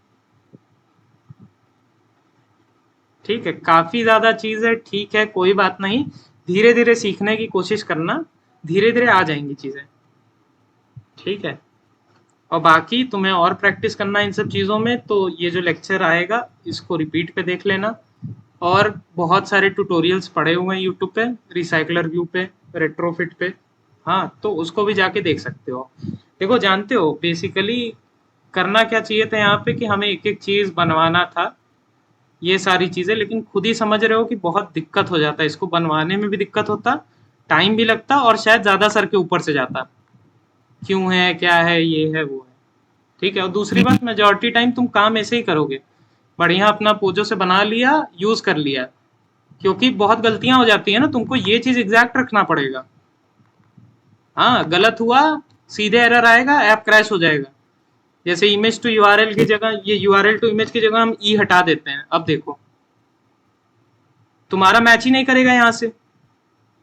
ठीक है, काफी ज्यादा चीज है, ठीक है, कोई बात नहीं। धीरे धीरे सीखने की कोशिश करना, धीरे धीरे आ जाएंगी चीजें, ठीक है। और बाकी तुम्हें और प्रैक्टिस करना इन सब चीज़ों में, तो ये जो लेक्चर आएगा इसको रिपीट पे देख लेना। और बहुत सारे ट्यूटोरियल्स पड़े हुए हैं यूट्यूब पे, रिसाइकलर व्यू पे, रेट्रोफिट पे, हाँ, तो उसको भी जाके देख सकते हो। देखो जानते हो बेसिकली करना क्या चाहिए था यहाँ पे, कि हमें एक एक चीज़ बनवाना था, ये सारी चीज़ें, लेकिन खुद ही समझ रहे हो कि बहुत दिक्कत हो जाता है, इसको बनवाने में भी दिक्कत होता, टाइम भी लगता, और शायद ज़्यादा सर के ऊपर से जाता, क्यों है, क्या है, ये है, वो है, ठीक है। और दूसरी बात, मेजोरिटी टाइम तुम काम ऐसे ही करोगे, बढ़िया अपना पोजो से बना लिया, यूज कर लिया, क्योंकि बहुत गलतियां हो जाती है ना, तुमको ये चीज एग्जैक्ट रखना पड़ेगा। हाँ, गलत हुआ सीधे एरर आएगा, ऐप क्रैश हो जाएगा। जैसे इमेज टू यूआरएल की जगह, ये यूआरएल टू इमेज की जगह हम ई हटा देते हैं, अब देखो तुम्हारा मैच ही नहीं करेगा, यहाँ से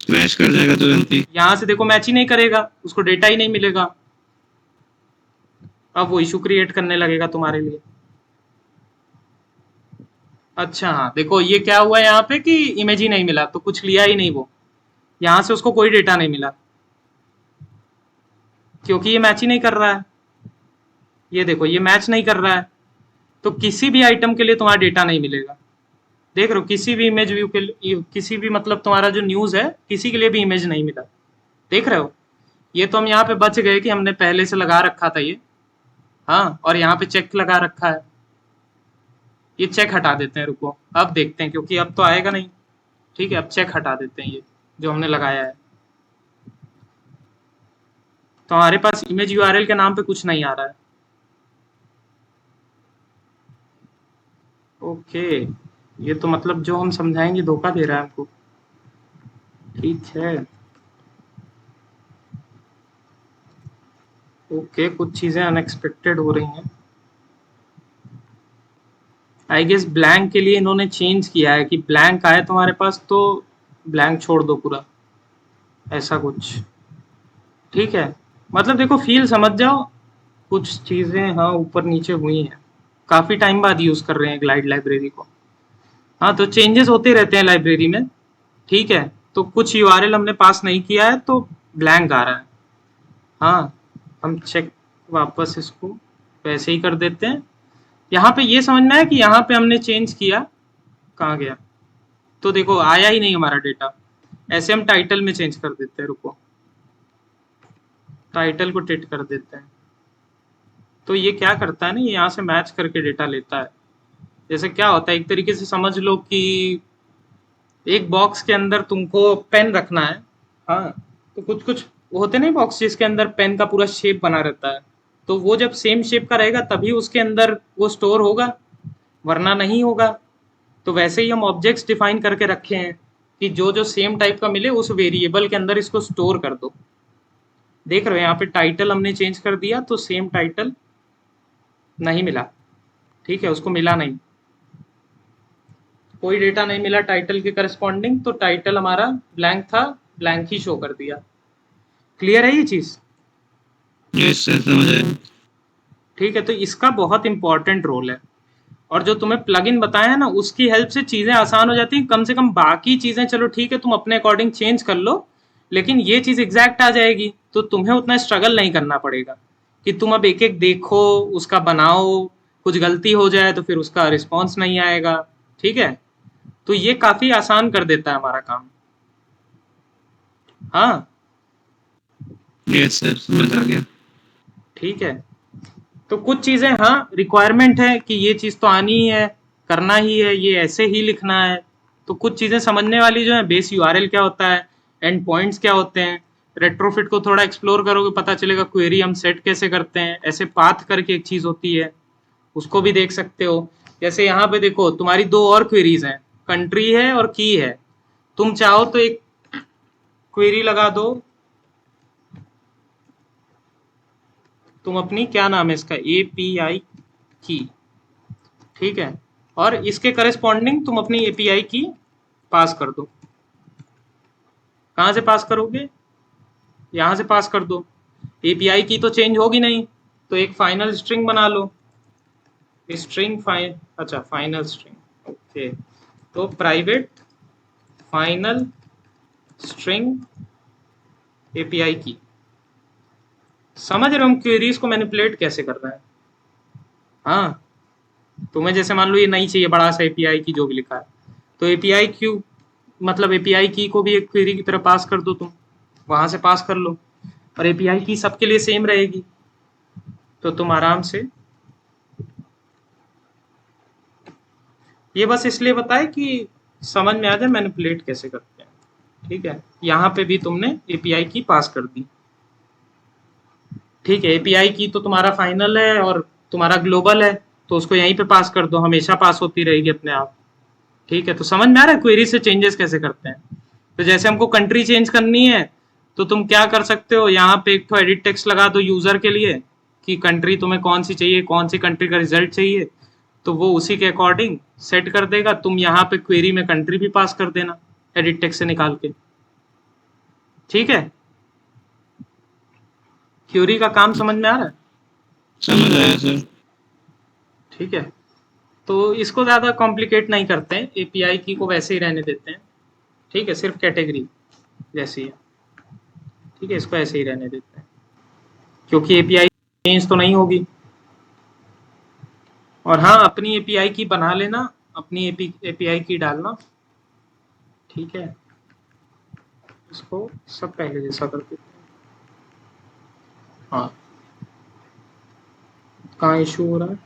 क्रैश कर जाएगा तुरंत ही। यहाँ से देखो मैच ही नहीं करेगा, उसको डेटा ही नहीं मिलेगा, अब वो इशू क्रिएट करने लगेगा तुम्हारे लिए। अच्छा हाँ, देखो ये क्या हुआ यहाँ पे कि इमेज ही नहीं मिला, तो कुछ लिया ही नहीं वो, यहाँ से उसको कोई डेटा नहीं मिला, क्योंकि ये मैच ही नहीं कर रहा है। ये देखो ये मैच नहीं कर रहा है, तो किसी भी आइटम के लिए तुम्हारा डेटा नहीं मिलेगा। देख रहे हो, किसी भी इमेज व्यू के लिए, किसी भी मतलब तुम्हारा जो न्यूज है, किसी के लिए भी इमेज नहीं मिला, देख रहे हो। ये तो हम यहाँ पे बच गए कि हमने पहले से लगा रखा था ये, हाँ, और यहाँ पे चेक लगा रखा है, ये चेक हटा देते हैं, रुको अब देखते हैं, क्योंकि अब तो आएगा नहीं, ठीक है। अब चेक हटा देते हैं ये जो हमने लगाया है, तो हमारे पास इमेज यूआरएल के नाम पे कुछ नहीं आ रहा है। ओके, ये तो मतलब जो हम समझाएंगे धोखा दे रहा है हमको, ठीक है। ओके, कुछ चीजें अनएक्सपेक्टेड हो रही हैं। आई गेस ब्लैंक के लिए इन्होंने चेंज किया है कि ब्लैंक आए तुम्हारे पास तो ब्लैंक छोड़ दो पूरा, ऐसा कुछ, ठीक है। मतलब देखो फील समझ जाओ, कुछ चीजें हाँ ऊपर नीचे हुई हैं, काफी टाइम बाद यूज कर रहे हैं ग्लाइड लाइब्रेरी को, हाँ, तो चेंजेस होते रहते हैं लाइब्रेरी में, ठीक है। तो कुछ यूआरएल हमने पास नहीं किया है तो ब्लैंक आ रहा है, हाँ, हम चेक वापस इसको वैसे ही कर देते हैं। यहाँ पे ये समझना है कि यहाँ पे हमने चेंज किया, कहाँ गया, तो देखो आया ही नहीं हमारा डेटा, ऐसे हम टाइटल में चेंज कर देते हैं, रुको टाइटल को टिट कर देते हैं, तो ये क्या करता है ना, ये यहाँ से मैच करके डेटा लेता है। जैसे क्या होता है, एक तरीके से समझ लो कि एक बॉक्स के अंदर तुमको पेन रखना है, हाँ, तो कुछ कुछ होते नहीं बॉक्स जिसके अंदर पेन का पूरा शेप बना रहता है, तो वो जब सेम शेप का रहेगा तभी उसके अंदर वो स्टोर होगा, वरना नहीं होगा। तो वैसे ही हम ऑब्जेक्ट्स डिफाइन करके रखे हैं कि जो जो सेम टाइप का मिले उस वेरिएबल के अंदर इसको स्टोर कर दो। देख रहे हो यहाँ पे टाइटल हमने चेंज कर दिया तो सेम टाइटल नहीं मिला, ठीक है, उसको मिला नहीं, कोई डेटा नहीं मिला टाइटल के करस्पॉन्डिंग, तो टाइटल हमारा ब्लैंक था, ब्लैंक ही शो कर दिया। क्लियर है ये चीज, यस सर, समझ आया। ठीक है। तो इसका बहुत इंपॉर्टेंट रोल है, और जो तुम्हें प्लगइन बताया है ना उसकी हेल्प से चीजें आसान हो जाती हैं, कम से कम बाकी चीजें चलो ठीक है तुम अपने अकॉर्डिंग चेंज कर लो, लेकिन ये चीज एग्जैक्ट आ जाएगी, तो तुम्हें उतना स्ट्रगल नहीं करना पड़ेगा कि तुम अब एक एक देखो उसका बनाओ, कुछ गलती हो जाए तो फिर उसका रिस्पॉन्स नहीं आएगा, ठीक है। तो ये काफी आसान कर देता है हमारा काम, हाँ, यस सर, समझ आ गया। ठीक है। तो कुछ चीजें हाँ रिक्वायरमेंट है कि ये चीज तो आनी ही है, करना ही है, ये ऐसे ही लिखना है। तो कुछ चीजें समझने वाली जो है, बेस यूआरएल क्या होता है, एंड पॉइंट्स क्या होते हैं, रेट्रोफिट को थोड़ा एक्सप्लोर करोगे पता चलेगा क्वेरी हम सेट कैसे करते हैं, ऐसे पाथ करके एक चीज होती है उसको भी देख सकते हो। जैसे यहाँ पे देखो तुम्हारी दो और क्वेरीज हैं, कंट्री है और की है, तुम चाहो तो एक क्वेरी लगा दो, तुम अपनी क्या नाम है इसका, एपीआई की, ठीक है, और इसके करस्पॉन्डिंग तुम अपनी एपीआई की पास कर दो। कहाँ से पास करोगे, यहाँ से पास कर दो, एपीआई की तो चेंज होगी नहीं, तो एक फाइनल स्ट्रिंग बना लो, स्ट्रिंग फाइन, अच्छा फाइनल स्ट्रिंग, ओके, तो प्राइवेट फाइनल स्ट्रिंग एपीआई की। समझ रहे हो हम क्वेरीज को मैनिपुलेट कैसे कर रहे हैं? हाँ, तुम्हें जैसे मान लो ये नहीं चाहिए बड़ा सा एपीआई की जो भी लिखा है, तो एपीआई क्यू मतलब एपीआई की को भी एक क्वेरी की तरह पास कर दो, तुम वहां से पास कर लो, और एपीआई की सबके लिए सेम रहेगी, तो तुम आराम से। ये बस इसलिए बताए कि समझ में आ जाए मैनिपुलेट कैसे करते हैं। ठीक है, यहाँ पे भी तुमने एपीआई की पास कर दी। ठीक है, एपीआई की तो तुम्हारा फाइनल है और तुम्हारा ग्लोबल है, तो उसको यहीं पे पास कर दो, हमेशा पास होती रहेगी अपने आप। ठीक है, तो समझ में आ रहा है क्वेरी से चेंजेस कैसे करते हैं? तो जैसे हमको कंट्री चेंज करनी है, तो तुम क्या कर सकते हो, यहाँ पे एक तो एडिट टेक्स्ट लगा दो यूजर के लिए कि कंट्री तुम्हें कौन सी चाहिए, कौन सी कंट्री का रिजल्ट चाहिए, तो वो उसी के अकॉर्डिंग सेट कर देगा। तुम यहाँ पे क्वेरी में कंट्री भी पास कर देना एडिट टेक्स्ट से निकाल के। ठीक है, क्वेरी का काम समझ में आ रहा है? समझ आया सर। ठीक है, तो इसको ज्यादा कॉम्प्लिकेट नहीं करते हैं, एपीआई की को वैसे ही रहने देते हैं। ठीक है, सिर्फ कैटेगरी जैसी है। ठीक है, इसको ऐसे ही रहने देते हैं क्योंकि एपीआई चेंज तो नहीं होगी। और हाँ, अपनी एपीआई की बना लेना, अपनी एपीआई की डालना। ठीक है, इसको सब पहले जैसा कर देते हैं। हाँ, कहाँ इशू हो रहा है?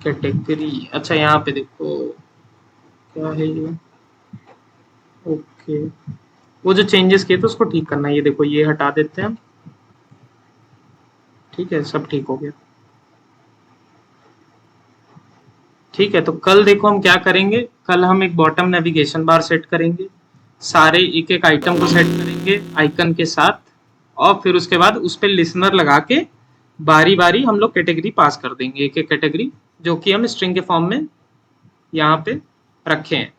कैटेगरी, अच्छा यहाँ पे देखो क्या है ये। ओके, वो जो चेंजेस किए थे उसको ठीक करना है। ये देखो, ये हटा देते हैं हम। ठीक है, सब ठीक हो गया। ठीक है, तो कल देखो हम क्या करेंगे। कल हम एक बॉटम नेविगेशन बार सेट करेंगे, सारे एक एक आइटम को सेट करेंगे आइकन के साथ, और फिर उसके बाद उस पर लिसनर लगा के बारी बारी हम लोग कैटेगरी पास कर देंगे, एक एक कैटेगरी जो कि हम स्ट्रिंग के फॉर्म में यहाँ पे रखे हैं।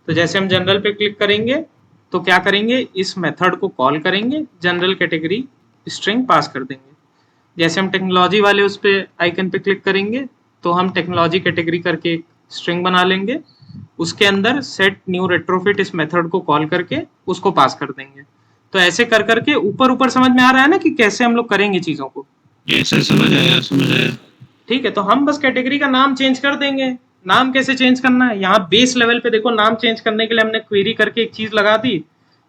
तो जैसे हम जनरल पे क्लिक करेंगे तो क्या करेंगे, इस मेथड को कॉल करेंगे, जनरल कैटेगरी स्ट्रिंग पास कर देंगे। जैसे हम टेक्नोलॉजी वाले उस पे आइकन पे क्लिक करेंगे तो हम टेक्नोलॉजी कैटेगरी करके एक स्ट्रिंग बना लेंगे, उसके अंदर सेट न्यू रेट्रोफिट इस मेथड को कॉल करके उसको पास कर देंगे। तो ऐसे कर करके ऊपर ऊपर समझ में आ रहा है ना कि कैसे हम लोग करेंगे चीजों को? ये सर समझ आया समझ आया। ठीक है, तो हम बस कैटेगरी का नाम चेंज कर देंगे। नाम कैसे चेंज करना है, यहाँ बेस लेवल पे देखो, नाम चेंज करने के लिए हमने क्वेरी करके एक चीज लगा दी,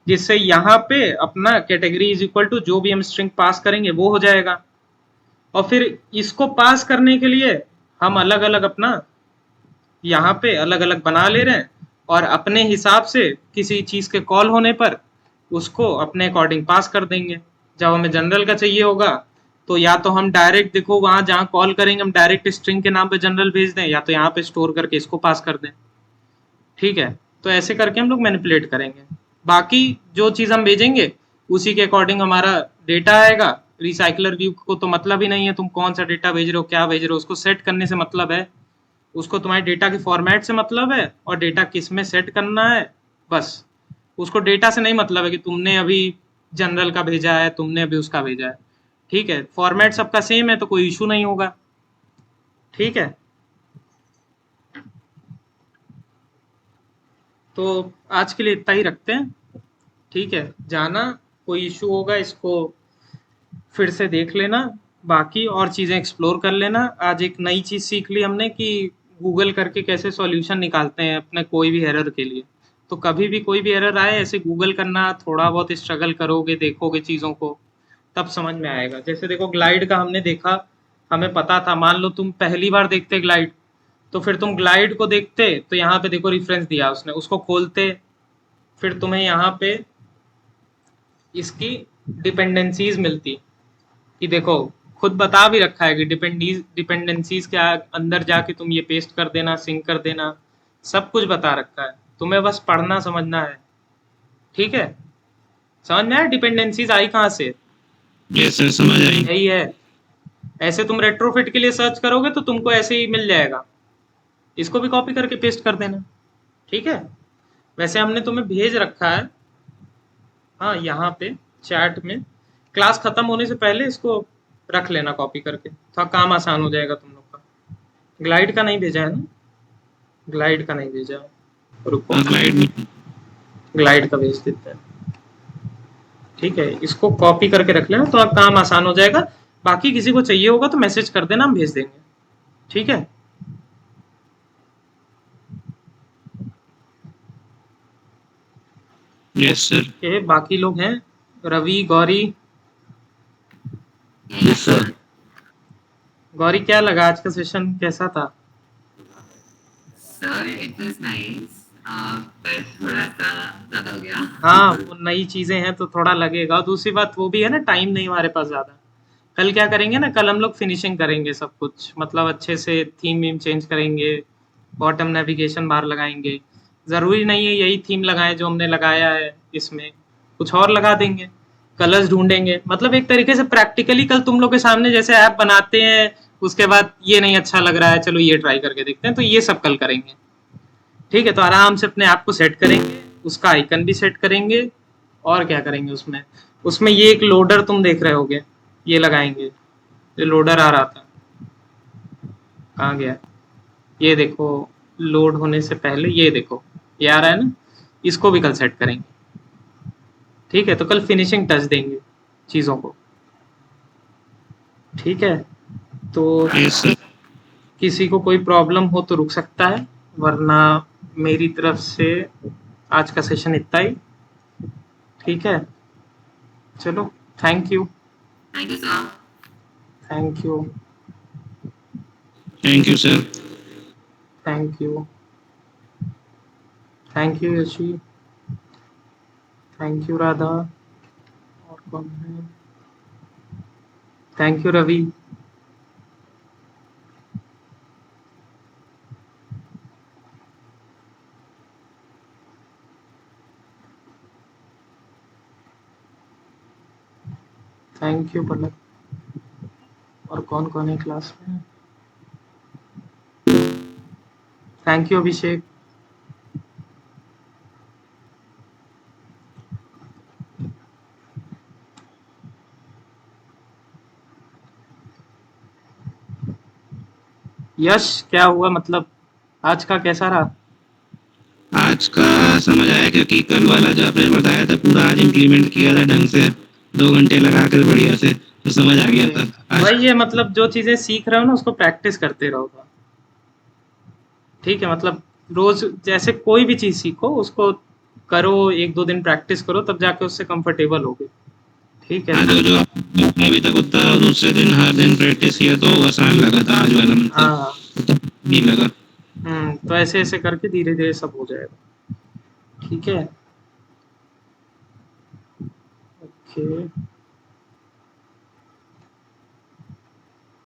जिससे यहाँ पे अपना कैटेगरी इज इक्वल टू जो भी हम स्ट्रिंग पास करेंगे वो हो जाएगा। और फिर इसको पास करने के लिए हम अलग अलग अपना यहाँ पे अलग अलग बना ले रहे हैं, और अपने हिसाब से किसी चीज के कॉल होने पर उसको अपने अकॉर्डिंग पास कर देंगे। जब हमें जनरल का चाहिए होगा तो या तो हम डायरेक्ट देखो वहां जहाँ कॉल करेंगे हम डायरेक्ट स्ट्रिंग के नाम पे जनरल भेज दें, या तो यहाँ पे स्टोर करके इसको पास कर दें। ठीक है, तो ऐसे करके हम लोग मैनिपुलेट करेंगे। बाकी जो चीज हम भेजेंगे उसी के अकॉर्डिंग हमारा डेटा आएगा। रिसाइकलर व्यू को तो मतलब ही नहीं है तुम कौन सा डेटा भेज रहे हो, क्या भेज रहे हो, उसको सेट करने से मतलब है, उसको तुम्हारे डेटा के फॉर्मेट से मतलब है, और डेटा किस में सेट करना है बस। उसको डेटा से नहीं मतलब है कि तुमने अभी जनरल का भेजा है, तुमने अभी उसका भेजा है। ठीक है, फॉर्मेट सबका सेम है तो कोई इशू नहीं होगा। ठीक है, तो आज के लिए इतना ही रखते हैं। ठीक है, जाना, कोई इशू होगा इसको फिर से देख लेना, बाकी और चीज़ें एक्सप्लोर कर लेना। आज एक नई चीज़ सीख ली हमने कि गूगल करके कैसे सॉल्यूशन निकालते हैं अपने कोई भी एरर के लिए। तो कभी भी कोई भी एरर आए ऐसे गूगल करना, थोड़ा बहुत स्ट्रगल करोगे, देखोगे चीज़ों को, तब समझ में आएगा। जैसे देखो ग्लाइड का हमने देखा, हमें पता था, मान लो तुम पहली बार देखते ग्लाइड, तो फिर तुम ग्लाइड को देखते तो यहाँ पे देखो रेफरेंस दिया उसने, उसको खोलते, फिर तुम्हें यहाँ पे इसकी डिपेंडेंसीज मिलती कि देखो खुद बता भी रखा है कि डिपेंडेंसीज के अंदर जाके तुम ये पेस्ट कर देना, सिंक कर देना, सब कुछ बता रखा है, तुम्हें बस पढ़ना समझना है। ठीक है, समझ में आया डिपेंडेंसीज आई कहाँ से? ये सर समझ आई। यही है। ऐसे तुम रेट्रोफिट के लिए सर्च करोगे तो तुमको ऐसे ही मिल जाएगा, इसको भी कॉपी करके पेस्ट कर देना। ठीक है, वैसे हमने तुम्हें भेज रखा है, हाँ यहाँ पे चैट में, क्लास खत्म होने से पहले इसको रख लेना कॉपी करके, थोड़ा काम आसान हो जाएगा तुम लोग का। ग्लाइड का नहीं भेजा है ना? ग्लाइड का नहीं भेजा है, रुको। ग्लाइड में ग्लाइड का भेज देते हैं। ठीक है, इसको कॉपी करके रख लेना तो अब काम आसान हो जाएगा। बाकी किसी को चाहिए होगा तो मैसेज कर देना, हम भेज देंगे। ठीक है, यस सर। ओके। बाकी लोग हैं, रवि, गौरी। Yes sir. गौरी, क्या लगा आज का सेशन, कैसा था? Sir, it was nice. पर थोड़ा सा ज़्यादा हो गया। हाँ, वो नई चीजें हैं तो थोड़ा लगेगा। और दूसरी बात वो भी है ना, टाइम नहीं हमारे पास ज्यादा। कल क्या करेंगे ना, कल हम लोग फिनिशिंग करेंगे सब कुछ, मतलब अच्छे से थीम वीम चेंज करेंगे, बॉटम नेविगेशन बार लगाएंगे। जरूरी नहीं है यही थीम लगाएं जो हमने लगाया है इसमें, कुछ और लगा देंगे। कलर्स ढूंढेंगे, मतलब एक तरीके से प्रैक्टिकली कल तुम लोग के सामने जैसे ऐप बनाते हैं, उसके बाद ये नहीं अच्छा लग रहा है, चलो ये ट्राई करके देखते हैं, तो ये सब कल करेंगे। ठीक है, तो आराम से अपने ऐप को सेट करेंगे, उसका आइकन भी सेट करेंगे। और क्या करेंगे उसमें, उसमें ये एक लोडर तुम देख रहे होगे, ये लगाएंगे। ये लोडर आ रहा था, कहाँ गया? ये देखो, लोड होने से पहले ये देखो, ये आ रहा है ना, इसको भी कल सेट करेंगे। ठीक है, तो कल फिनिशिंग टच देंगे चीज़ों को। ठीक है, तो यस सर। किसी को कोई प्रॉब्लम हो तो रुक सकता है, वरना मेरी तरफ से आज का सेशन इतना ही। ठीक है, चलो, thank you. Thank you, sir. Thank you. Thank you sir. Thank you. Thank you Yashi. Thank you Radha. और कौन है? Thank you Ravi. Thank you Palak. और कौन कौन है क्लास में? थैंक यू अभिषेक। यश, क्या हुआ, मतलब आज का कैसा रहा? आज का समझ आया, क्योंकि कल वाला जो आपने बताया था पूरा आज इम्प्लीमेंट किया था ढंग से, 2 घंटे लगाकर बढ़िया से, तो समझ आ गया था आज। वही है, मतलब जो चीजें सीख रहे हो ना उसको प्रैक्टिस करते रहो। ठीक है, मतलब रोज जैसे कोई भी चीज सीखो उसको करो, 1-2 दिन प्रैक्टिस करो, तब जाके उससे कंफर्टेबल होगे। ठीक है। हाँ, जो जो आपने अभी तक उतना दूसरे दिन हर दिन प्रैक्टिस किया तो आसान लगा था, आज वाला मतलब हाँ। नहीं लगा। तो ऐसे ऐसे करके धीरे धीरे सब हो जाएगा। ठीक है, ओके।